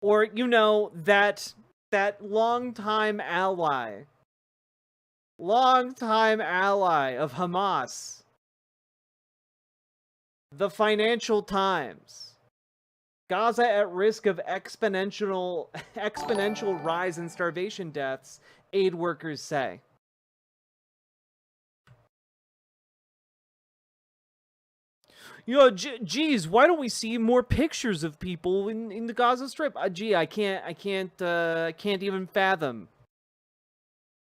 Or, you know, that longtime ally of Hamas, the Financial Times. Gaza at risk of exponential rise in starvation deaths, aid workers say. You know, geez, why don't we see more pictures of people in the Gaza Strip? Gee, I can't even fathom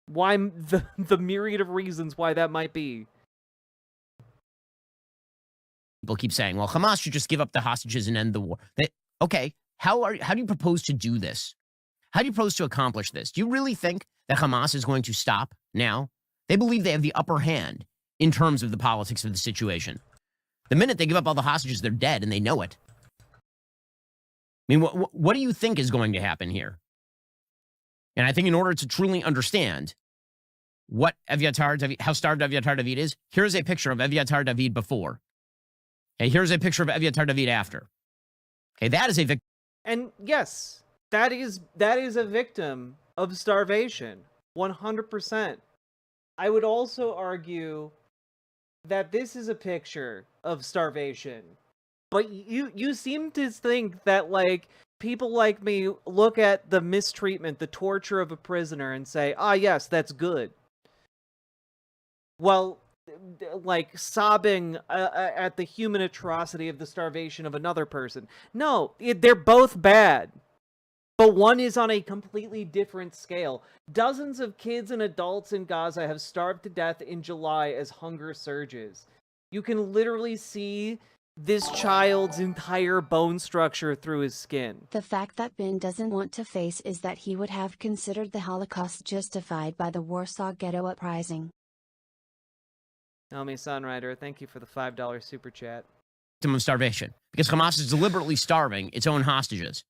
why the myriad of reasons why that might be. People keep saying, well, Hamas should just give up the hostages and end the war. Okay, how do you propose to do this? How do you propose to accomplish this? Do you really think that Hamas is going to stop now? They believe they have the upper hand in terms of the politics of the situation. The minute they give up all the hostages, they're dead, and they know it. I mean, what do you think is going to happen here? And I think in order to truly understand what Evyatar David, how starved Evyatar David is, here's a picture of Evyatar David before. Okay, here's a picture of Evyatar David after. Okay, that is a victim. And yes, that is a victim of starvation, 100%. I would also argue that this is a picture of starvation. But you seem to think that, like, people like me look at the mistreatment, the torture of a prisoner and say, ah, yes, that's good. Well, like, sobbing at the human atrocity of the starvation of another person. No, they're both bad. But one is on a completely different scale. Dozens of kids and adults in Gaza have starved to death in July as hunger surges. You can literally see this child's entire bone structure through his skin. The fact that Ben doesn't want to face is that he would have considered the Holocaust justified by the Warsaw Ghetto Uprising. Tell me, Sunrider, thank you for the $5 super chat. victim of starvation because Hamas is deliberately starving its own hostages.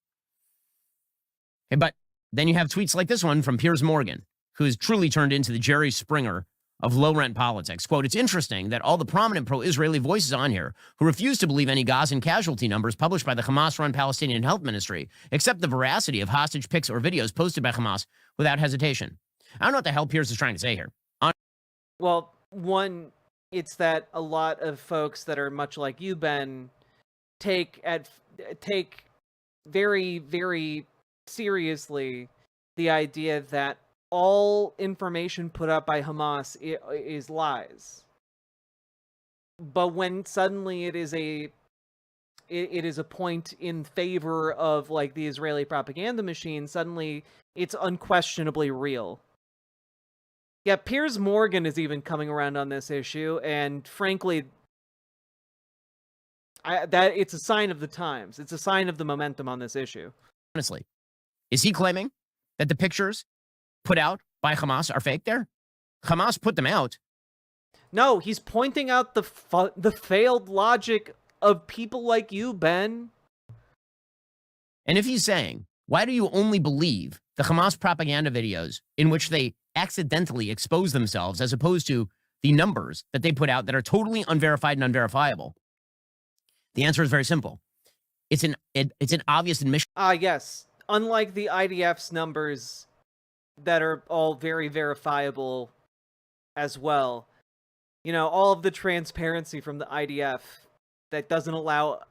Okay, but then you have tweets like this one from Piers Morgan, who has truly turned into the Jerry Springer of low-rent politics. Quote, it's interesting that all the prominent pro-Israeli voices on here who refuse to believe any Gazan casualty numbers published by the Hamas-run Palestinian Health Ministry accept the veracity of hostage pics or videos posted by Hamas without hesitation. I don't know what the hell Piers is trying to say here. Well, one, it's that a lot of folks that are much like you, Ben, take very, very seriously the idea that all information put up by Hamas is lies. But when suddenly it is a point in favor of like the Israeli propaganda machine, suddenly it's unquestionably real. Yeah, Piers Morgan is even coming around on this issue, and frankly, that it's a sign of the times. It's a sign of the momentum on this issue. Honestly, is he claiming that the pictures put out by Hamas are fake there? Hamas put them out. No, he's pointing out the failed logic of people like you, Ben. And if he's saying, why do you only believe the Hamas propaganda videos in which they accidentally expose themselves as opposed to the numbers that they put out that are totally unverified and unverifiable? The answer is very simple. It's an obvious admission. Yes. Unlike the IDF's numbers that are all very verifiable as well. You know, all of the transparency from the IDF that doesn't allow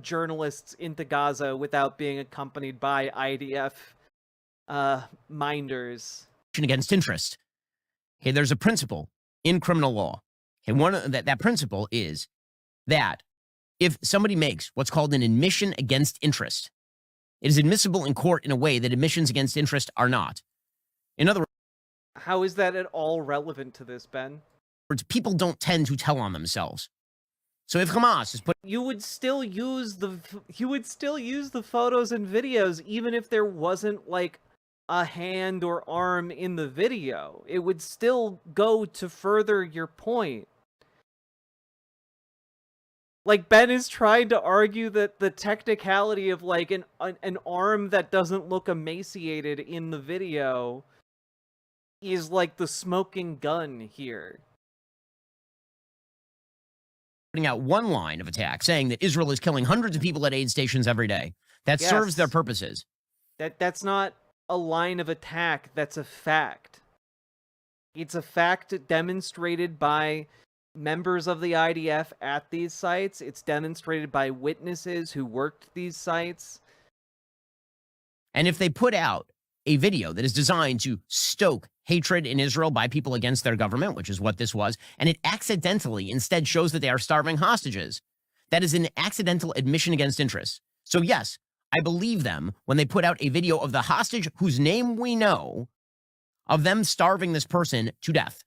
journalists into Gaza without being accompanied by IDF minders. Against interest. Okay, there's a principle in criminal law. Okay, that principle is that if somebody makes what's called an admission against interest, it is admissible in court in a way that admissions against interest are not. In other words, how is that at all relevant to this, Ben? People don't tend to tell on themselves. So if Hamas is put, you would still use the photos and videos even if there wasn't like a hand or arm in the video. It would still go to further your point. Like, Ben is trying to argue that the technicality of like an arm that doesn't look emaciated in the video is like the smoking gun here. Putting out one line of attack saying that Israel is killing hundreds of people at aid stations every day. That serves their purposes. That's not a line of attack, that's a fact. It's a fact demonstrated by members of the IDF at these sites. It's demonstrated by witnesses who worked these sites. And if they put out a video that is designed to stoke hatred in Israel by people against their government, which is what this was, and it accidentally instead shows that they are starving hostages, that is an accidental admission against interest. So yes, I believe them when they put out a video of the hostage whose name we know, of them starving this person to death.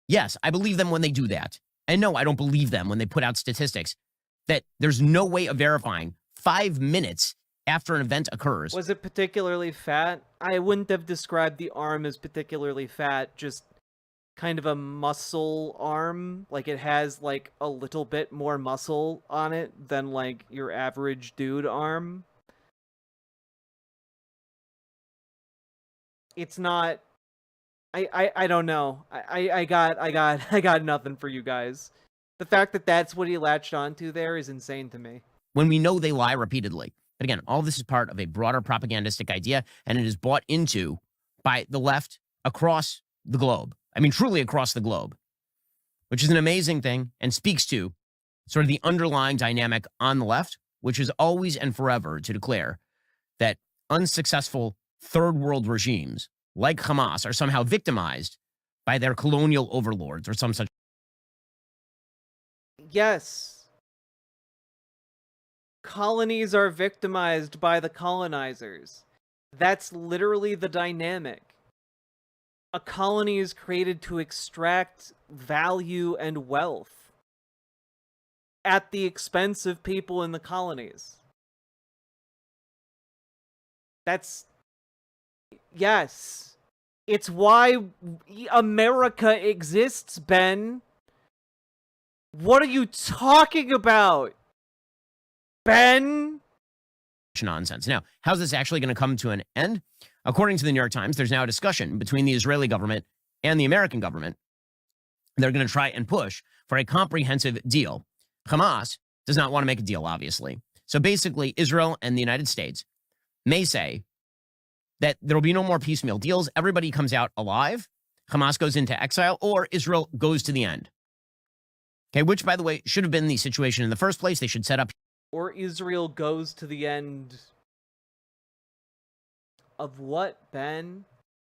Yes, I believe them when they do that. And no, I don't believe them when they put out statistics that there's no way of verifying 5 minutes after an event occurs. Was it particularly fat? I wouldn't have described the arm as particularly fat, just kind of a muscle arm. Like, it has like a little bit more muscle on it than like your average dude arm. It's not... I don't know. I got nothing for you guys. The fact that that's what he latched onto there is insane to me. When we know they lie repeatedly. But again, all this is part of a broader propagandistic idea, and it is bought into by the left across the globe. I mean, truly across the globe, which is an amazing thing and speaks to sort of the underlying dynamic on the left, which is always and forever to declare that unsuccessful third world regimes like Hamas are somehow victimized by their colonial overlords or some such. Yes. Colonies are victimized by the colonizers. That's literally the dynamic. A colony is created to extract value and wealth at the expense of people in the colonies. That's... Yes. It's why America exists, Ben. What are you talking about? Ben? Nonsense. Now, how's this actually going to come to an end? According to the New York Times, there's now a discussion between the Israeli government and the American government. They're going to try and push for a comprehensive deal. Hamas does not want to make a deal, obviously. So basically, Israel and the United States may say that there will be no more piecemeal deals. Everybody comes out alive. Hamas goes into exile, or Israel goes to the end. Okay, which, by the way, should have been the situation in the first place. They should set up. Or Israel goes to the end of what, Ben?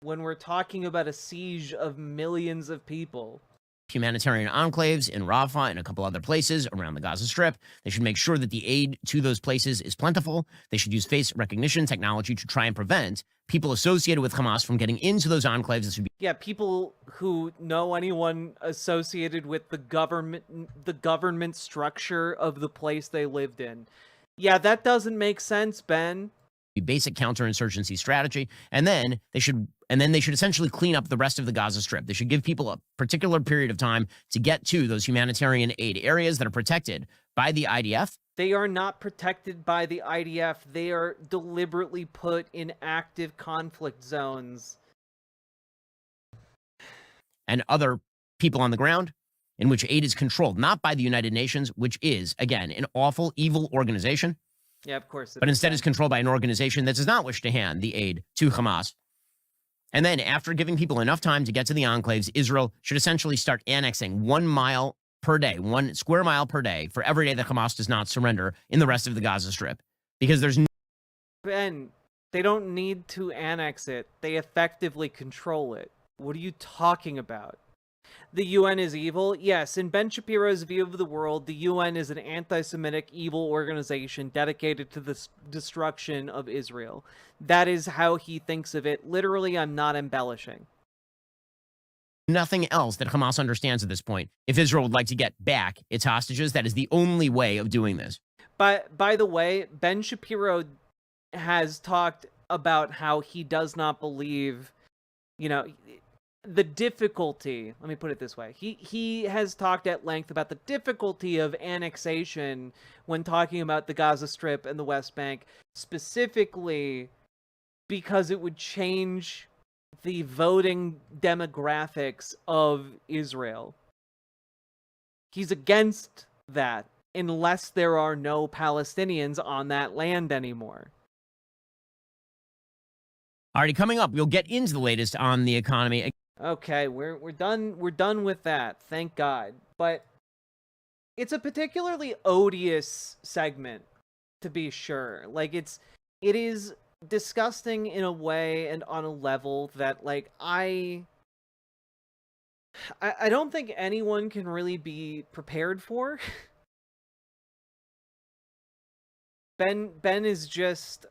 When we're talking about a siege of millions of people. Humanitarian enclaves in Rafah and a couple other places around the Gaza Strip. They should make sure that the aid to those places is plentiful. They should use face recognition technology to try and prevent people associated with Hamas from getting into those enclaves. This would be people who know anyone associated with the government structure of the place they lived in. Yeah, that doesn't make sense, Ben. Basic counterinsurgency strategy, and then they should essentially clean up the rest of the Gaza Strip. They should give people a particular period of time to get to those humanitarian aid areas that are protected by the IDF. They are not protected by the IDF. They are deliberately put in active conflict zones. And other people on the ground in which aid is controlled, not by the United Nations, which is, again, an awful, evil organization. Yeah, of course. But instead is controlled by an organization that does not wish to hand the aid to Hamas. And then after giving people enough time to get to the enclaves, Israel should essentially start annexing 1 mile per day, 1 square mile per day for every day that Hamas does not surrender in the rest of the Gaza Strip. Because there's Ben, they don't need to annex it. They effectively control it. What are you talking about? The UN is evil? Yes, in Ben Shapiro's view of the world, the UN is an anti-Semitic evil organization dedicated to the destruction of Israel. That is how he thinks of it. Literally, I'm not embellishing. nothing else that Hamas understands at this point. If Israel would like to get back its hostages, that is the only way of doing this. But by the way, Ben Shapiro has talked about how he does not believe, you know, the difficulty, let me put it this way. He has talked at length about the difficulty of annexation when talking about the Gaza Strip and the West Bank, specifically because it would change the voting demographics of Israel. He's against that unless there are no Palestinians on that land anymore. Alrighty, coming up, we'll get into the latest on the economy. Okay, we're done with that, thank God. But it's a particularly odious segment, to be sure. Like, it is disgusting in a way and on a level that, like, I don't think anyone can really be prepared for. Ben is just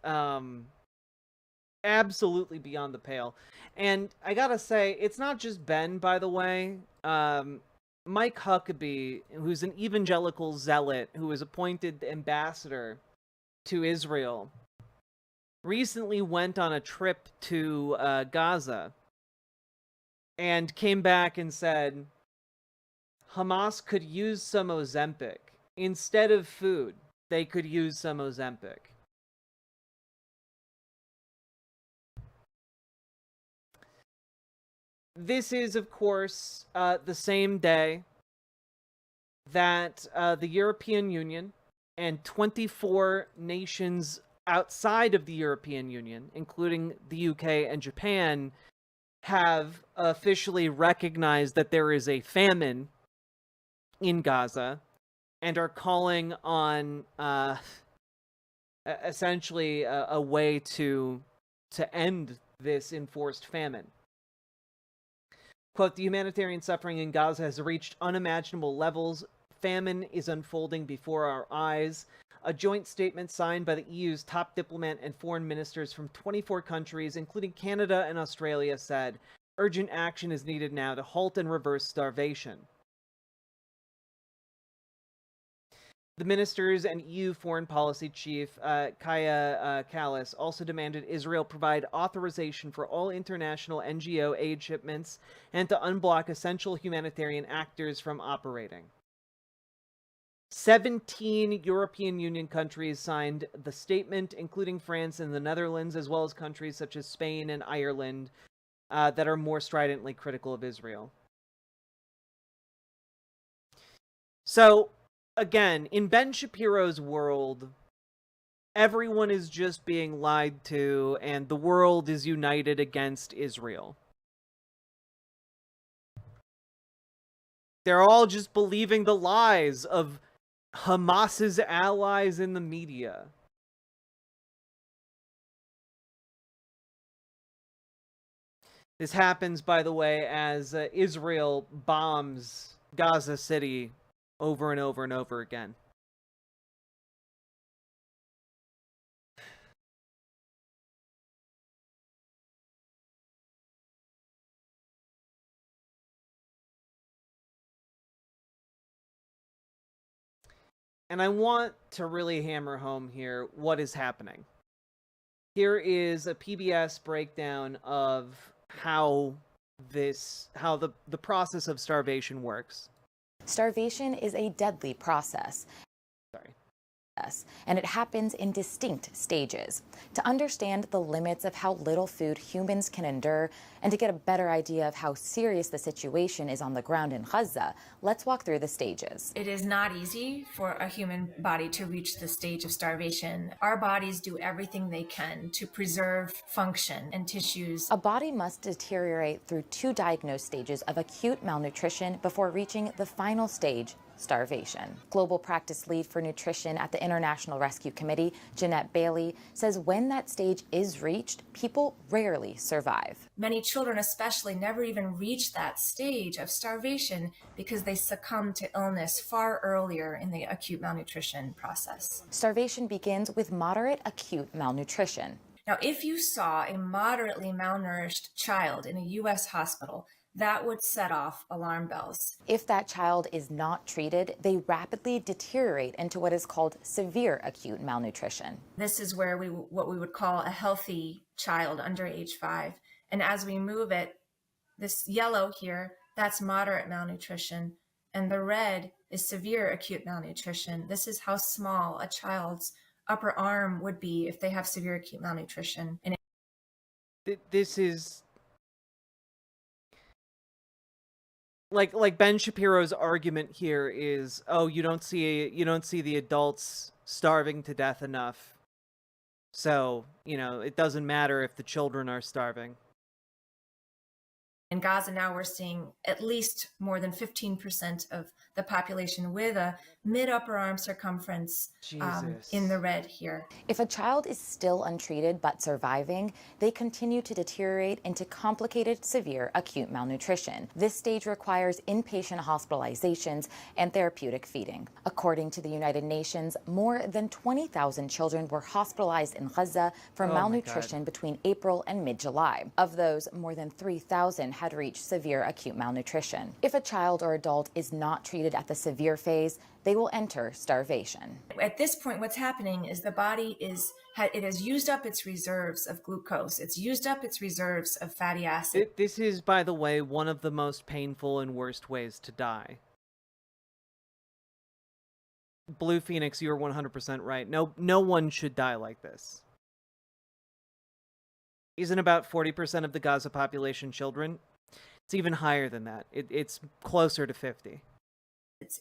absolutely beyond the pale. And I gotta say, it's not just Ben, by the way. Mike Huckabee, who's an evangelical zealot who was appointed ambassador to Israel, recently went on a trip to Gaza and came back and said Hamas could use some Ozempic. Instead of food, they could use some Ozempic. This is, of course, the same day that the European Union and 24 nations outside of the European Union, including the UK and Japan, have officially recognized that there is a famine in Gaza and are calling on essentially a way to end this enforced famine. Quote, the humanitarian suffering in Gaza has reached unimaginable levels. Famine is unfolding before our eyes. A joint statement signed by the EU's top diplomat and foreign ministers from 24 countries, including Canada and Australia, said, urgent action is needed now to halt and reverse starvation. The ministers and EU foreign policy chief, Kaya Kallas, also demanded Israel provide authorization for all international NGO aid shipments and to unblock essential humanitarian actors from operating. 17 European Union countries signed the statement, including France and the Netherlands, as well as countries such as Spain and Ireland that are more stridently critical of Israel. So, again, in Ben Shapiro's world, everyone is just being lied to, and the world is united against Israel. They're all just believing the lies of Hamas's allies in the media. This happens, by the way, as Israel bombs Gaza City over and over and over again. And I want to really hammer home here what is happening. Here is a PBS breakdown of how the process of starvation works. Starvation is a deadly process. And it happens in distinct stages. To understand the limits of how little food humans can endure and to get a better idea of how serious the situation is on the ground in Gaza, let's walk through the stages. It is not easy for a human body to reach the stage of starvation. Our bodies do everything they can to preserve function and tissues. A body must deteriorate through 2 diagnosed stages of acute malnutrition before reaching the final stage, starvation. Global practice lead for nutrition at the International Rescue Committee, Jeanette Bailey, says when that stage is reached, people rarely survive. Many children especially never even reach that stage of starvation because they succumb to illness far earlier in the acute malnutrition process. Starvation begins with moderate acute malnutrition. Now, if you saw a moderately malnourished child in a U.S. hospital, that would set off alarm bells. If that child is not treated, they rapidly deteriorate into what is called severe acute malnutrition. This is where what we would call a healthy child under age 5. And as we move it, this yellow here, that's moderate malnutrition. And the red is severe acute malnutrition. This is how small a child's upper arm would be if they have severe acute malnutrition. And this is like Ben Shapiro's argument here is, oh, you don't see the adults starving to death enough, so it doesn't matter if the children are starving. In Gaza now we're seeing at least more than 15% of the population with a mid-upper arm circumference in the red here. If a child is still untreated but surviving, they continue to deteriorate into complicated severe acute malnutrition. This stage requires inpatient hospitalizations and therapeutic feeding. According to the United Nations, more than 20,000 children were hospitalized in Gaza for malnutrition between April and mid-July. Of those, more than 3,000 had reached severe acute malnutrition. If a child or adult is not treated at the severe phase, they will enter starvation. At this point, what's happening is the body has used up its reserves of glucose. It's used up its reserves of fatty acid. This is, by the way, one of the most painful and worst ways to die. Blue Phoenix, you're 100% right. No one should die like this. Isn't about 40% of the Gaza population children? It's even higher than that. It's closer to 50.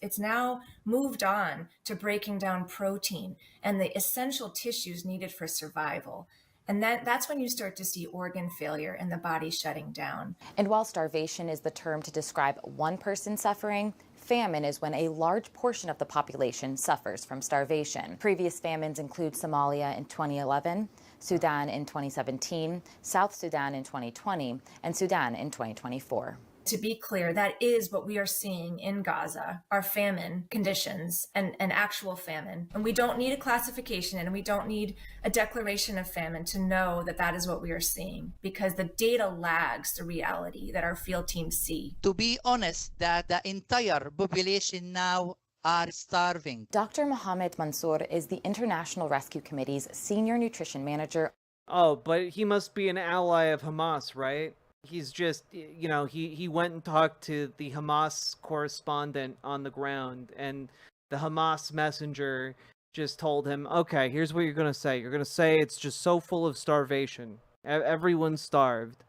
It's now moved on to breaking down protein and the essential tissues needed for survival. And that's when you start to see organ failure and the body shutting down. And while starvation is the term to describe one person suffering, famine is when a large portion of the population suffers from starvation. Previous famines include Somalia in 2011, Sudan in 2017, South Sudan in 2020, and Sudan in 2024. To be clear, that is what we are seeing in Gaza, are famine conditions and actual famine. And we don't need a classification and we don't need a declaration of famine to know that that is what we are seeing, because the data lags the reality that our field teams see. To be honest, that the entire population now are starving. Dr. Mohammed Mansour is the International Rescue Committee's senior nutrition manager. Oh, but he must be an ally of Hamas, right? He's just, he went and talked to the Hamas correspondent on the ground, and the Hamas messenger just told him, okay, here's what you're going to say. You're going to say it's just so full of starvation. Everyone's starved.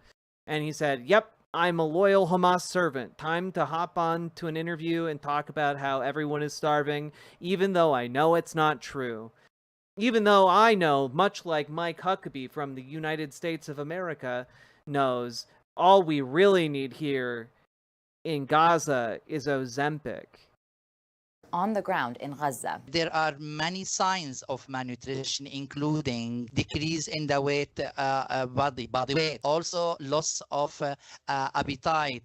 And he said, yep, I'm a loyal Hamas servant. Time to hop on to an interview and talk about how everyone is starving, even though I know it's not true. Even though I know, much like Mike Huckabee from the United States of America knows, all we really need here in Gaza is Ozempic. On the ground in Gaza. There are many signs of malnutrition, including decrease in the body weight, also loss of appetite,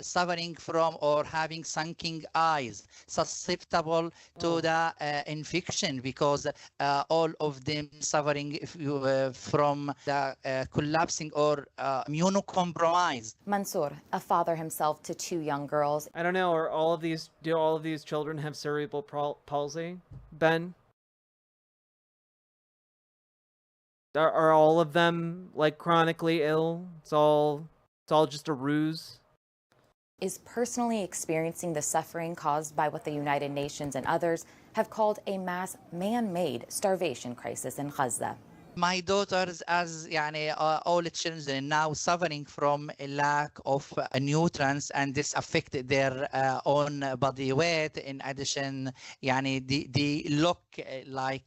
suffering from or having sunken eyes, susceptible to the infection because all of them suffering from the collapsing or immunocompromised. Mansour, a father himself to 2 young girls. I don't know, do all of these children have cerebral palsy, Ben? Are all of them like chronically ill? It's all just a ruse? Is personally experiencing the suffering caused by what the United Nations and others have called a mass man-made starvation crisis in Gaza. My daughters, as all children, now suffering from a lack of nutrients, and this affected their own body weight. In addition, they look like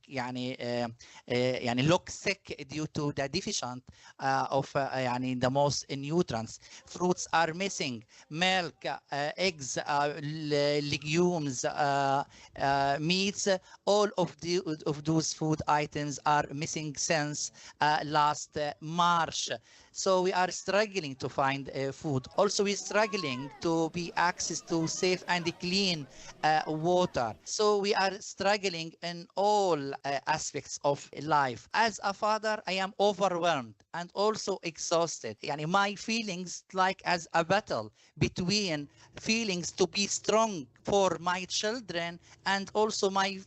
look sick due to the deficient of the most nutrients. Fruits are missing, milk, eggs, legumes, meats. All of those food items are missing since last March. So we are struggling to find food. Also, we're struggling to be access to safe and clean water. So we are struggling in all aspects of life. As a father, I am overwhelmed and also exhausted. My feelings like as a battle between feelings to be strong for my children and also my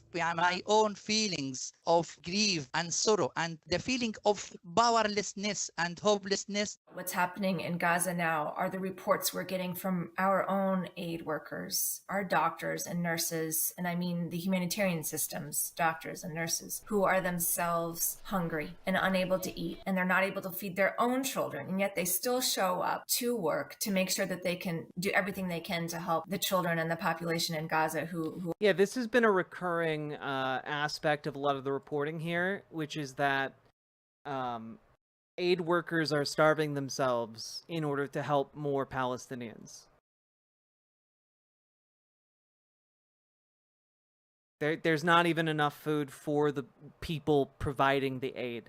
own feelings of grief and sorrow and the feeling of powerlessness and hopelessness. What's happening in Gaza now are the reports we're getting from our own aid workers, our doctors and nurses, and I mean the humanitarian systems, doctors and nurses, who are themselves hungry and unable to eat, and they're not able to feed their own children, and yet they still show up to work to make sure that they can do everything they can to help the children and the population in Gaza who... Yeah, this has been a recurring aspect of a lot of the reporting here, which is that aid workers are starving themselves in order to help more Palestinians. There's not even enough food for the people providing the aid.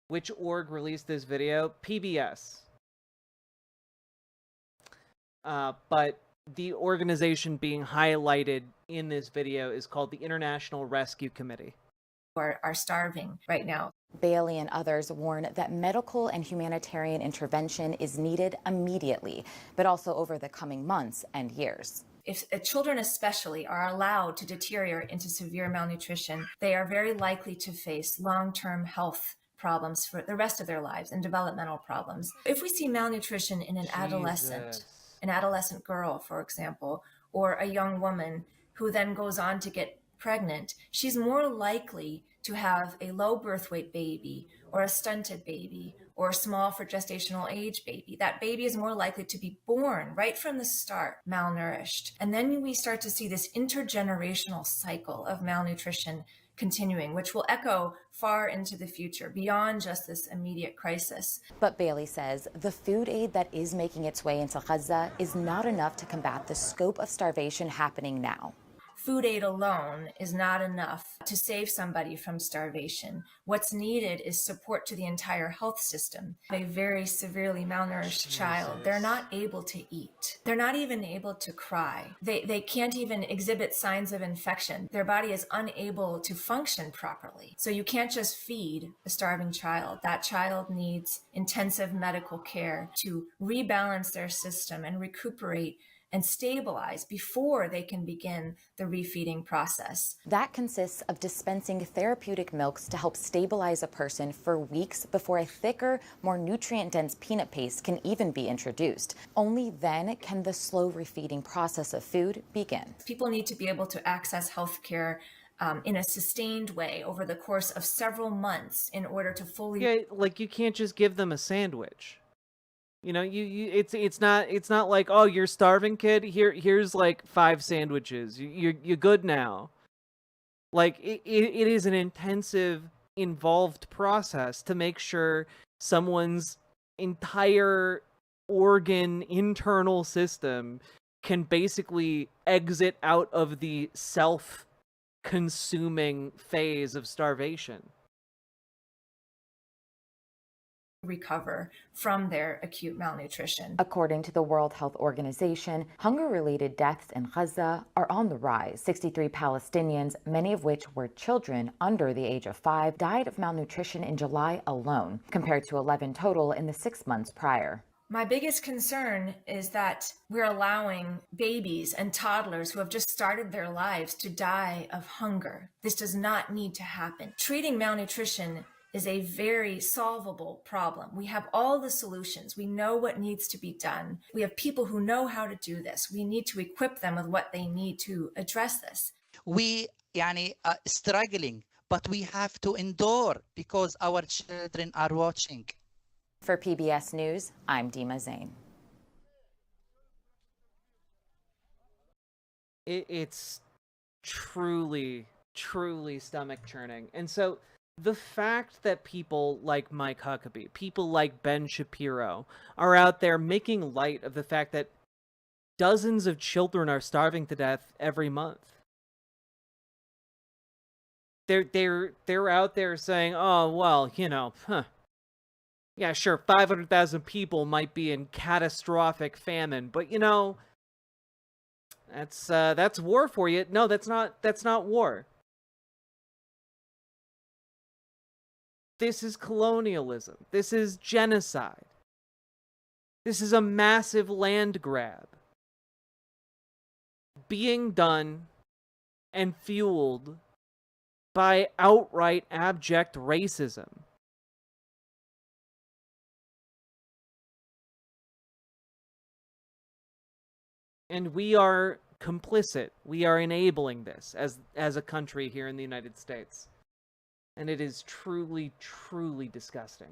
Which org released this video? PBS. But the organization being highlighted in this video is called the International Rescue Committee. Are starving right now. Bailey and others warn that medical and humanitarian intervention is needed immediately, but also over the coming months and years. If children especially are allowed to deteriorate into severe malnutrition, they are very likely to face long-term health problems for the rest of their lives and developmental problems. If we see malnutrition in an adolescent girl, for example, or a young woman who then goes on to get pregnant, she's more likely to have a low birth weight baby or a stunted baby or a small for gestational age baby. That baby is more likely to be born right from the start malnourished. And then we start to see this intergenerational cycle of malnutrition continuing, which will echo far into the future, beyond just this immediate crisis. But Bailey says the food aid that is making its way into Gaza is not enough to combat the scope of starvation happening now. Food aid alone is not enough to save somebody from starvation. What's needed is support to the entire health system. A very severely malnourished child, they're not able to eat. They're not even able to cry. They can't even exhibit signs of infection. Their body is unable to function properly. So you can't just feed a starving child. That child needs intensive medical care to rebalance their system and recuperate and stabilize before they can begin the refeeding process. That consists of dispensing therapeutic milks to help stabilize a person for weeks before a thicker, more nutrient-dense peanut paste can even be introduced. Only then can the slow refeeding process of food begin. People need to be able to access health care in a sustained way over the course of several months in order to fully... Yeah, like you can't just give them a sandwich. You know, it's not like, oh, you're starving, kid. Here's like 5 sandwiches. You're good now. Like it is an intensive, involved process to make sure someone's entire organ internal system can basically exit out of the self-consuming phase of starvation. Recover from their acute malnutrition. According to the World Health Organization, hunger-related deaths in Gaza are on the rise. 63 Palestinians, many of which were children under the age of 5, died of malnutrition in July alone, compared to 11 total in the 6 months prior. My biggest concern is that we're allowing babies and toddlers who have just started their lives to die of hunger. This does not need to happen. Treating malnutrition is a very solvable problem. We have all the solutions. We know what needs to be done. We have people who know how to do this. We need to equip them with what they need to address this. We struggling, but we have to endure because our children are watching. For PBS News, I'm Dima Zain. It's truly, truly stomach churning. And so the fact that people like Mike Huckabee, people like Ben Shapiro, are out there making light of the fact that dozens of children are starving to death every month. They're out there saying, oh, well, you know, yeah, sure, 500,000 people might be in catastrophic famine, but you know, that's war for you. No, that's not war. This is colonialism. This is genocide. This is a massive land grab being done and fueled by outright abject racism. And we are complicit. We are enabling this as a country here in the United States. And it is truly, truly disgusting.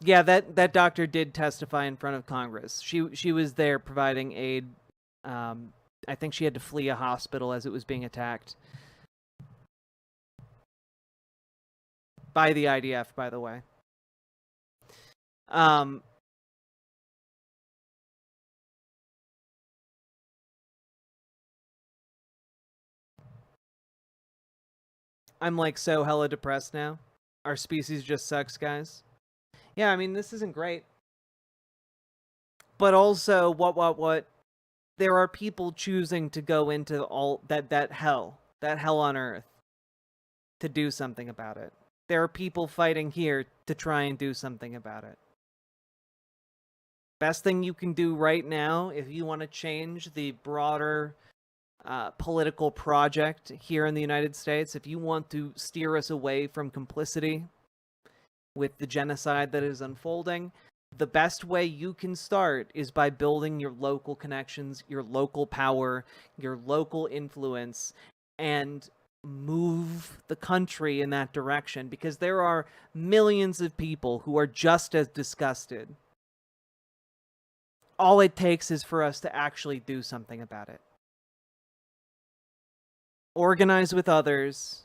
Yeah, that doctor did testify in front of Congress. She was there providing aid. I think she had to flee a hospital as it was being attacked. By the IDF, by the way. I'm like so hella depressed now. Our species just sucks, guys. Yeah, I mean, this isn't great. But also, what? There are people choosing to go into all that hell on earth to do something about it. There are people fighting here to try and do something about it. Best thing you can do right now, if you want to change the broader political project here in the United States, if you want to steer us away from complicity with the genocide that is unfolding, the best way you can start is by building your local connections, your local power, your local influence, and move the country in that direction, because there are millions of people who are just as disgusted. All it takes is for us to actually do something about it. Organize with others.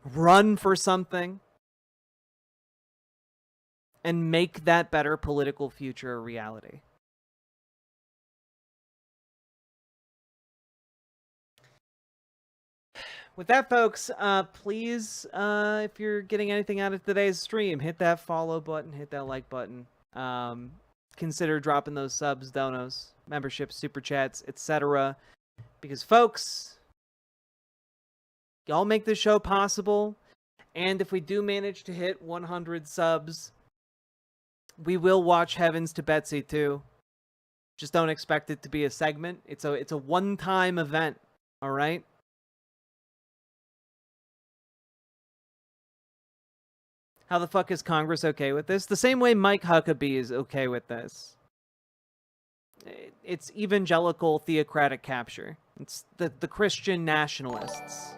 Run for something. And make that better political future a reality. With that, folks, please, if you're getting anything out of today's stream, hit that follow button, hit that like button. consider dropping those subs, donos, memberships, super chats, etc. Because folks, y'all make this show possible. And if we do manage to hit 100 subs, we will watch Heavens to Betsy too. Just don't expect it to be a segment. It's a one-time event, all right? How the fuck is Congress okay with this? The same way Mike Huckabee is okay with this. It's evangelical theocratic capture. It's the Christian nationalists.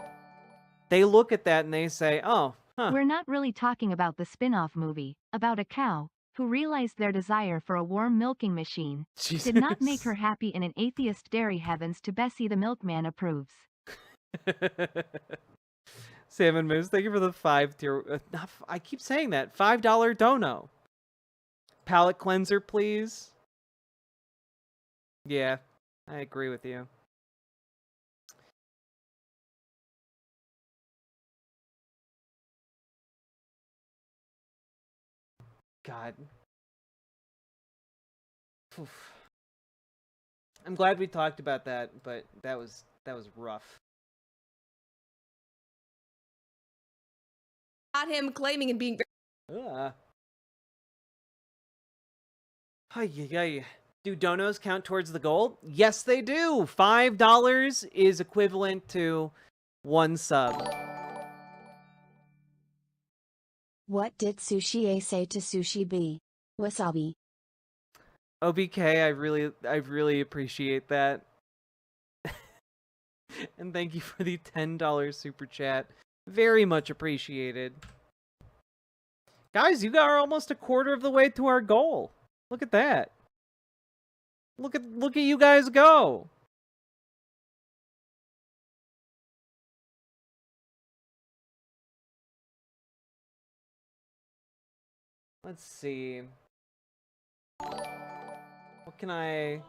They look at that and they say, oh, huh. We're not really talking about the spin-off movie about a cow who realized their desire for a warm milking machine did not make her happy in an atheist dairy heavens to Bessie the milkman approves. Salmon Moose, thank you for the 5-tier. I keep saying that. $5 dono. Palate cleanser, please. Yeah, I agree with you. God. Oof. I'm glad we talked about that, but that was rough. Not him claiming and being. Do donos count towards the goal? Yes, they do. $5 is equivalent to 1 sub. What did Sushi A say to Sushi B? Wasabi. OBK, I really appreciate that. And thank you for the $10 super chat. Very much appreciated. Guys, you are almost a quarter of the way to our goal. Look at that. Look at you guys go. Let's see. What can I...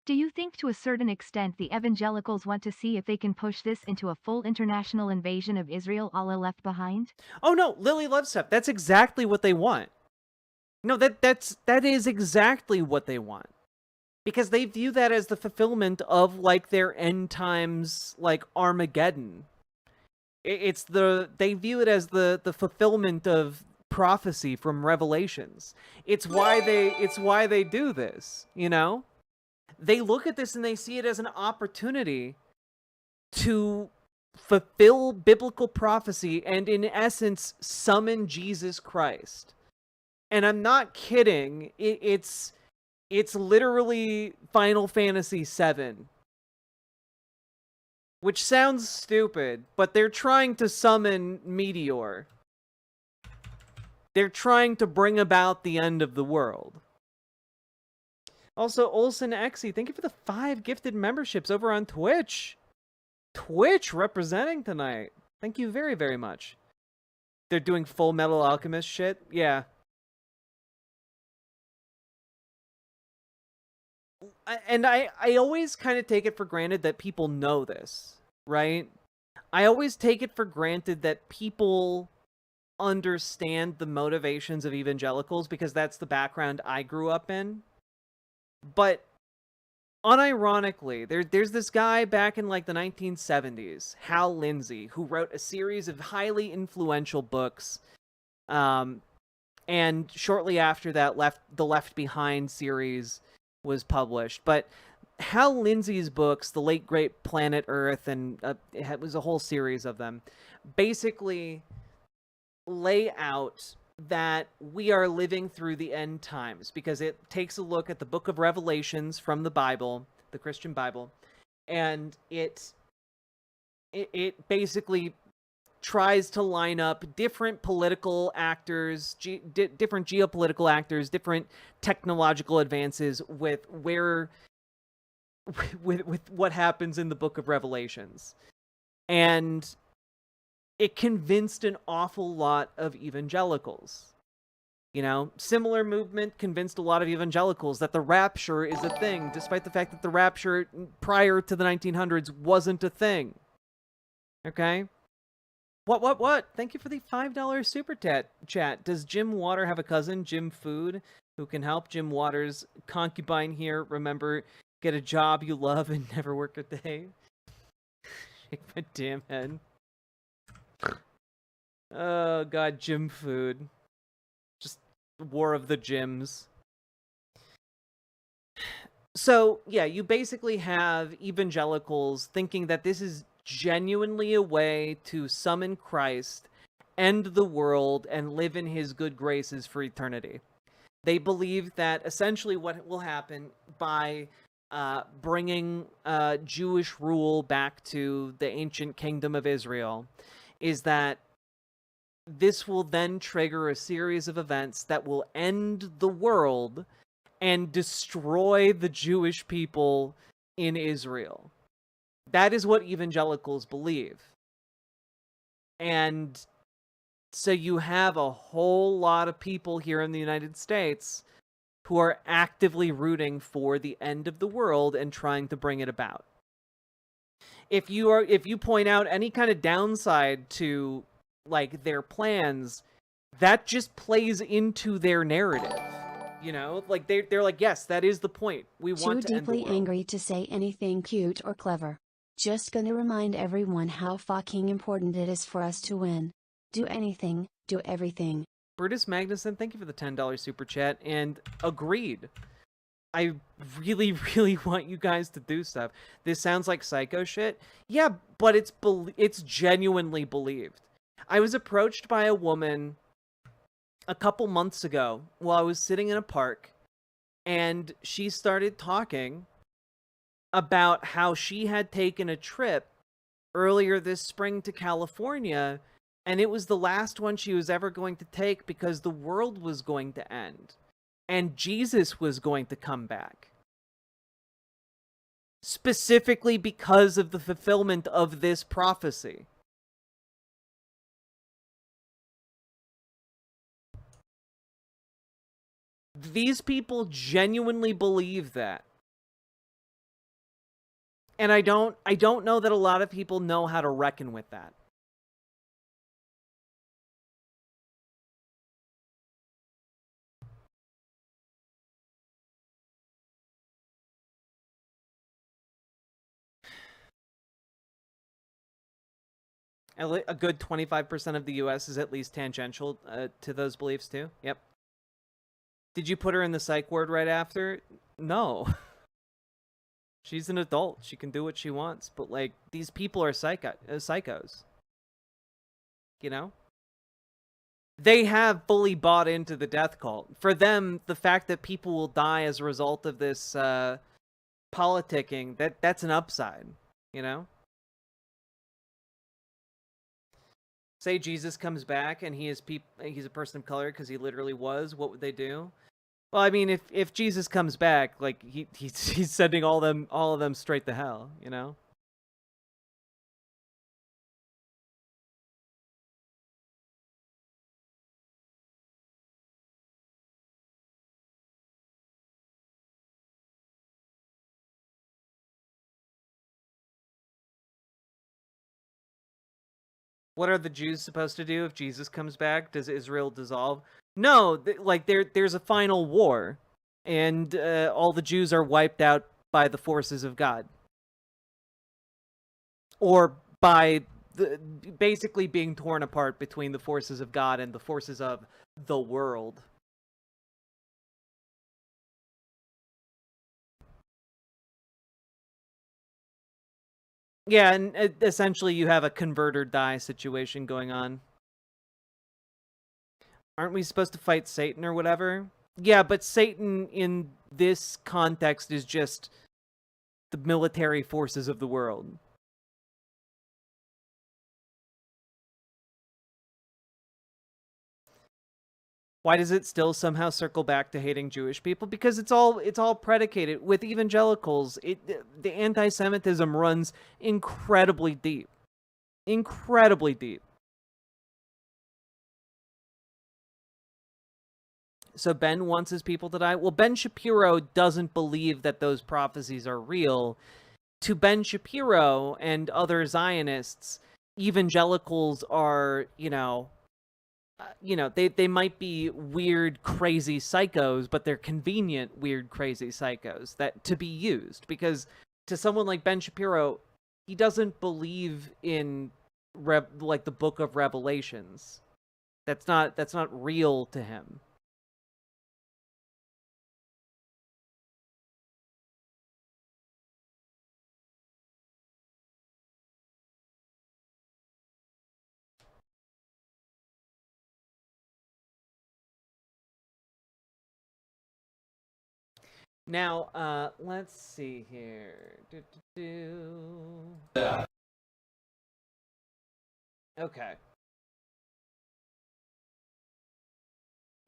Do you think to a certain extent the evangelicals want to see if they can push this into a full international invasion of Israel a la Left Behind? Oh no, Lily loves stuff. That's exactly what they want. No, that is exactly what they want. Because they view that as the fulfillment of like their end times like Armageddon. They view it as the fulfillment of prophecy from Revelations. It's why they do this, you know? They look at this and they see it as an opportunity to fulfill biblical prophecy and in essence summon Jesus Christ. And I'm not kidding. It's literally Final Fantasy VII. Which sounds stupid, but they're trying to summon Meteor. They're trying to bring about the end of the world. Also, Olsen Exy, thank you for the 5 gifted memberships over on Twitch. Twitch representing tonight. Thank you very, very much. They're doing Full Metal Alchemist shit? Yeah. And I always kind of take it for granted that people know this, right? I always take it for granted that people understand the motivations of evangelicals because that's the background I grew up in. But unironically, there's this guy back in like the 1970s, Hal Lindsey, who wrote a series of highly influential books. And shortly after that, the Left Behind series was published. But Hal Lindsey's books, The Late Great Planet Earth, and it was a whole series of them, basically lay out that we are living through the end times because it takes a look at the book of Revelations from the Bible, the Christian Bible, and it basically tries to line up different political actors, different geopolitical actors, different technological advances with what happens in the book of Revelations. And it convinced an awful lot of evangelicals. You know, similar movement convinced a lot of evangelicals that the rapture is a thing, despite the fact that the rapture prior to the 1900s wasn't a thing. Okay? What? Thank you for the $5 super chat. Does Jim Water have a cousin, Jim Food? Who can help? Jim Waters, concubine here. Remember, get a job you love and never work a day. Shake my damn head. Oh god, gym food. Just war of the gyms. So, yeah, you basically have evangelicals thinking that this is genuinely a way to summon Christ, end the world, and live in his good graces for eternity. They believe that essentially what will happen by bringing Jewish rule back to the ancient kingdom of Israel is that this will then trigger a series of events that will end the world and destroy the Jewish people in Israel. That is what evangelicals believe. And so you have a whole lot of people here in the United States who are actively rooting for the end of the world and trying to bring it about. If you point out any kind of downside to like their plans, that just plays into their narrative. You know, like they're like, yes, that is the point. We want to end the Too deeply world. angry to say anything cute or clever. Just gonna remind everyone how fucking important it is for us to win. Do anything, do everything. Brutus Magnuson, thank you for the $10 super chat, and agreed. I really, really want you guys to do stuff. This sounds like psycho shit. Yeah, but it's genuinely believed. I was approached by a woman a couple months ago while I was sitting in a park, and she started talking about how she had taken a trip earlier this spring to California, and it was the last one she was ever going to take because the world was going to end, and Jesus was going to come back. Specifically because of the fulfillment of this prophecy. These people genuinely believe that. And I don't know that a lot of people know how to reckon with that. A good 25% of the US is at least tangential to those beliefs too. Yep. Did you put her in the psych ward right after? No. She's an adult. She can do what she wants. But, like, these people are psychos. You know? They have fully bought into the death cult. For them, the fact that people will die as a result of this politicking, that's an upside. You know? Say Jesus comes back and he's a person of color because he literally was. What would they do? Well, I mean, if Jesus comes back, like he's sending all of them straight to hell, you know? What are the Jews supposed to do if Jesus comes back? Does Israel dissolve? No, there's a final war, and all the Jews are wiped out by the forces of God, or by basically being torn apart between the forces of God and the forces of the world. Yeah, and essentially you have a convert or die situation going on. Aren't we supposed to fight Satan or whatever? Yeah, but Satan in this context is just the military forces of the world. Why does it still somehow circle back to hating Jewish people? Because it's all predicated with evangelicals. The anti-Semitism runs incredibly deep. Incredibly deep. So Ben wants his people to die. Well, Ben Shapiro doesn't believe that those prophecies are real. To Ben Shapiro and other Zionists, evangelicals are, you know, you know, they might be weird, crazy psychos, but they're convenient, weird, crazy psychos that to be used. Because to someone like Ben Shapiro, he doesn't believe in like the Book of Revelations. That's not real to him. Now, let's see here. Okay.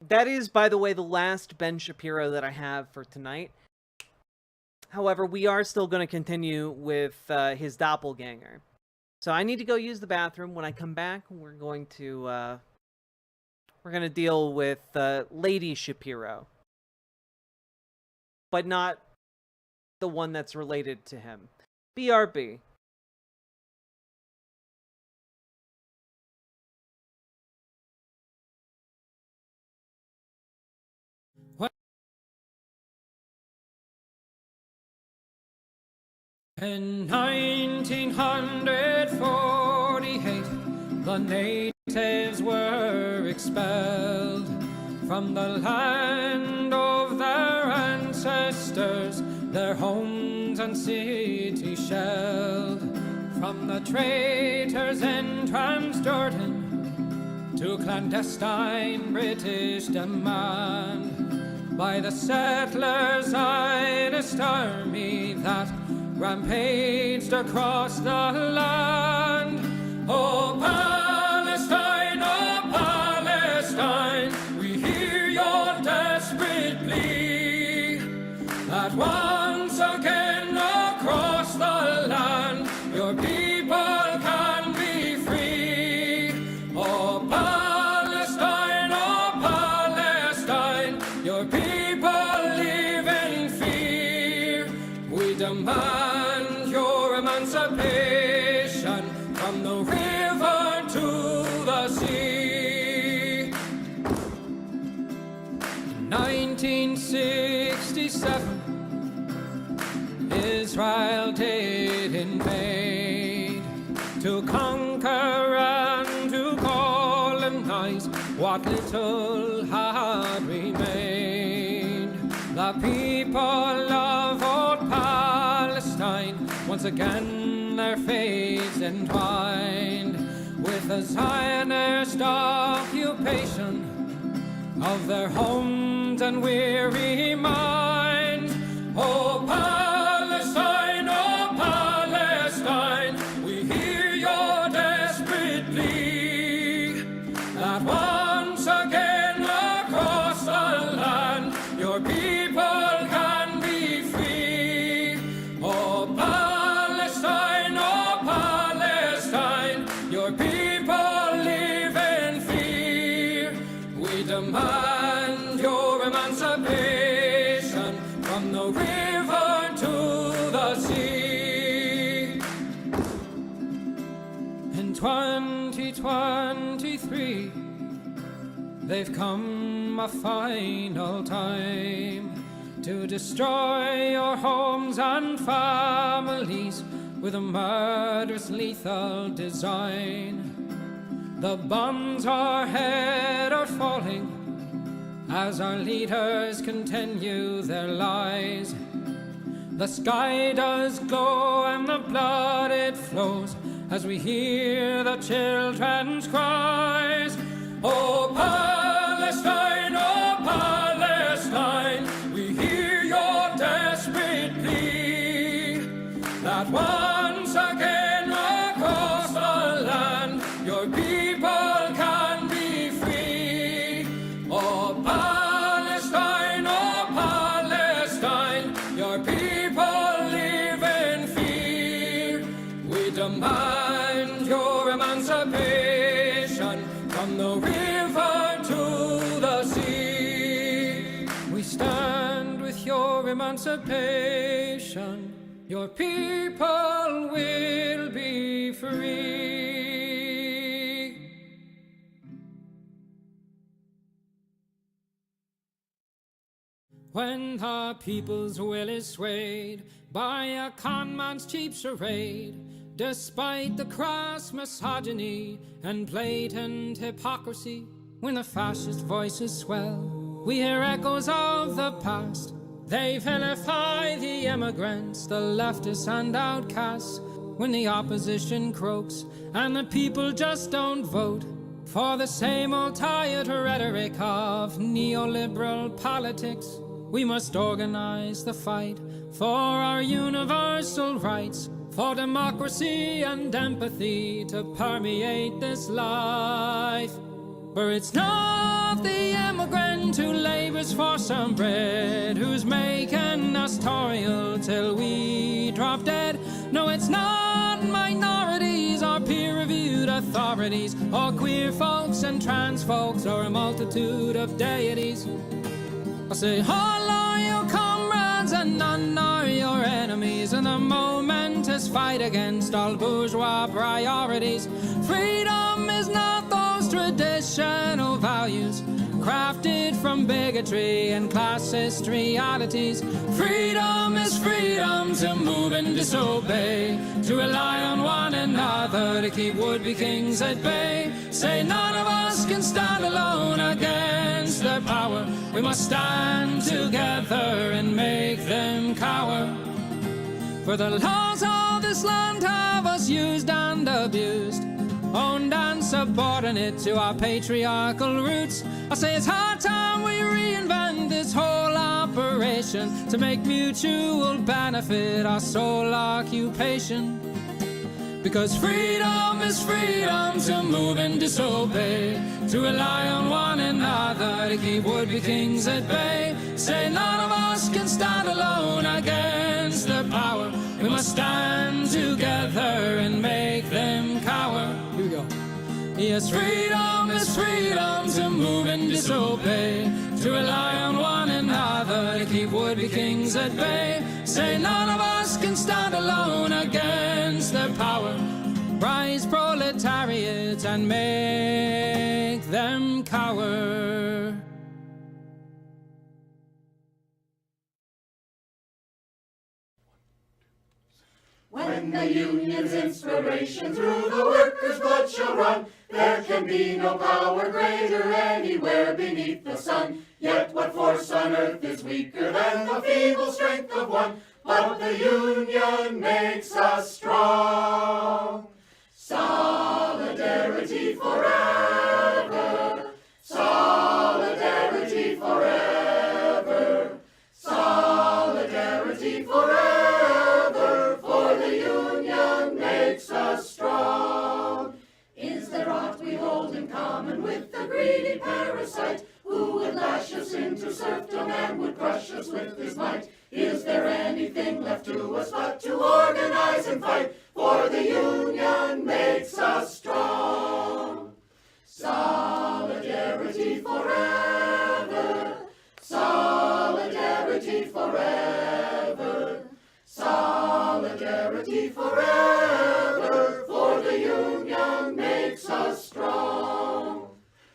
That is, by the way, the last Ben Shapiro that I have for tonight. However, we are still going to continue with his doppelganger. So I need to go use the bathroom. When I come back, we're going to deal with Lady Shapiro, but not the one that's related to him. BRB. In 1948, the natives were expelled from the land of their ancestors, their homes and cities shelled. From the traitors in Transjordan to clandestine British demand by the settlers' Zionist army that rampaged across the land. Oh Palestine, we hear your desperate plea that once again across the land your people can be free. Oh Palestine, your people live in fear. We demand your emancipation from the river to the sea. In 1967, Israel did invade to conquer and to colonize what little had remained. The people of old Palestine, once again their fates entwined with the Zionist occupation of their homes and weary minds. Oh Palestine, we hear your desperate plea that once again across the land your people can be free. Oh Palestine, your people live in fear. We demand your emancipation from the river to the sea. In 2023, they've come a final time to destroy your homes and families with a murderous, lethal design. The bombs overhead are falling as our leaders continue their lies. The sky does glow and the blood it flows as we hear the children's cries. Oh Palestine, we hear your desperate plea that once again across the land your people can be free. Oh Palestine, your people live in fear. We demand your emancipation from the river to the sea. We stand with your emancipation. Your people will be free. When the people's will is swayed by a con man's cheap charade, despite the crass misogyny and blatant hypocrisy, when the fascist voices swell, we hear echoes of the past. They vilify the immigrants, the leftists and outcasts, when the opposition croaks and the people just don't vote for the same old tired rhetoric of neoliberal politics. We must organize the fight for our universal rights, for democracy and empathy to permeate this life. For it's not the immigrant who labors for some bread, who's making us toil till we drop dead. No, it's not minorities or peer-reviewed authorities, or queer folks and trans folks, or a multitude of deities. I say, all are your comrades and none are your enemies, in the momentous fight against all bourgeois priorities. Freedom is not those traditional values crafted from bigotry and classist realities. Freedom is freedom to move and disobey, to rely on one another to keep would-be kings at bay. Say none of us can stand alone against their power. We must stand together and make them cower. For the laws of this land have us used and abused, owned and subordinate to our patriarchal roots. I say it's high time we reinvent this whole operation to make mutual benefit our sole occupation. Because freedom is freedom to move and disobey, to rely on one another to keep would-be kings at bay. Say none of us can stand alone against their power. We must stand together and make them cower. Here we go. Yes, freedom is freedom to move and disobey, to rely on one another to keep would-be kings at bay. Say none of us can stand alone against their power. Rise, proletariat, and make them cower. When the union's inspiration through the workers' blood shall run, there can be no power greater anywhere beneath the sun. Yet what force on earth is weaker than the feeble strength of one? But the union makes us strong. Solidarity forever. Solidarity forever. Solidarity forever. For the union makes us strong. Is there aught we hold in common with the greedy parasite, who would lash us into serfdom and would crush us with his might? Is there anything left to us but to organize and fight? For the union makes us strong. Solidarity forever. Solidarity forever. Solidarity forever. For the union makes us strong.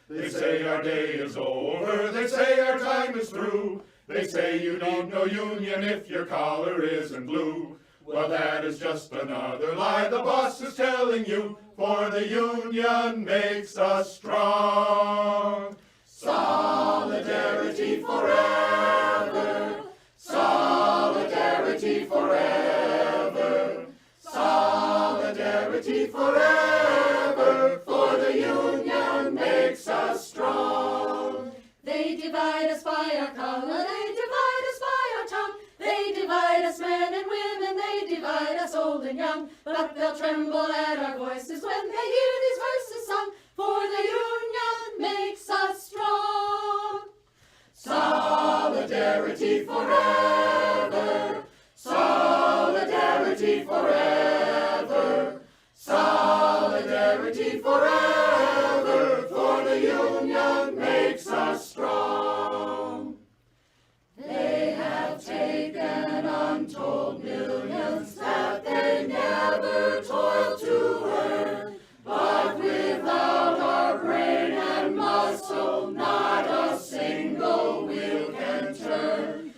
They say our day is over. They say our time is through. They say you need no union if your collar isn't blue. Well, that is just another lie the boss is telling you, for the union makes us strong. Solidarity forever. Solidarity forever. Solidarity forever. For the union makes us strong. They divide us by our color, they divide us by our tongue. They divide us men and women, they divide us old and young. But they'll tremble at our voices when they hear these verses sung. For the union makes us strong. Solidarity forever. Solidarity forever. Solidarity forever. For the union makes us strong. They have taken untold millions that they never toiled to earn. But without our brain and muscle, not a single wheel can turn.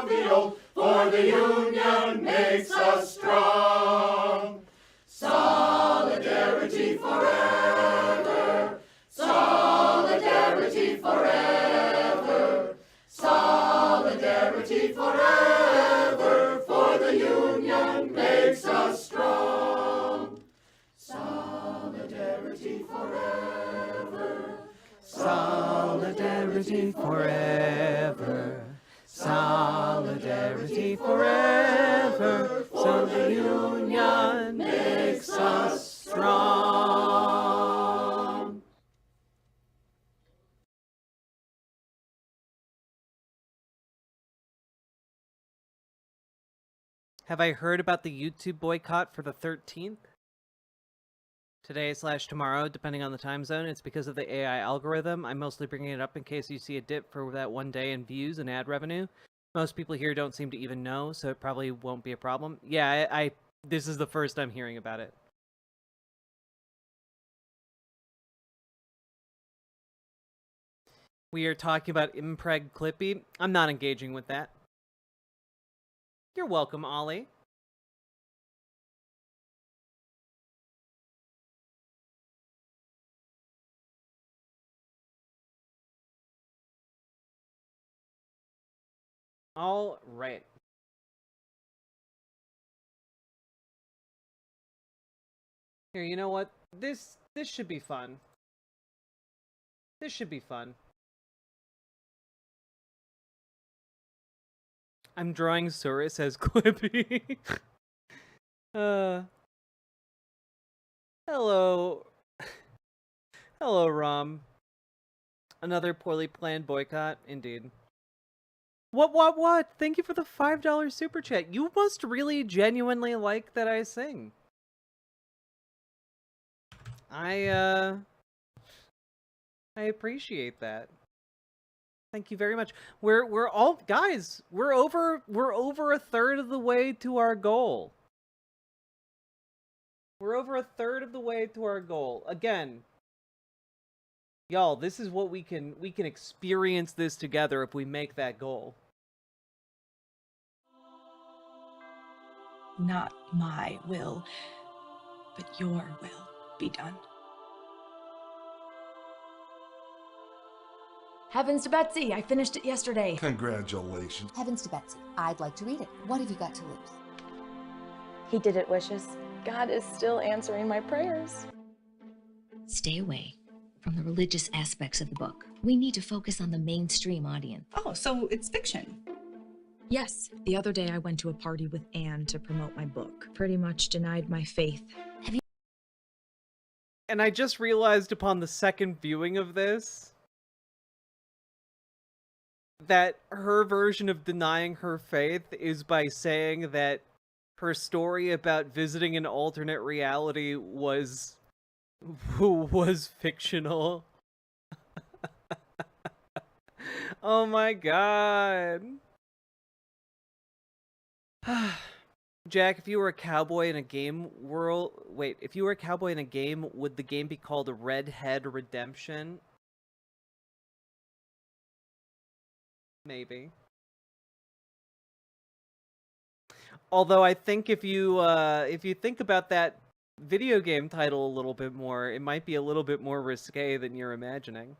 of the old, for the union makes us strong. Solidarity forever, solidarity forever, solidarity forever, for the union makes us strong. Solidarity forever, Solidarity forever. Solidarity forever. So the union makes us strong. Have I heard about the YouTube boycott for the 13th? Today/tomorrow, depending on the time zone. It's because of the AI algorithm. I'm mostly bringing it up in case you see a dip for that one day in views and ad revenue. Most people here don't seem to even know, so it probably won't be a problem. Yeah, I this is the first I'm hearing about it. We are talking about Impreg Clippy. I'm not engaging with that. You're welcome, Ollie. All right. Here, you know what? This should be fun. This should be fun. I'm drawing Surus as Clippy. Hello. Hello, Rom. Another poorly planned boycott, indeed. What? Thank you for the $5 super chat. You must really genuinely like that I sing. I appreciate that. Thank you very much. We're all guys, we're over a third of the way to our goal. We're over a third of the way to our goal. Again, y'all, this is what we can experience this together if we make that goal. Not my will, but your will be done. Heavens to Betsy, I finished it yesterday. Congratulations. Heavens to Betsy, I'd like to read it. What have you got to lose? He did it, Wishes. God is still answering my prayers. Stay away from the religious aspects of the book. We need to focus on the mainstream audience. Oh, so it's fiction. Yes. The other day I went to a party with Anne to promote my book. Pretty much denied my faith. And I just realized upon the second viewing of this that her version of denying her faith is by saying that her story about visiting an alternate reality was fictional. Oh my god. Jack, if you were a cowboy in a game world... Wait, if you were a cowboy in a game, would the game be called Red Head Redemption? Maybe. Although I think if you think about that video game title a little bit more, it might be a little bit more risque than you're imagining.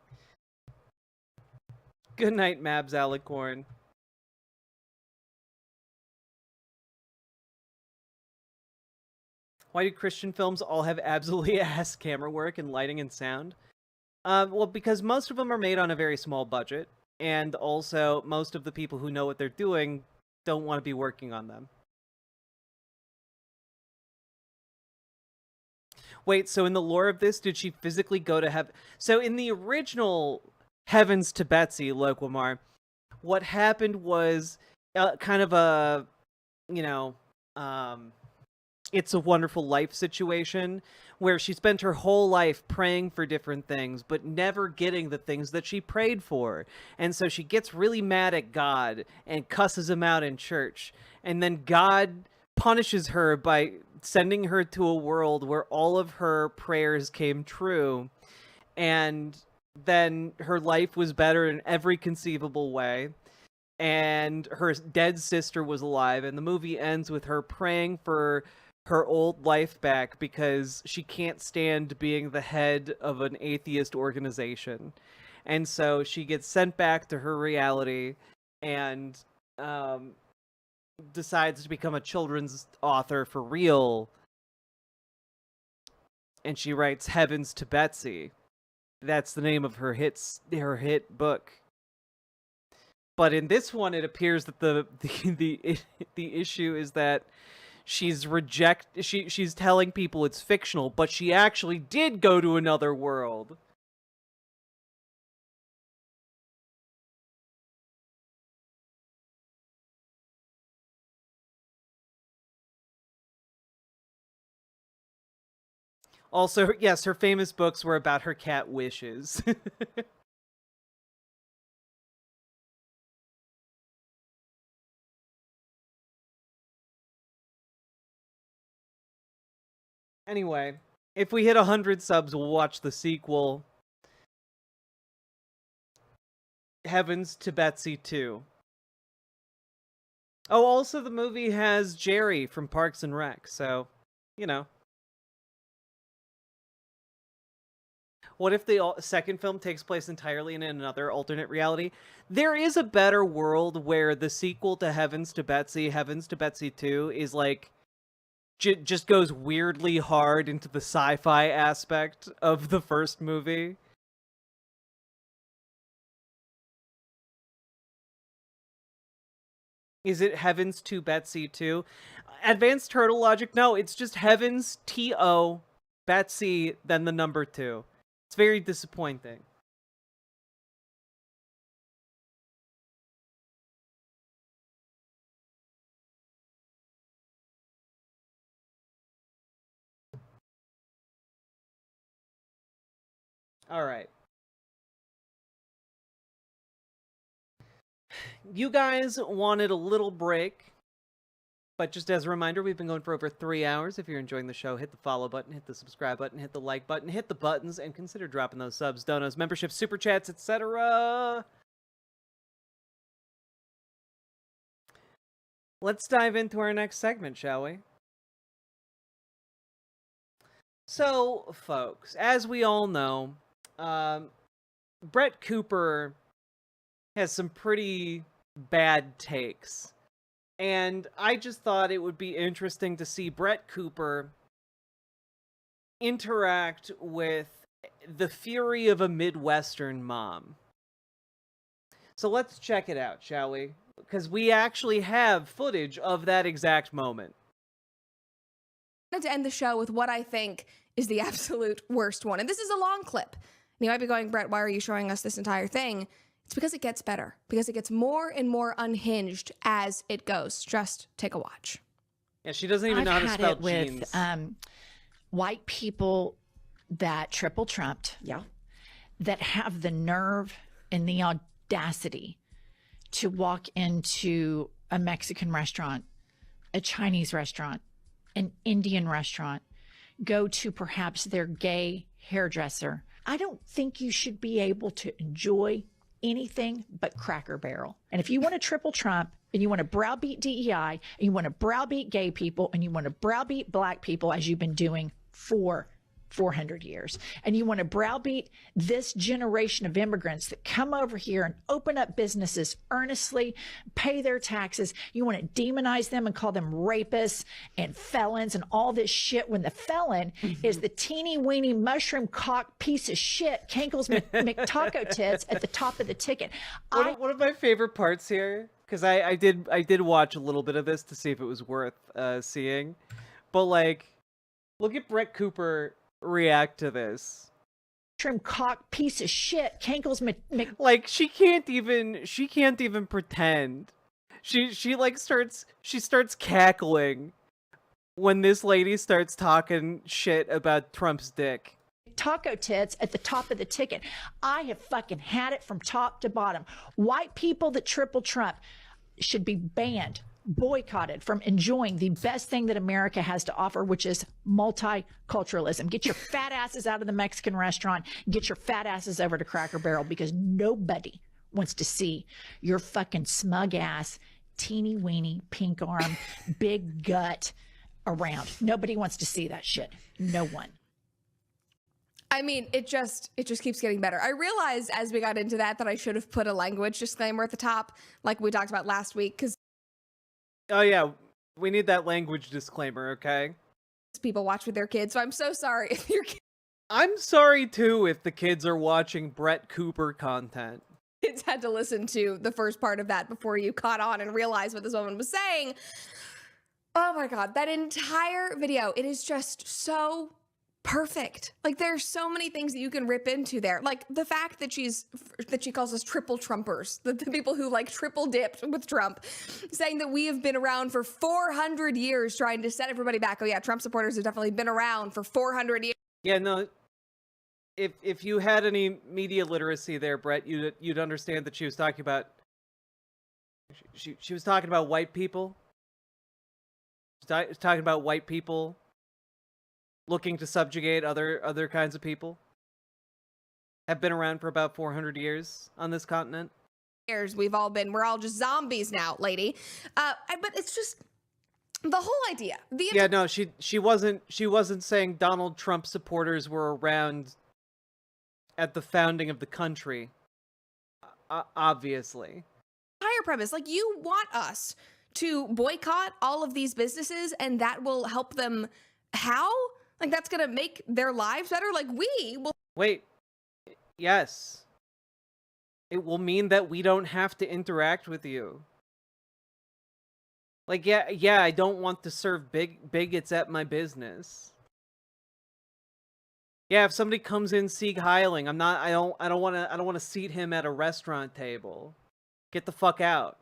Good night, Mabs Alicorn. Why do Christian films all have absolutely ass camera work and lighting and sound? Well, because most of them are made on a very small budget, and also most of the people who know what they're doing don't want to be working on them. Wait, so in the lore of this, did she physically go to heaven? So in the original Heavens to Betsy, Loquamar, what happened was kind of a, It's a Wonderful Life situation where she spent her whole life praying for different things, but never getting the things that she prayed for. And so she gets really mad at God and cusses him out in church. And then God punishes her by sending her to a world where all of her prayers came true. And then her life was better in every conceivable way. and her dead sister was alive, and the movie ends with her praying for her old life back because she can't stand being the head of an atheist organization. And so she gets sent back to her reality and decides to become a children's author for real. And she writes Heavens to Betsy. That's the name of her hit book. But in this one, it appears that the issue is that she's telling people it's fictional, but she actually did go to another world. Also, yes, her famous books were about her cat Wishes. Anyway, if we hit 100 subs, we'll watch the sequel. Heavens to Betsy 2. Oh, also the movie has Jerry from Parks and Rec, so, you know. What if the second film takes place entirely in another alternate reality? There is a better world where the sequel to Heavens to Betsy 2, is like, just goes weirdly hard into the sci-fi aspect of the first movie. Is it Heavens to Betsy 2? Advanced Turtle Logic? No, it's just Heavens T-O, Betsy, then the number 2. It's very disappointing. All right. You guys wanted a little break, but just as a reminder, we've been going for over 3 hours. If you're enjoying the show, hit the follow button, hit the subscribe button, hit the like button, hit the buttons, and consider dropping those subs, donos, memberships, super chats, etc. Let's dive into our next segment, shall we? So, folks, as we all know, Brett Cooper has some pretty bad takes. And I just thought it would be interesting to see Brett Cooper interact with the fury of a Midwestern mom. So let's check it out, shall we? Because we actually have footage of that exact moment. I wanted to end the show with what I think is the absolute worst one. And this is a long clip. And you might be going, Brett, why are you showing us this entire thing? It's because it gets better. Because it gets more and more unhinged as it goes. Just take a watch. Yeah, she doesn't even know how to spell jeans. With white people that triple trumped. Yeah. That have the nerve and the audacity to walk into a Mexican restaurant, a Chinese restaurant, an Indian restaurant, go to perhaps their gay hairdresser. I don't think you should be able to enjoy anything but Cracker Barrel. And if you want to triple Trump and you want to browbeat DEI and you want to browbeat gay people and you want to browbeat black people as you've been doing for 400 years, and you want to browbeat this generation of immigrants that come over here and open up businesses earnestly, pay their taxes, you want to demonize them and call them rapists and felons and all this shit when the felon is the teeny weeny mushroom cock piece of shit, Cankles McTaco tits at the top of the ticket. One of my favorite parts here, because I did watch a little bit of this to see if it was worth seeing, but like, look at Brett Cooper react to this. Trim cock piece of shit, Cankles like she can't even pretend. She starts cackling when this lady starts talking shit about Trump's dick. Taco tits at the top of the ticket. I have fucking had it from top to bottom. White people that triple Trump should be banned, boycotted from enjoying the best thing that America has to offer, which is multiculturalism. Get your fat asses out of the Mexican restaurant. Get your fat asses over to Cracker Barrel, because nobody wants to see your fucking smug ass, teeny weeny, pink arm, big gut around. Nobody wants to see that shit. No one. I mean, it just keeps getting better. I realized as we got into that I should have put a language disclaimer at the top, like we talked about last week, because oh yeah, we need that language disclaimer, okay? People watch with their kids, so I'm so sorry if your I'm sorry too if the kids are watching Brett Cooper content. kids had to listen to the first part of that before you caught on and realized what this woman was saying. Oh my God, that entire video, it is just so perfect. Like, there's so many things that you can rip into there. Like the fact that she calls us triple Trumpers, the people who like triple dipped with Trump, saying that we have been around for 400 years trying to set everybody back. Oh yeah, Trump supporters have definitely been around for 400 years. Yeah, no. If you had any media literacy there, Brett, you'd understand that she was talking about she was talking about white people. She was talking about white people looking to subjugate other kinds of people. Have been around for about 400 years on this continent. We're all just zombies now, lady. But it's just the whole idea. Yeah, no, she wasn't saying Donald Trump supporters were around at the founding of the country. Obviously. Higher premise, like, you want us to boycott all of these businesses and that will help them. How? Like, that's gonna make their lives better? Like, we will. Wait. Yes. It will mean that we don't have to interact with you. Like, yeah, I don't want to serve bigots at my business. Yeah, if somebody comes in Sieg Heiling, I don't want to seat him at a restaurant table. Get the fuck out.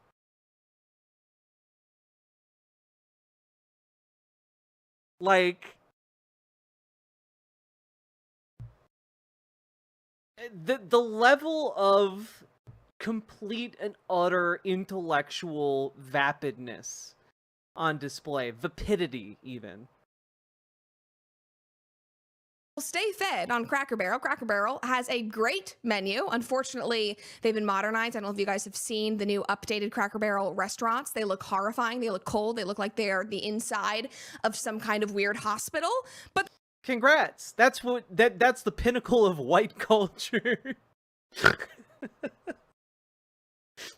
Like, the level of complete and utter intellectual vapidness on display, vapidity even. Stay fed on Cracker Barrel. Cracker Barrel has a great menu. Unfortunately, they've been modernized. I don't know if you guys have seen the new updated Cracker Barrel restaurants. They look horrifying. They look cold. They look like they're the inside of some kind of weird hospital. But congrats. That's the pinnacle of white culture.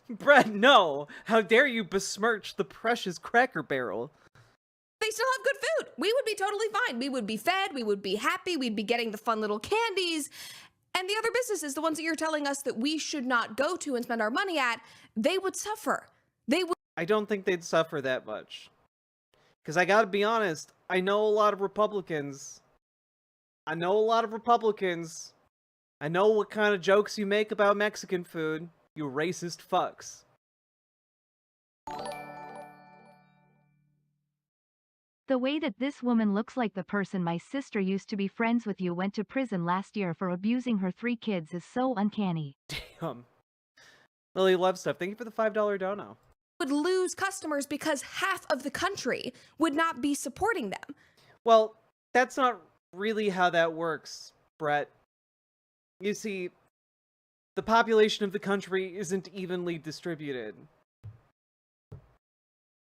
Brett, no. How dare you besmirch the precious Cracker Barrel? They still have good food. We would be totally fine. We would be fed. We would be happy. We'd be getting the fun little candies. And the other businesses, the ones that you're telling us that we should not go to and spend our money at, they would suffer. They would. I don't think they'd suffer that much. Because I gotta be honest, I know a lot of Republicans. I know what kind of jokes you make about Mexican food, you racist fucks. The way that this woman looks like the person my sister used to be friends with you went to prison last year for abusing her 3 kids is so uncanny. Damn. Lily Love Stuff, thank you for the $5 dono. Would lose customers because half of the country would not be supporting them. Well, that's not really how that works, Brett. You see, the population of the country isn't evenly distributed.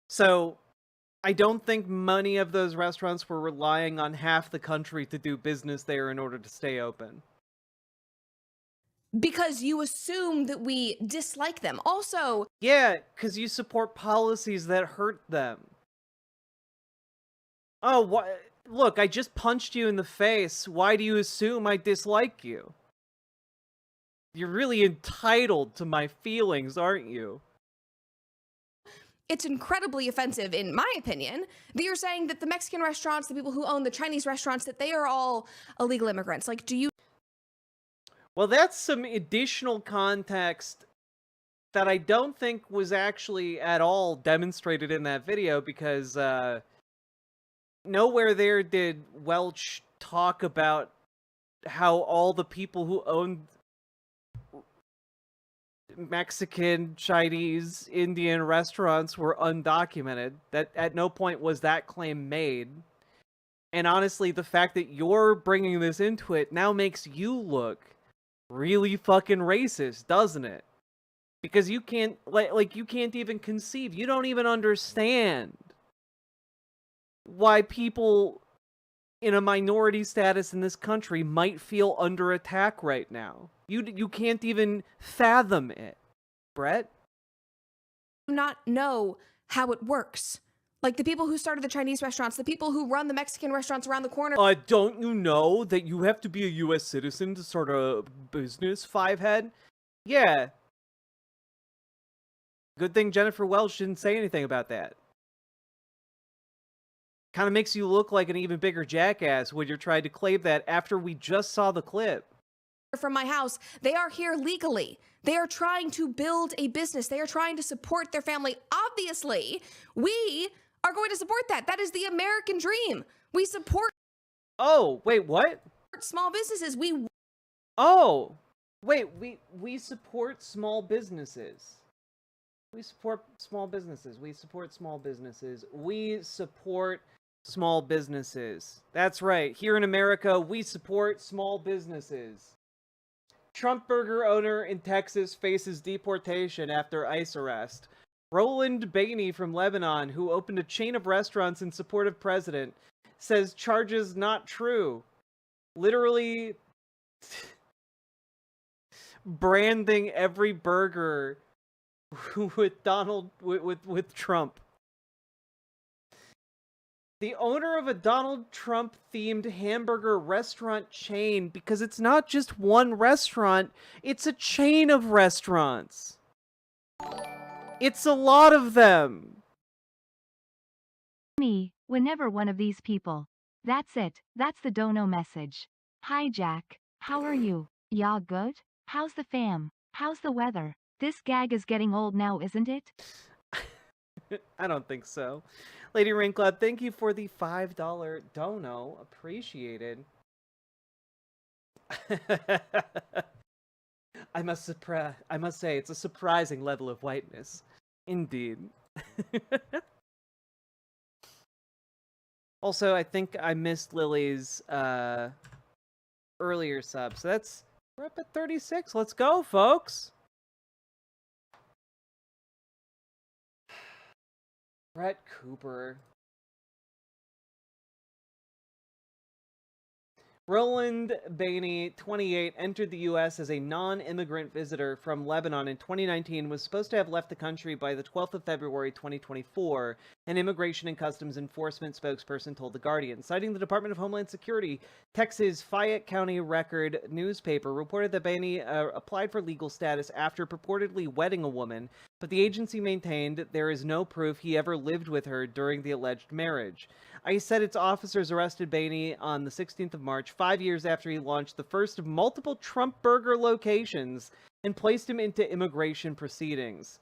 So, I don't think many of those restaurants were relying on half the country to do business there in order to stay open. Because you assume that we dislike them. Also... Yeah, because you support policies that hurt them. Oh, what? Look, I just punched you in the face. Why do you assume I dislike you? You're really entitled to my feelings, aren't you? It's incredibly offensive, in my opinion, that you're saying that the Mexican restaurants, the people who own the Chinese restaurants, that they are all illegal immigrants. Like, do you... Well, that's some additional context that I don't think was actually at all demonstrated in that video, because nowhere there did Welch talk about how all the people who owned Mexican, Chinese, Indian restaurants were undocumented. That at no point was that claim made. And honestly, the fact that you're bringing this into it now makes you look really fucking racist, doesn't it? Because you can't, like you can't even conceive. You don't even understand why people in a minority status in this country might feel under attack right now. You can't even fathom it, Brett. Not know how it works. Like the people who started the Chinese restaurants, the people who run the Mexican restaurants around the corner. Don't you know that you have to be a U.S. citizen to start a business, Fivehead? Yeah. Good thing Jennifer Welch didn't say anything about that. Kind of makes you look like an even bigger jackass when you're trying to claim that after we just saw the clip. From my house, they are here legally. They are trying to build a business. They are trying to support their family. Obviously, we are going to support that. That is the American dream. We support. Oh, wait, what? Small businesses. Oh, wait, we support small businesses. We support small businesses. We support small businesses. We support small businesses. That's right. Here in America, we support small businesses. Trump burger owner in Texas faces deportation after ICE arrest. Roland Bainey from Lebanon, who opened a chain of restaurants in support of president, says charges not true. Literally branding every burger with Trump. The owner of a Donald Trump themed hamburger restaurant chain, because it's not just one restaurant, it's a chain of restaurants. It's a lot of them. Me, whenever one of these people. That's it. That's the dono message. Hi Jack, how are you? Ya good? How's the fam? How's the weather? This gag is getting old now, isn't it? I don't think so. Lady Raincloud, thank you for the $5 dono. Appreciated. I must say, it's a surprising level of whiteness. Indeed. Also, I think I missed Lily's earlier sub. So we're up at 36. Let's go, folks. Brett Cooper. Roland Bainey, 28, entered the U.S. as a non-immigrant visitor from Lebanon in 2019, was supposed to have left the country by the 12th of February 2024, an Immigration and Customs Enforcement spokesperson told The Guardian. Citing the Department of Homeland Security, Texas Fayette County Record newspaper reported that Bainey applied for legal status after purportedly wedding a woman, but the agency maintained there is no proof he ever lived with her during the alleged marriage. ICE said its officers arrested Bainey on the 16th of March, 5 years after he launched the first of multiple Trump burger locations, and placed him into immigration proceedings.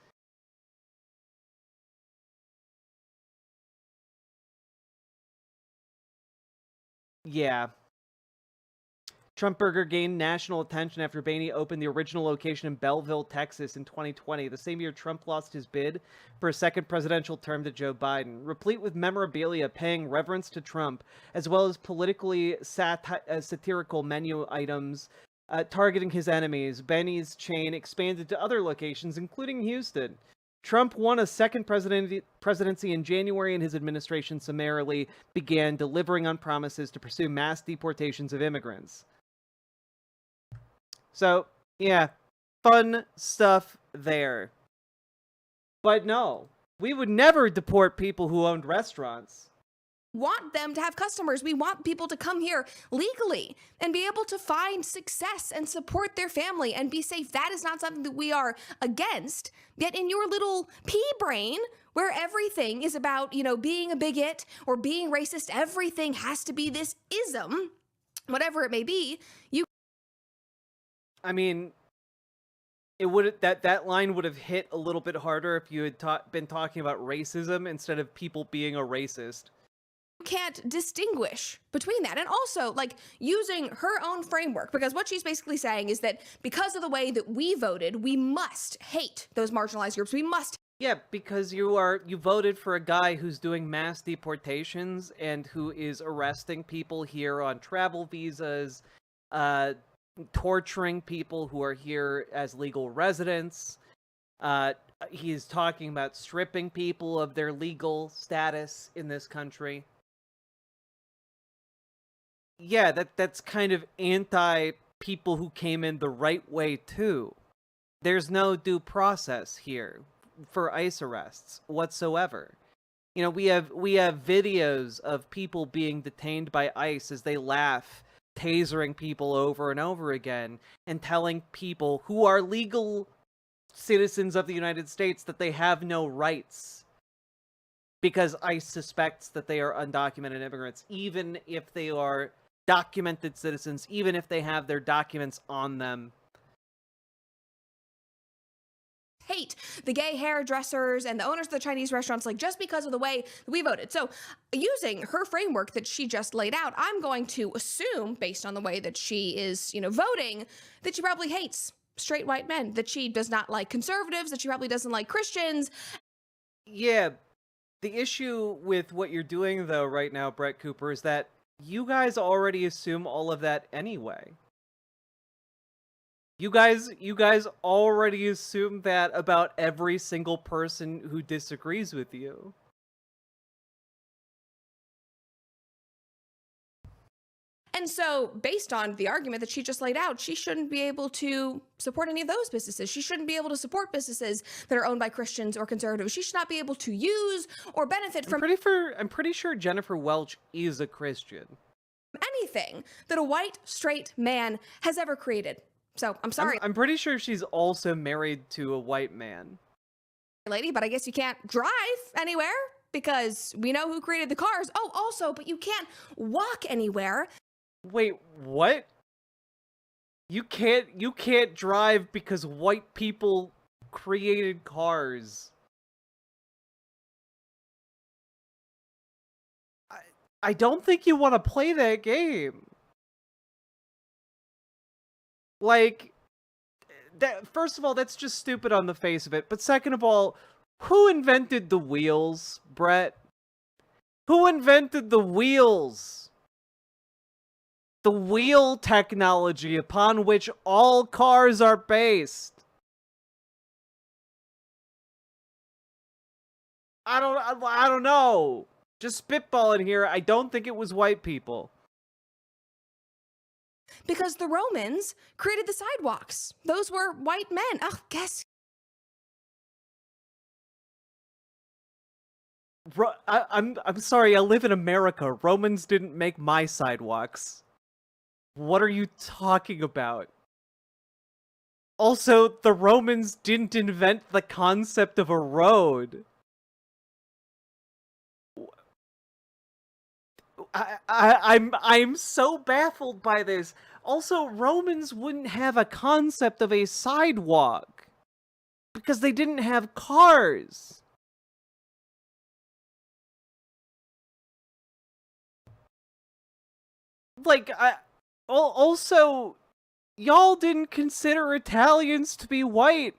Yeah. Trump Burger gained national attention after Bainey opened the original location in Belleville, Texas in 2020, the same year Trump lost his bid for a second presidential term to Joe Biden. Replete with memorabilia paying reverence to Trump, as well as politically satirical menu items targeting his enemies, Bainey's chain expanded to other locations, including Houston. Trump won a second presidency in January, and his administration summarily began delivering on promises to pursue mass deportations of immigrants. So, yeah, fun stuff there. But no, we would never deport people who owned restaurants. Want them to have customers. We want people to come here legally and be able to find success and support their family and be safe. That is not something that we are against. Yet in your little pea brain, where everything is about, being a bigot or being racist, everything has to be this ism, whatever it may be, I mean, it would that line would have hit a little bit harder if you had been talking about racism instead of people being a racist. You can't distinguish between that. And also, using her own framework, because what she's basically saying is that because of the way that we voted, we must hate those marginalized groups. We must. Yeah, because you voted for a guy who's doing mass deportations and who is arresting people here on travel visas, torturing people who are here as legal residents, He's talking about stripping people of their legal status in this country. Yeah, that's kind of anti people who came in the right way too. There's no due process here for ICE arrests whatsoever. You know, we have videos of people being detained by ICE as they laugh, tasering people over and over again, and telling people who are legal citizens of the United States that they have no rights because ICE suspects that they are undocumented immigrants, even if they are documented citizens, even if they have their documents on them. Hate the gay hairdressers and the owners of the Chinese restaurants, like, just because of the way we voted. So using her framework that she just laid out, I'm going to assume, based on the way that she is, voting, that she probably hates straight white men, that she does not like conservatives, that she probably doesn't like Christians. Yeah, the issue with what you're doing, though, right now, Brett Cooper, is that you guys already assume all of that anyway. You guys already assume that about every single person who disagrees with you. And so, based on the argument that she just laid out, she shouldn't be able to support any of those businesses. She shouldn't be able to support businesses that are owned by Christians or conservatives. She should not be able to use or benefit from I'm pretty sure Jennifer Welch is a Christian. anything that a white, straight man has ever created. So, I'm sorry. I'm pretty sure she's also married to a white man. Lady, but I guess you can't drive anywhere because we know who created the cars. Oh, also, but you can't walk anywhere. Wait, what? You can't drive because white people created cars. I don't think you want to play that game. Like, that, first of all, that's just stupid on the face of it. But second of all, who invented the wheels, Brett? Who invented the wheels? The wheel technology upon which all cars are based. I don't know. Just spitballing here. I don't think it was white people. Because the Romans created the sidewalks. Those were white men. Oh, guess. I'm sorry, I live in America. Romans didn't make my sidewalks. What are you talking about? Also, the Romans didn't invent the concept of a road. I'm so baffled by this. Also, Romans wouldn't have a concept of a sidewalk because they didn't have cars. Like, also, y'all didn't consider Italians to be white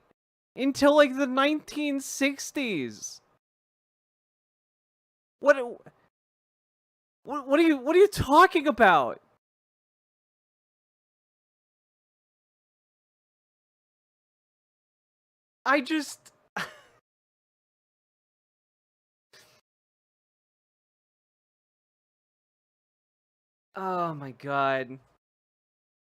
until like the 1960s. What are you talking about? I just oh my god.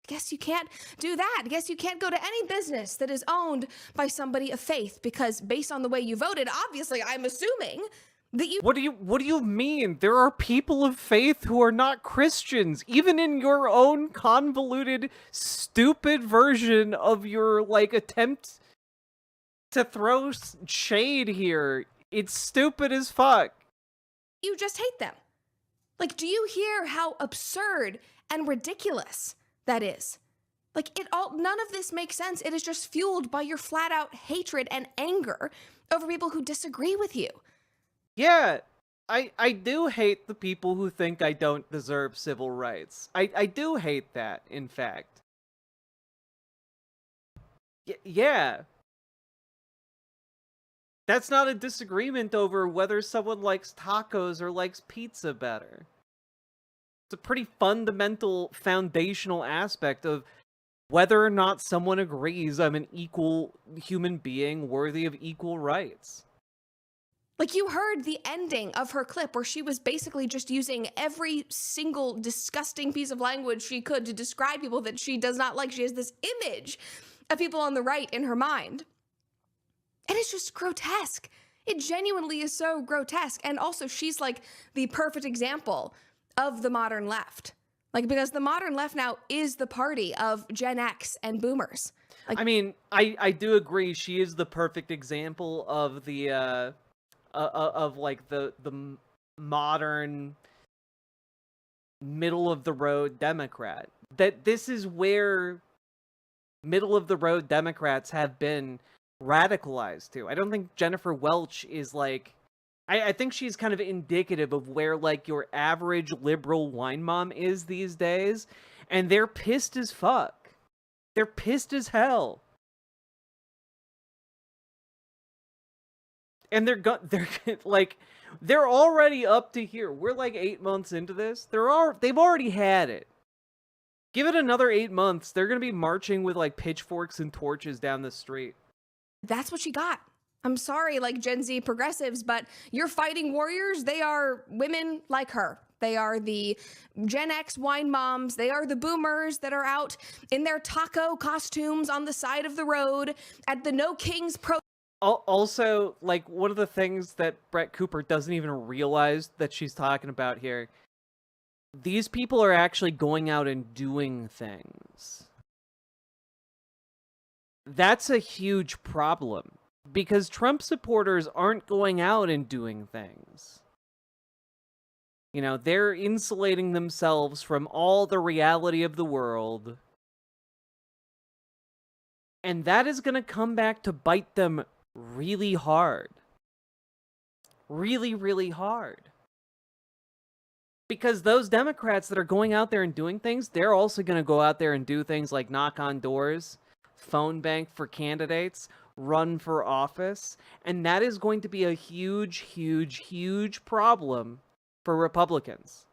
Guess you can't do that. Guess you can't go to any business that is owned by somebody of faith because based on the way you voted, obviously I'm assuming that you... What do you mean? There are people of faith who are not Christians, even in your own convoluted, stupid version of your, like, attempt to throw shade here. It's stupid as fuck. You just hate them. Like, do you hear how absurd and ridiculous that is? Like, none of this makes sense. It is just fueled by your flat out hatred and anger over people who disagree with you. Yeah, I do hate the people who think I don't deserve civil rights. I do hate that, in fact. Yeah. That's not a disagreement over whether someone likes tacos or likes pizza better. It's a pretty fundamental, foundational aspect of whether or not someone agrees I'm an equal human being worthy of equal rights. Like, you heard the ending of her clip where she was basically just using every single disgusting piece of language she could to describe people that she does not like. She has this image of people on the right in her mind. And it's just grotesque. It genuinely is so grotesque. And also, she's like the perfect example of the modern left. Like, because the modern left now is the party of Gen X and boomers. Like, I mean, I do agree she is the perfect example of the like the modern middle of the road Democrat. That this is where middle of the road Democrats have been radicalized to. I don't think Jennifer Welch is like, I think she's kind of indicative of where like your average liberal wine mom is these days, and they're pissed as fuck. They're pissed as hell. And they're like, they're already up to here. We're like 8 months into this. They've already had it. Give it another 8 months. They're gonna be marching with like pitchforks and torches down the street. that's what she got. I'm sorry, like Gen Z progressives, but your fighting warriors, they are women like her. They are the Gen X wine moms. They are the boomers that are out in their taco costumes on the side of the road at the No Kings Pro. Also, like, one of the things that Brett Cooper doesn't even realize that she's talking about here, these people are actually going out and doing things. That's a huge problem, because Trump supporters aren't going out and doing things. You know, they're insulating themselves from all the reality of the world. And that is going to come back to bite them really hard. Really, really hard. Because those Democrats that are going out there and doing things, they're also going to go out there and do things like knock on doors, phone bank for candidates, run for office. And that is going to be a huge, huge, huge problem for Republicans.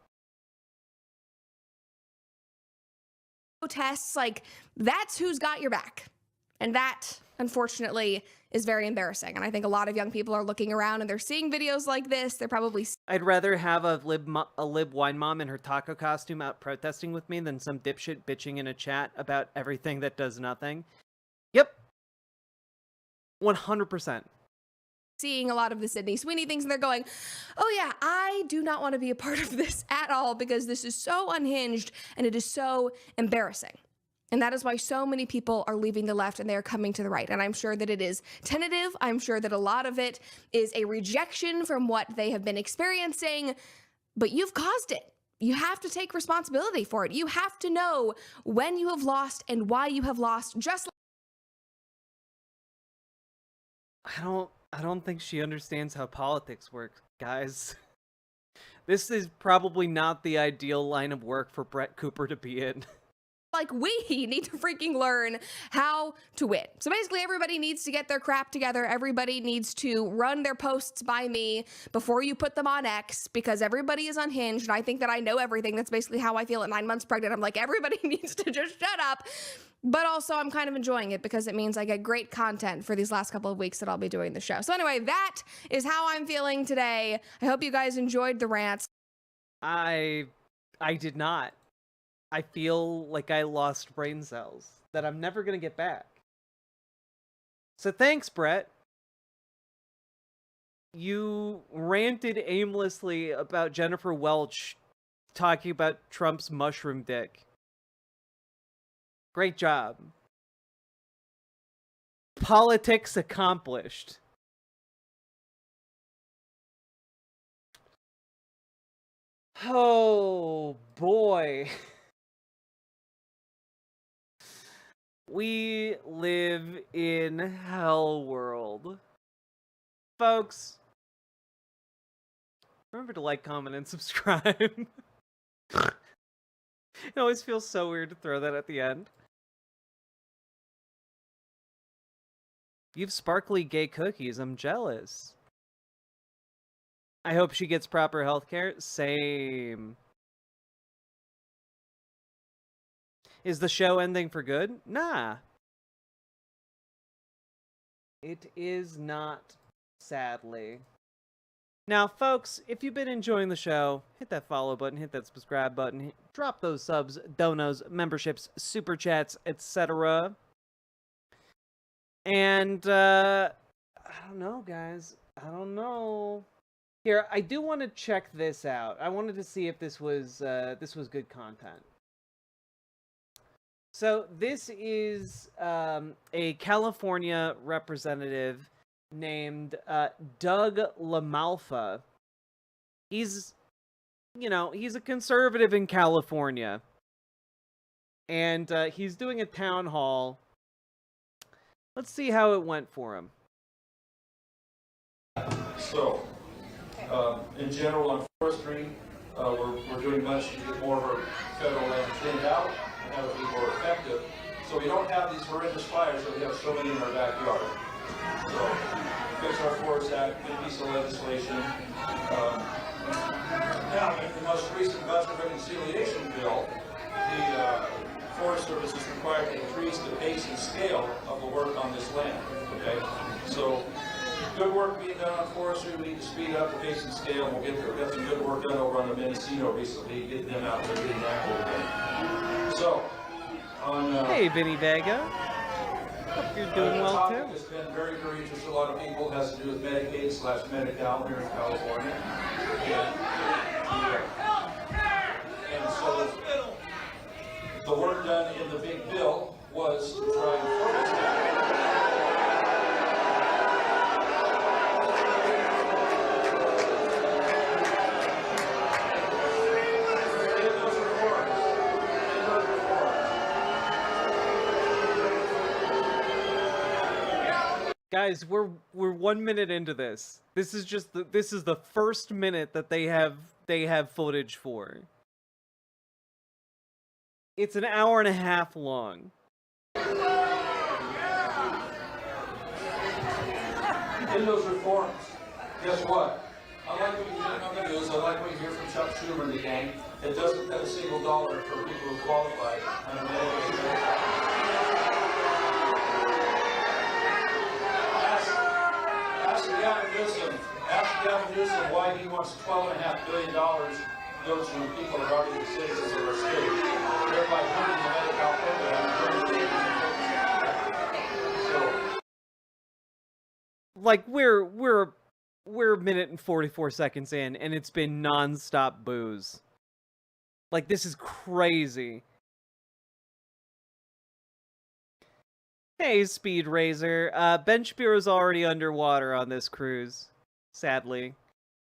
Protests, like, that's who's got your back. And that, unfortunately, is very embarrassing. And I think a lot of young people are looking around and they're seeing videos like this. They're probably... I'd rather have a lib wine mom in her taco costume out protesting with me than some dipshit bitching in a chat about everything that does nothing. Yep. 100%. Seeing a lot of the Sydney Sweeney things, and they're going, oh yeah, I do not want to be a part of this at all, because this is so unhinged and it is so embarrassing. And that is why so many people are leaving the left and they are coming to the right. And I'm sure that it is tentative. I'm sure that a lot of it is a rejection from what they have been experiencing, but you've caused it. You have to take responsibility for it. You have to know when you have lost and why you have lost. Just I don't think she understands how politics work, guys. This is probably not the ideal line of work for Brett Cooper to be in. like, we need to freaking learn how to win. So basically, everybody needs to get their crap together. Everybody needs to run their posts by me before you put them on X, because everybody is unhinged. And I think that I know everything. That's basically how I feel at 9 months pregnant. I'm like, everybody needs to just shut up. But also, I'm kind of enjoying it because it means I get great content for these last couple of weeks that I'll be doing the show. So anyway, that is how I'm feeling today. I hope you guys enjoyed the rants. I did not. I feel like I lost brain cells that I'm never going to get back. So thanks, Brett. You ranted aimlessly about Jennifer Welch talking about Trump's mushroom dick. Great job. Politics accomplished. Oh, boy. We live in hell world. Folks, remember to like, comment, and subscribe. It always feels so weird to throw that at the end. You have sparkly gay cookies. I'm jealous. I hope she gets proper health care. Same. Is the show ending for good? Nah. It is not, sadly. Now, folks, if you've been enjoying the show, hit that follow button, hit that subscribe button, drop those subs, donos, memberships, super chats, etc. And, I don't know, guys. I don't know. Here, I do want to check this out. I wanted to see if this was good content. So, this is a California representative named Doug LaMalfa. He's a conservative in California. And he's doing a town hall. Let's see how it went for him. So, in general on forestry, we're doing much to get more of our federal land cleaned out and have it be more effective. So we don't have these horrendous fires that we have so many in our backyard. So, fix our Forest Act, good piece of legislation. Now, in the most recent budget reconciliation bill, the Forest Service is required to increase the pace and scale of the work on this land. Okay, so good work being done on forestry. We need to speed up the pace and scale. We'll get there. We got some good work done over on the Mendocino recently, getting them out there, getting that moving. So, on hey, Vinny Vega. Hope you're doing well too. It's been very, very interesting. A lot of people. It has to do with Medicaid/Medi-Cal here in California. And so the work done in the big bill was to try and focus that. Guys, we're 1 minute into this. This is the first minute that they have footage for. It's an hour and a half long. In those reforms, guess what? I like what you hear on the news. I like what you hear from Chuck Schumer and the gang. It doesn't cut a single dollar for people who qualify under Medicaid. Ask Gavin Newsom why he wants $12.5 billion goes to people who are already the citizens of our state, thereby funding the Medi-Cal program. Like we're a minute and 44 seconds in, and it's been non-stop booze. Like, this is crazy. Hey, Speed Razor. Ben Shapiro's already underwater on this cruise, sadly.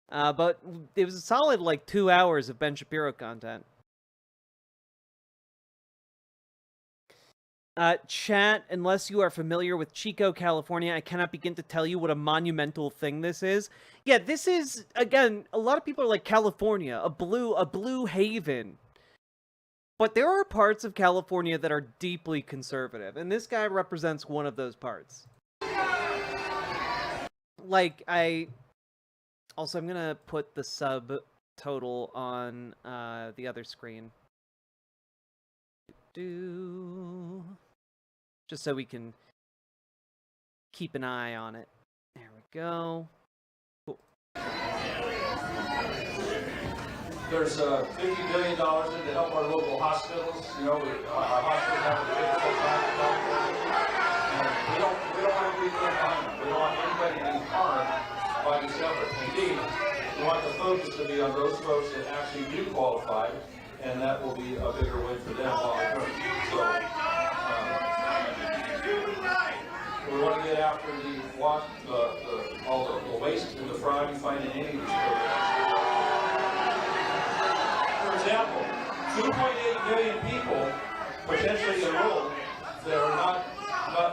But it was a solid, 2 hours of Ben Shapiro content. Chat, unless you are familiar with Chico, California, I cannot begin to tell you what a monumental thing this is. Yeah, this is, again, a lot of people are like, California, a blue haven. But there are parts of California that are deeply conservative, and this guy represents one of those parts. Also, I'm gonna put the subtotal on the other screen. Just so we can keep an eye on it. There we go. Cool. There's $50 billion in to help our local hospitals. You know, our hospitals have the biggest we don't want to be behind them. We don't want anybody to be harmed by these efforts. Indeed, we want the focus to be on those folks that actually do qualify, and that will be a bigger win for them long term. So, we want to get after all the waste and the fraud you find in any of these programs. For example, 2.8 million people potentially enrolled that are not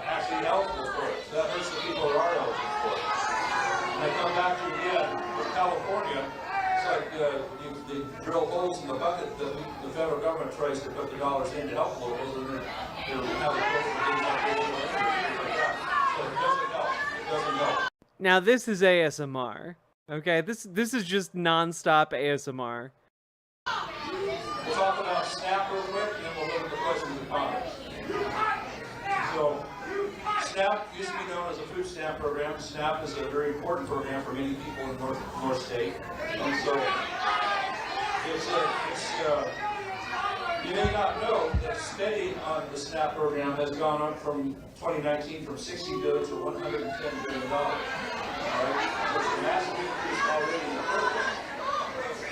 actually eligible for it. That hurts the people who are eligible for it. And I come back to again with California. It's like you drill holes in the bucket that the federal government tries to put the dollars in to help locals, and they're having things like that. So it doesn't help. It doesn't help. Now this is ASMR. Okay, this is just non-stop ASMR. We'll talk about SNAP real quick, and then we'll look at the questions. SNAP used to be known as a food stamp program. SNAP is a very important program for many people in North State. And so you may not know that spending on the SNAP program has gone up from 2019 from $60 billion to $110 billion. All right? It's a massive increase already in the program.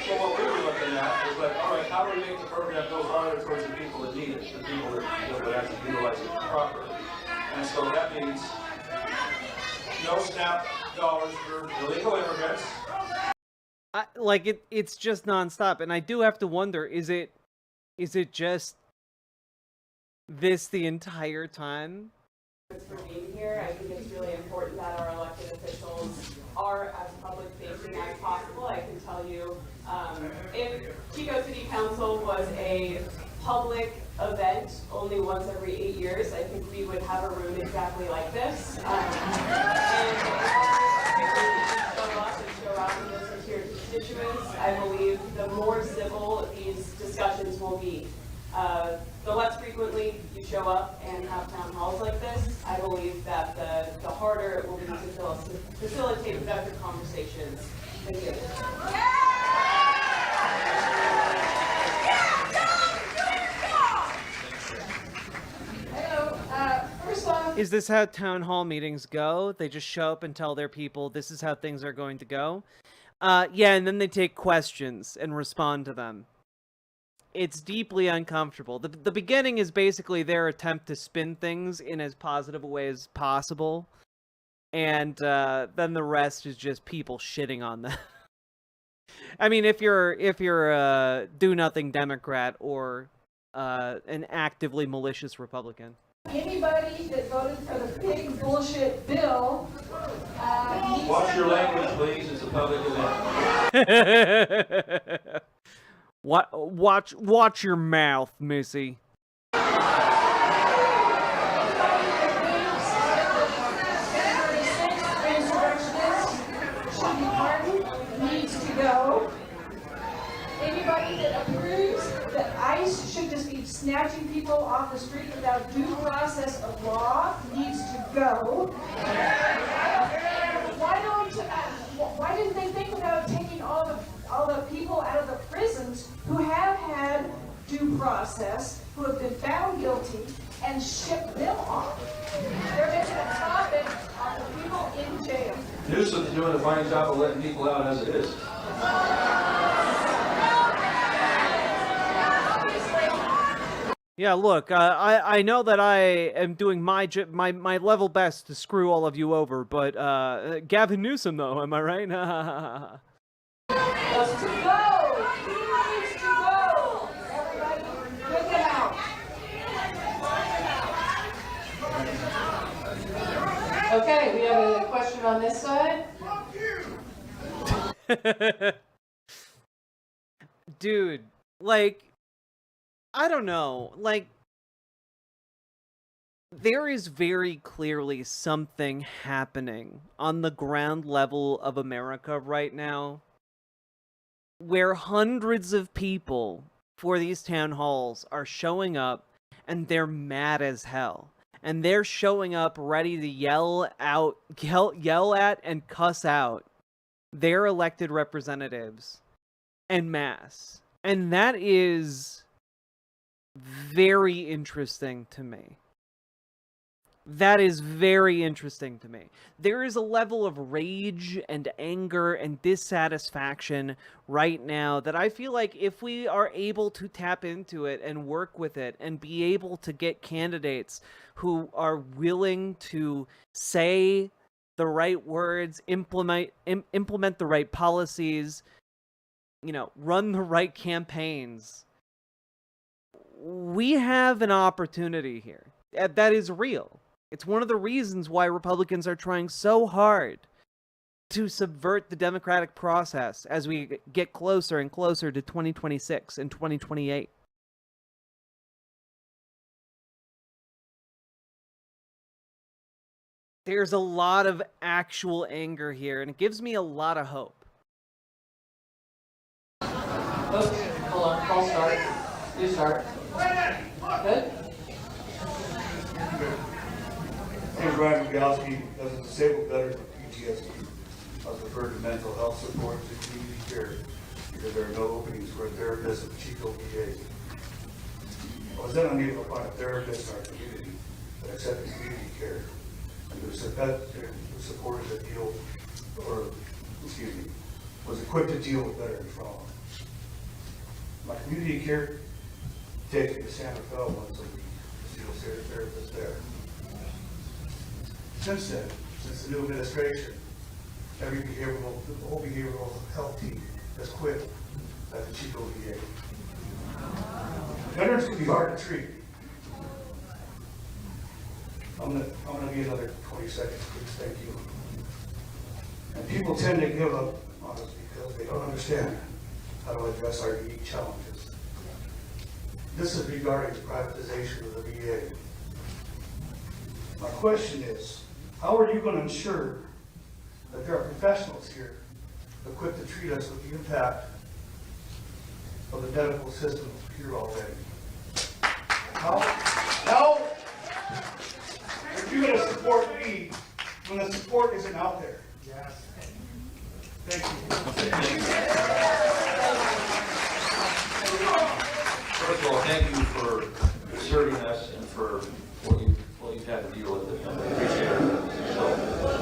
So what we were looking at is like, all right, how do we make the program go farther towards the people that need it, the people that would actually utilize it properly? And so that means no SNAP dollars for illegal immigrants. It's just nonstop, and I do have to wonder: is it just this the entire time? For being here, I think it's really important that our elected officials are as public-facing as possible. I can tell you, if Chico City Council was a public event only once every 8 years, I think we would have a room exactly like this. And show up and show out and listen to your constituents. I believe the more civil these discussions will be. The less frequently you show up and have town halls like this, I believe that the harder it will be to facilitate productive conversations. Thank you. Is this how town hall meetings go? They just show up and tell their people this is how things are going to go? Yeah, and then they take questions and respond to them. It's deeply uncomfortable. The beginning is basically their attempt to spin things in as positive a way as possible. And then the rest is just people shitting on them. I mean, if you're a do-nothing Democrat or an actively malicious Republican. Anybody that voted for the big bullshit bill Watch your language, please. It's a public event. Watch your mouth, Missy. needs to go. Anybody that approves that ICE should just be snatching people off the street without due process of law needs to go. Why didn't they think about taking all the people out of the prisons who have had due process, who have been found guilty, and ship them off? They're making a profit on the people in jail. Newsom's doing a fine job of letting people out as it is. Yeah, look, I know that I am doing my level best to screw all of you over, but Gavin Newsom, though, am I right? Just to go! He needs to go! Everybody, get him out! Okay, we have a question on this side. Dude, like, I don't know, like, there is very clearly something happening on the ground level of America right now where hundreds of people for these town halls are showing up and they're mad as hell. And they're showing up ready to yell at and cuss out their elected representatives en masse. And that is very interesting to me. That is very interesting to me. There is a level of rage and anger and dissatisfaction right now that I feel like if we are able to tap into it and work with it and be able to get candidates who are willing to say the right words, implement the right policies, you know, run the right campaigns, we have an opportunity here. That is real. It's one of the reasons why Republicans are trying so hard to subvert the democratic process as we get closer and closer to 2026 and 2028. There's a lot of actual anger here, and it gives me a lot of hope. Hold on, I'll start. You start. Good? name Brian Bogowski. As a disabled veteran with PTSD, I was referred to mental health support and community care because there are no openings for a therapist at Chico VA. I was then unable to find a therapist in our community that accepted community care and who supported the deal, was equipped to deal with veteran trauma. My community care takes me to Santa Fe once a week to see a therapist there. Since then, since the new administration, the whole behavioral health team has quit at the Chico VA. Veterans can be hard to treat. I'm gonna be another 20 seconds, please. Thank you. And people tend to give up on us because they don't understand how to address our unique challenges. This is regarding the privatization of the VA. My question is, how are you going to ensure that there are professionals here equipped to treat us with the impact of the medical system here already? How are you going to support me when the support isn't out there? Yes. Thank you. First of all, thank you for serving us and for what you've had to deal with. I appreciate it. So,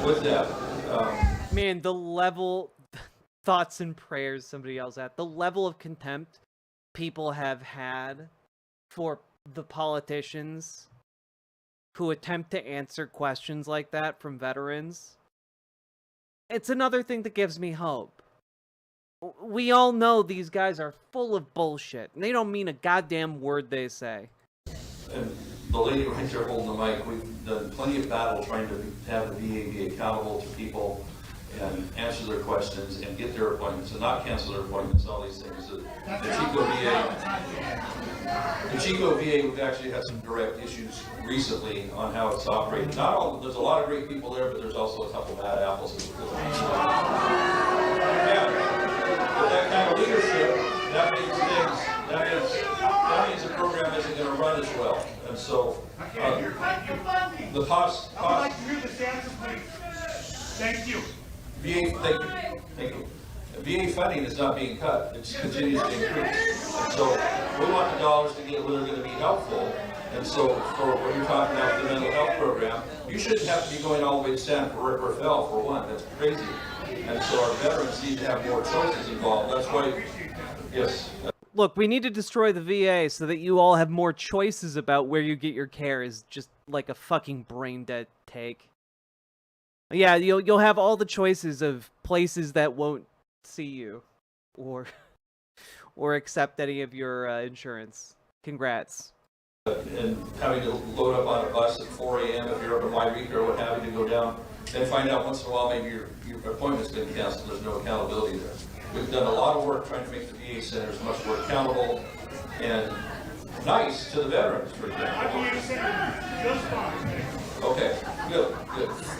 with that, man, the level, thoughts and prayers, somebody yells at, the level of contempt people have had for the politicians who attempt to answer questions like that from veterans. It's another thing that gives me hope. We all know these guys are full of bullshit, and they don't mean a goddamn word they say. and the lady right there holding the mic, we've done plenty of battle trying to have the VA be accountable to people and answer their questions and get their appointments and not cancel their appointments, all these things. The Chico VA, we've actually had some direct issues recently on how it's operated. Not all, there's a lot of great people there, but there's also a couple bad apples. With that kind of leadership, that means the program isn't going to run as well. And so, the cost. I'd like to hear this answer, please. Thank you. Thank you. VA funding is not being cut; it continues to increase. And so, we want the dollars to get where they're going to be helpful. And so, for when you're talking about the mental health program, you shouldn't have to be going all the way to Stanford or Fell for one. That's crazy. And so, our veterans need to have more choices involved. That's why, yes. Look, we need to destroy the VA so that you all have more choices about where you get your care. Is just like a fucking brain dead take. Yeah, you'll have all the choices of places that won't see you, or accept any of your insurance. Congrats. And having to load up on a bus at 4 a.m. if you're up in Wairika or what have you to go down, and find out once in a while maybe your appointment's been canceled. There's no accountability there. We've done a lot of work trying to make the VA centers much more accountable and nice to the veterans, for example. Okay, good.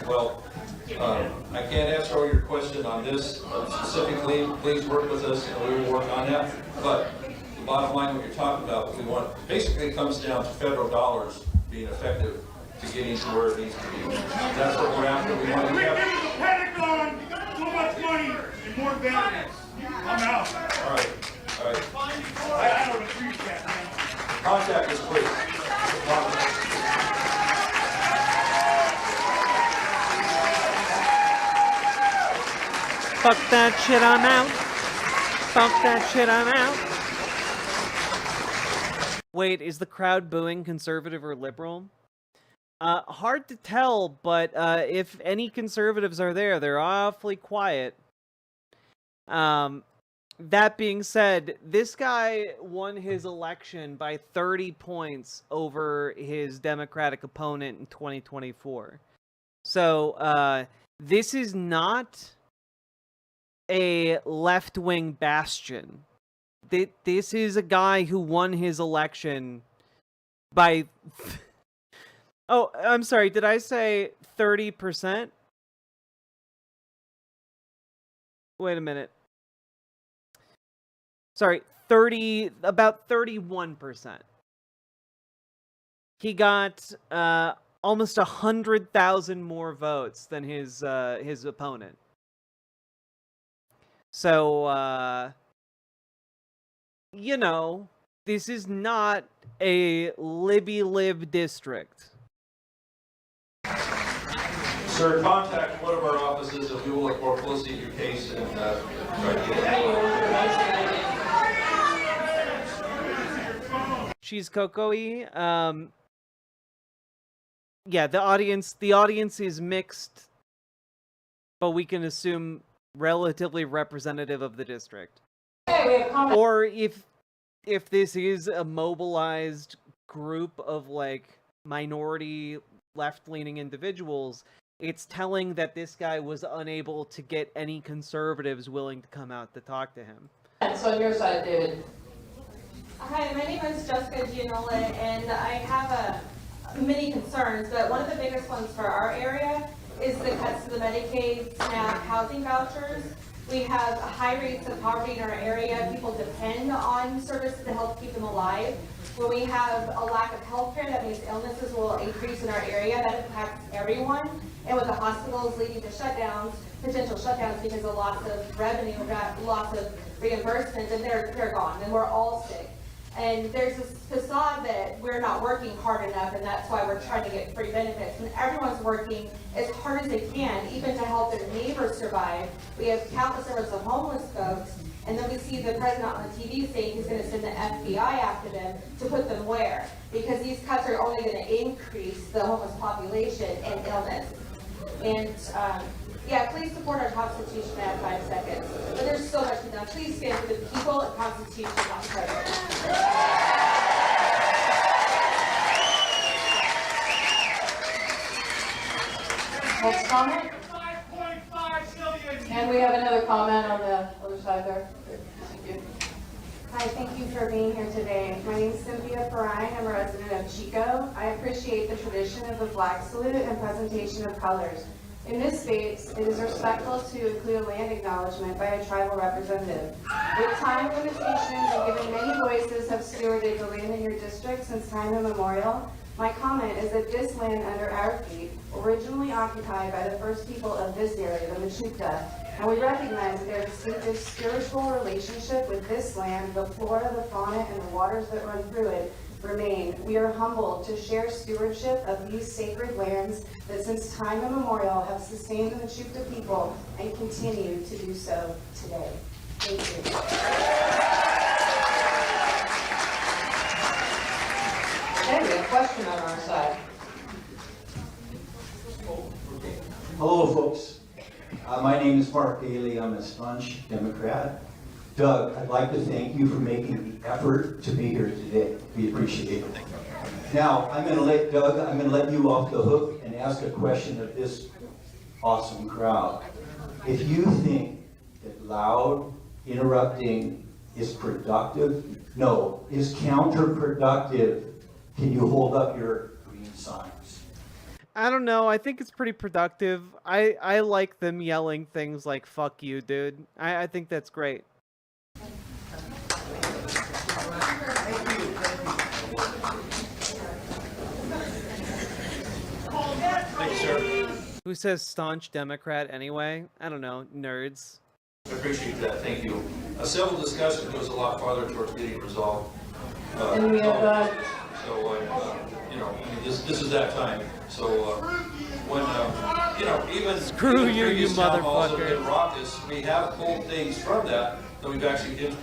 Well, I can't answer all your question on this specifically. Please work with us and we will work on that. But the bottom line, what you're talking about, what we want, basically it comes down to federal dollars being effective to getting to where it needs to be. That's what we're after. We want to have the Pentagon so much money and more veterans. I'm out. All right. I don't agree with that, man. Contact us, please. Fuck that shit, I'm out. Fuck that shit, I'm out. Wait, is the crowd booing conservative or liberal? Hard to tell, but if any conservatives are there, they're awfully quiet. That being said, this guy won his election by 30 points over his Democratic opponent in 2024. So, this is not a left-wing bastion. This is a guy who won his election by... Oh, I'm sorry, did I say 30%? Wait a minute. Sorry, about 31%. He got almost 100,000 more votes than his opponent. So, you know, this is not a Libby-Lib district. Sir, contact one of our offices and we will look more closely at your case and try to get it. She's Coco-y. Yeah, the audience is mixed, but we can assume relatively representative of the district. Hey, we have comments. Or if this is a mobilized group of like minority left-leaning individuals, it's telling that this guy was unable to get any conservatives willing to come out to talk to him. So on your side, David. Hi, my name is Jessica Gianola, and I have many concerns, but one of the biggest ones for our area is the cuts to the Medicaid SNAP housing vouchers. We have high rates of poverty in our area. People depend on services to help keep them alive. When we have a lack of health care, that means illnesses will increase in our area. That impacts everyone. And with the hospitals leading to shutdowns, potential shutdowns because of loss of revenue, loss of reimbursement, and they're gone, and we're all sick. And there's this facade that we're not working hard enough, and that's why we're trying to get free benefits. And everyone's working as hard as they can, even to help their neighbors survive. We have countless numbers of homeless folks, and then we see the president on the TV saying he's going to send the FBI after them to put them where? Because these cuts are only going to increase the homeless population and illness. And yeah, please support our Constitution. I have 5 seconds. But there's so much to be done. Please stand for the people and Constitution, not the president. Next comment? And we have another comment on the other side there. Thank you. Hi, thank you for being here today. My name is Cynthia Perrine. I'm a resident of Chico. I appreciate the tradition of the flag salute and presentation of colors. In this space, it is respectful to include a land acknowledgement by a tribal representative. With time limitations and given many voices have stewarded the land in your district since time immemorial, my comment is that this land under our feet, originally occupied by the first people of this area, the Mechoopda, and we recognize that their distinctive spiritual relationship with this land, the flora, the fauna, and the waters that run through it, remain. We are humbled to share stewardship of these sacred lands that since time immemorial have sustained the Mechoopda people and continue to do so today. Thank you. Okay, we have a question on our side. Hello, folks. My name is Mark Daly. I'm a staunch Democrat. Doug, I'd like to thank you for making the effort to be here today. We appreciate it. Now, I'm going to let you off the hook and ask a question of this awesome crowd. If you think that loud interrupting is productive, no, is counterproductive, can you hold up your green signs? I don't know. I think it's pretty productive. I like them yelling things like "fuck you, dude." I think that's great. Thank you, sir. Who says staunch Democrat anyway? I don't know, nerds. I appreciate that. Thank you. A civil discussion goes a lot farther towards getting resolved. And we have you know, this is that time. So when you know, even Screw you, you motherfucker. motherfucker. In raucous, we have pulled things from that we've actually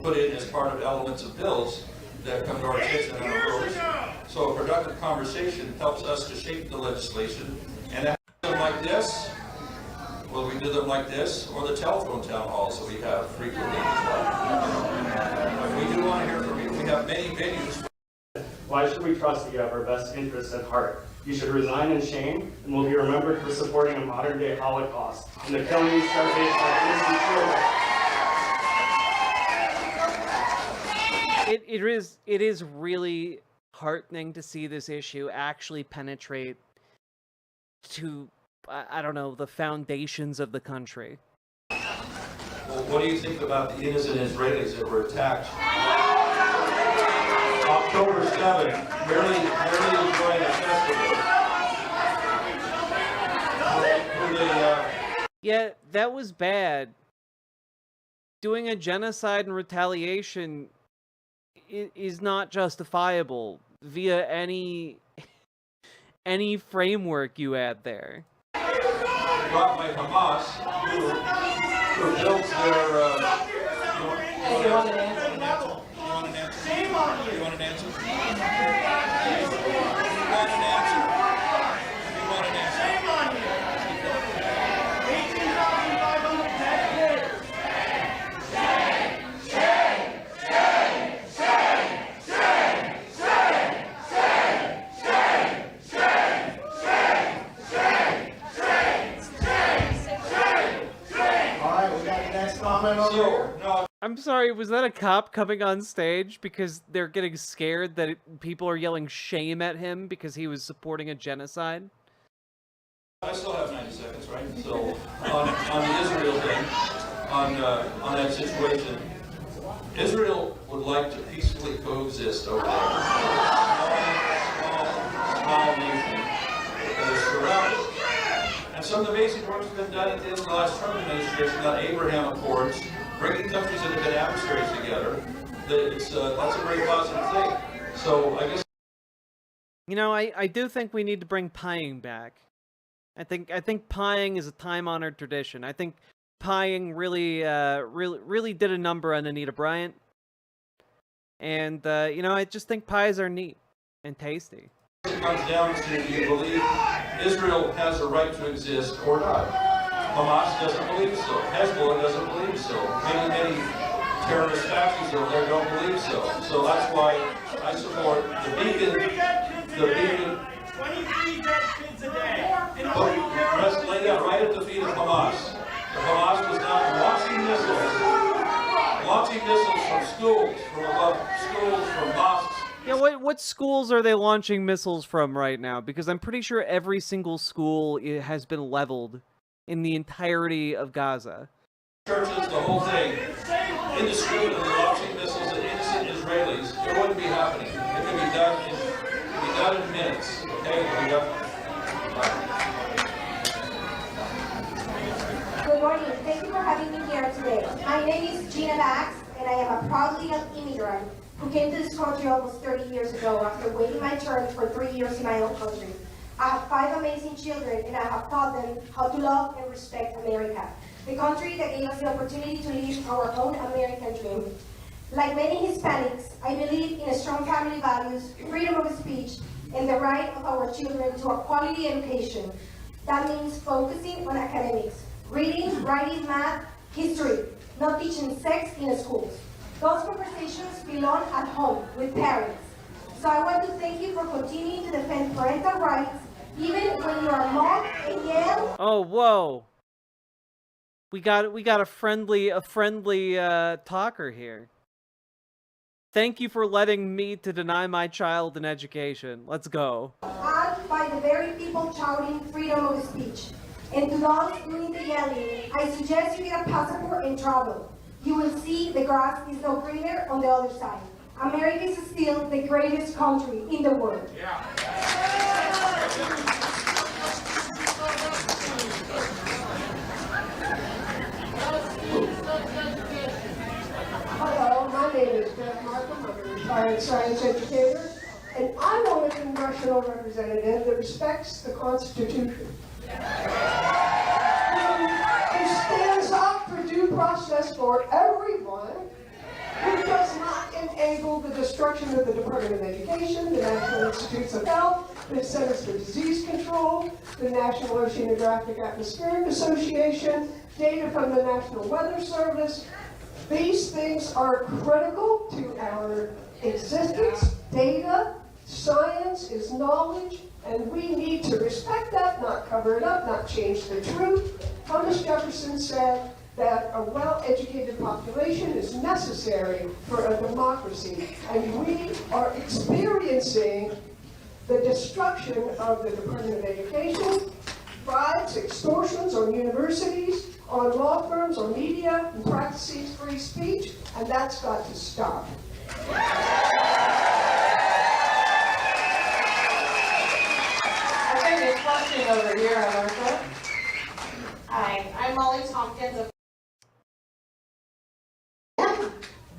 put in as part of elements of bills that come to our attention on our programs. So a productive conversation helps us to shape the legislation, and them like this. Well, we do them like this, or the telephone town halls that we have frequently. We do want to hear from you. We have many venues. Why should we trust that you have our best interests at heart? You should resign in shame and will be remembered for supporting a modern-day Holocaust and the killing and starvation of innocent children. It is really heartening to see this issue actually penetrate to, I don't know, the foundations of the country. Well, what do you think about the innocent Israelis that were attacked? October 7th, merely enjoying a festival. Yeah, that was bad. Doing a genocide and retaliation is not justifiable via any framework you add there. Brought by Hamas, who builds their. You want an answer? Shame on you! You want an answer? Shame on you! 18,500 dead kids! I'm sorry, was that a cop coming on stage because they're getting scared that people are yelling shame at him because he was supporting a genocide? I still have 90 seconds, right? So, on the Israel thing, on that situation, Israel would like to peacefully coexist over there. Small nation that is surrounded. And some of the basic work has been done at the end of the last Trump administration on Abraham Accords, bringing countries that have been adversaries together. That's a very positive thing. So I guess. You know, I do think we need to bring pieing back. I think pieing is a time-honored tradition. I think pieing really did a number on Anita Bryant. And you know, I just think pies are neat and tasty. It comes down to, do you believe Israel has a right to exist or not? Hamas doesn't believe so. Hezbollah doesn't believe so. Many terrorist factions over there don't believe so. So that's why I support the vegan. 23 dead kids a day. Let's lay that right at the feet of Hamas. If Hamas was not launching missiles from schools, from above schools, from mosques. Yeah, what schools are they launching missiles from right now? Because I'm pretty sure every single school has been leveled in the entirety of Gaza. Churches, the whole thing, indiscriminately launching missiles at innocent Israelis, it wouldn't be happening. It could be done in minutes. Okay, it could be done. Good morning. Thank you for having me here today. My name is Gina Bax, and I am a proud legal immigrant who came to this country almost 30 years ago after waiting my turn for 3 years in my own country. I have 5 amazing children, and I have taught them how to love and respect America, the country that gave us the opportunity to live our own American dream. Like many Hispanics, I believe in strong family values, freedom of speech, and the right of our children to a quality education. That means focusing on academics, reading, writing, math, history, not teaching sex in schools. Those conversations belong at home with parents. So I want to thank you for continuing to defend parental rights, even when you are mocked and yelled. Oh, whoa. We got a friendly talker here. Thank you for letting me to deny my child an education. Let's go. And by the very people shouting freedom of speech. And to those doing the yelling, I suggest you get a passport and travel. You will see the grass is no greener on the other side. America is still the greatest country in the world. Yeah. Hello, my name is Beth Markham. I'm a retired science educator, and I want a congressional representative that respects the Constitution. Who stands up for due process for everyone, who does not enable the destruction of the Department of Education, the National Institutes of Health, the Centers for Disease Control, the National Oceanographic Atmospheric Association, data from the National Weather Service. These things are critical to our existence. Data, science is knowledge, and we need to respect that, not cover it up, not change the truth. Thomas Jefferson said that a well-educated population is necessary for a democracy, and we are experiencing the destruction of the Department of Education, bribes, extortions on universities, on law firms, on media, and practicing free speech, and that's got to stop. I think it's flushing over here, America. Hi, I'm Molly Tompkins of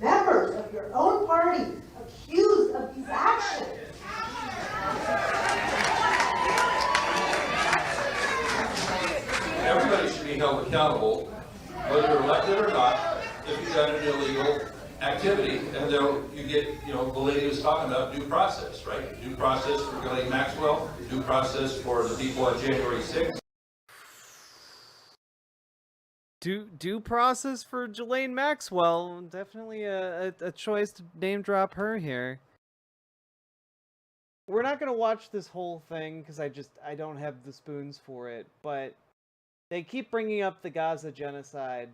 members of your own party accused of these actions. Everybody should be held accountable, whether you're elected or not, if you've done an illegal activity. And then you get, the lady was talking about due process, right? Due process for Ghislaine Maxwell, due process for the people on January 6th. Due process for Ghislaine Maxwell. Definitely a choice to name drop her here. We're not gonna watch this whole thing because I don't have the spoons for it, but they keep bringing up the Gaza genocide,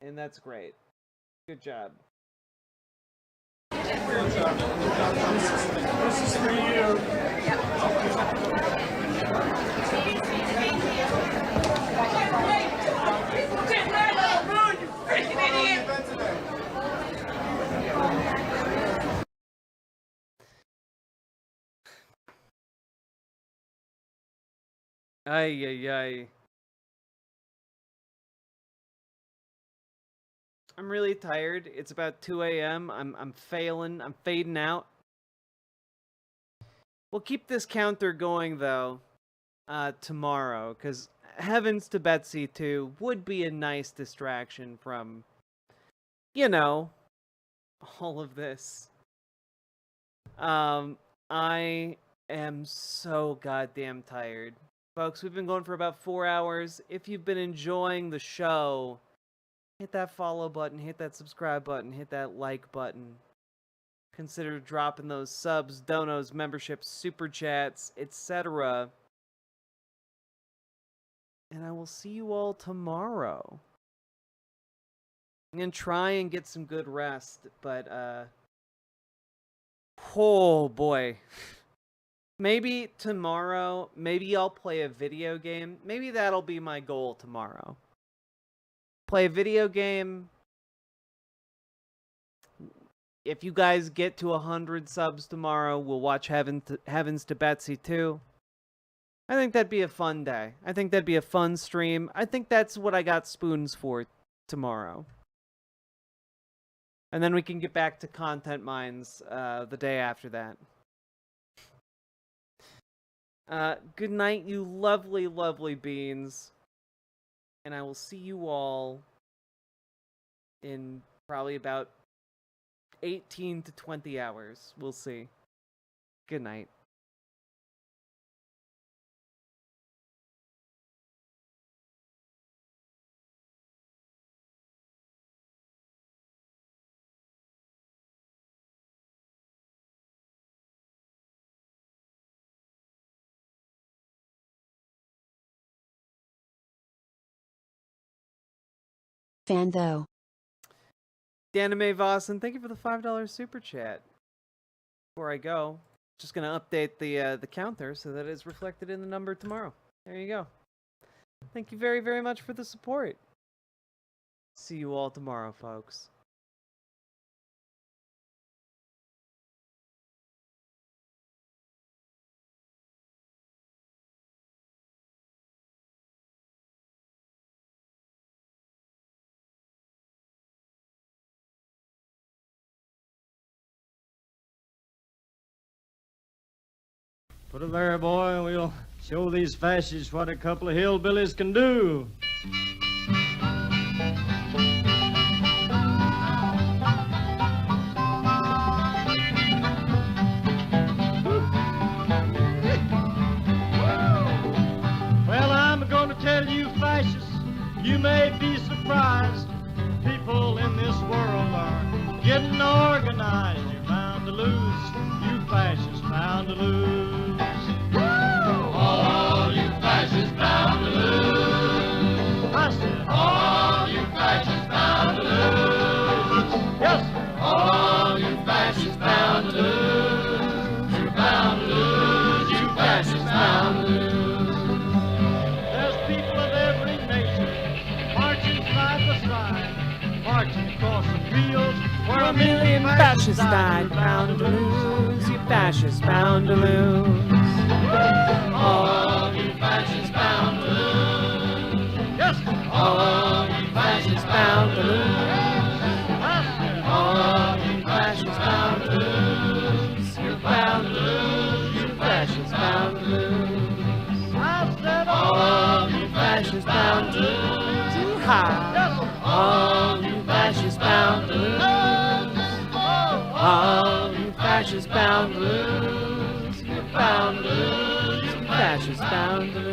and that's great. Good job. This is for you. Ay, ay, ay. I'm really tired. It's about 2 a.m. I'm failing. I'm fading out. We'll keep this counter going though tomorrow, because Heavens to Betsy 2 would be a nice distraction from, all of this. I am so goddamn tired. Folks, we've been going for about 4 hours. If you've been enjoying the show, hit that follow button, hit that subscribe button, hit that like button. Consider dropping those subs, donos, memberships, super chats, etc. And I will see you all tomorrow. I'm gonna try and get some good rest, but oh boy. Maybe tomorrow, maybe I'll play a video game. Maybe that'll be my goal tomorrow. Play a video game. If you guys get to 100 subs tomorrow, we'll watch Heavens to Betsy 2. I think that'd be a fun day. I think that'd be a fun stream. I think that's what I got spoons for tomorrow. And then we can get back to content mines the day after that. Good night, you lovely, lovely beans. And I will see you all in probably about 18 to 20 hours. We'll see. Good night. Fan though. Danime Vossen, thank you for the $5 super chat. Before I go, just gonna update the counter so that it's reflected in the number tomorrow. There you go. Thank you very, very much for the support. See you all tomorrow, folks. Put it there, boy, and we'll show these fascists what a couple of hillbillies can do. Well, I'm going to tell you, fascists, you may be surprised. People in this world are getting organized. You're bound to lose. You fascists bound to lose. All you fascists bound to lose. I said, all you fascists bound to lose. Yes, sir. All you fascists bound to lose. You're bound to lose. You fascists bound to lose. There's people of every nation marching side by side, marching across the fields where a million fascists died. Bound to lose. You fascists bound to lose. All you fascists bound to lose. Yes, All you fascists bound to lose. All you fascists bound to lose. You're bound to lose. You fascists bound to lose. All you fascists bound to lose. Too high. All you fascists bound to lose. All you fascists bound to lose. You're bound to lose. You fascists bound to lose.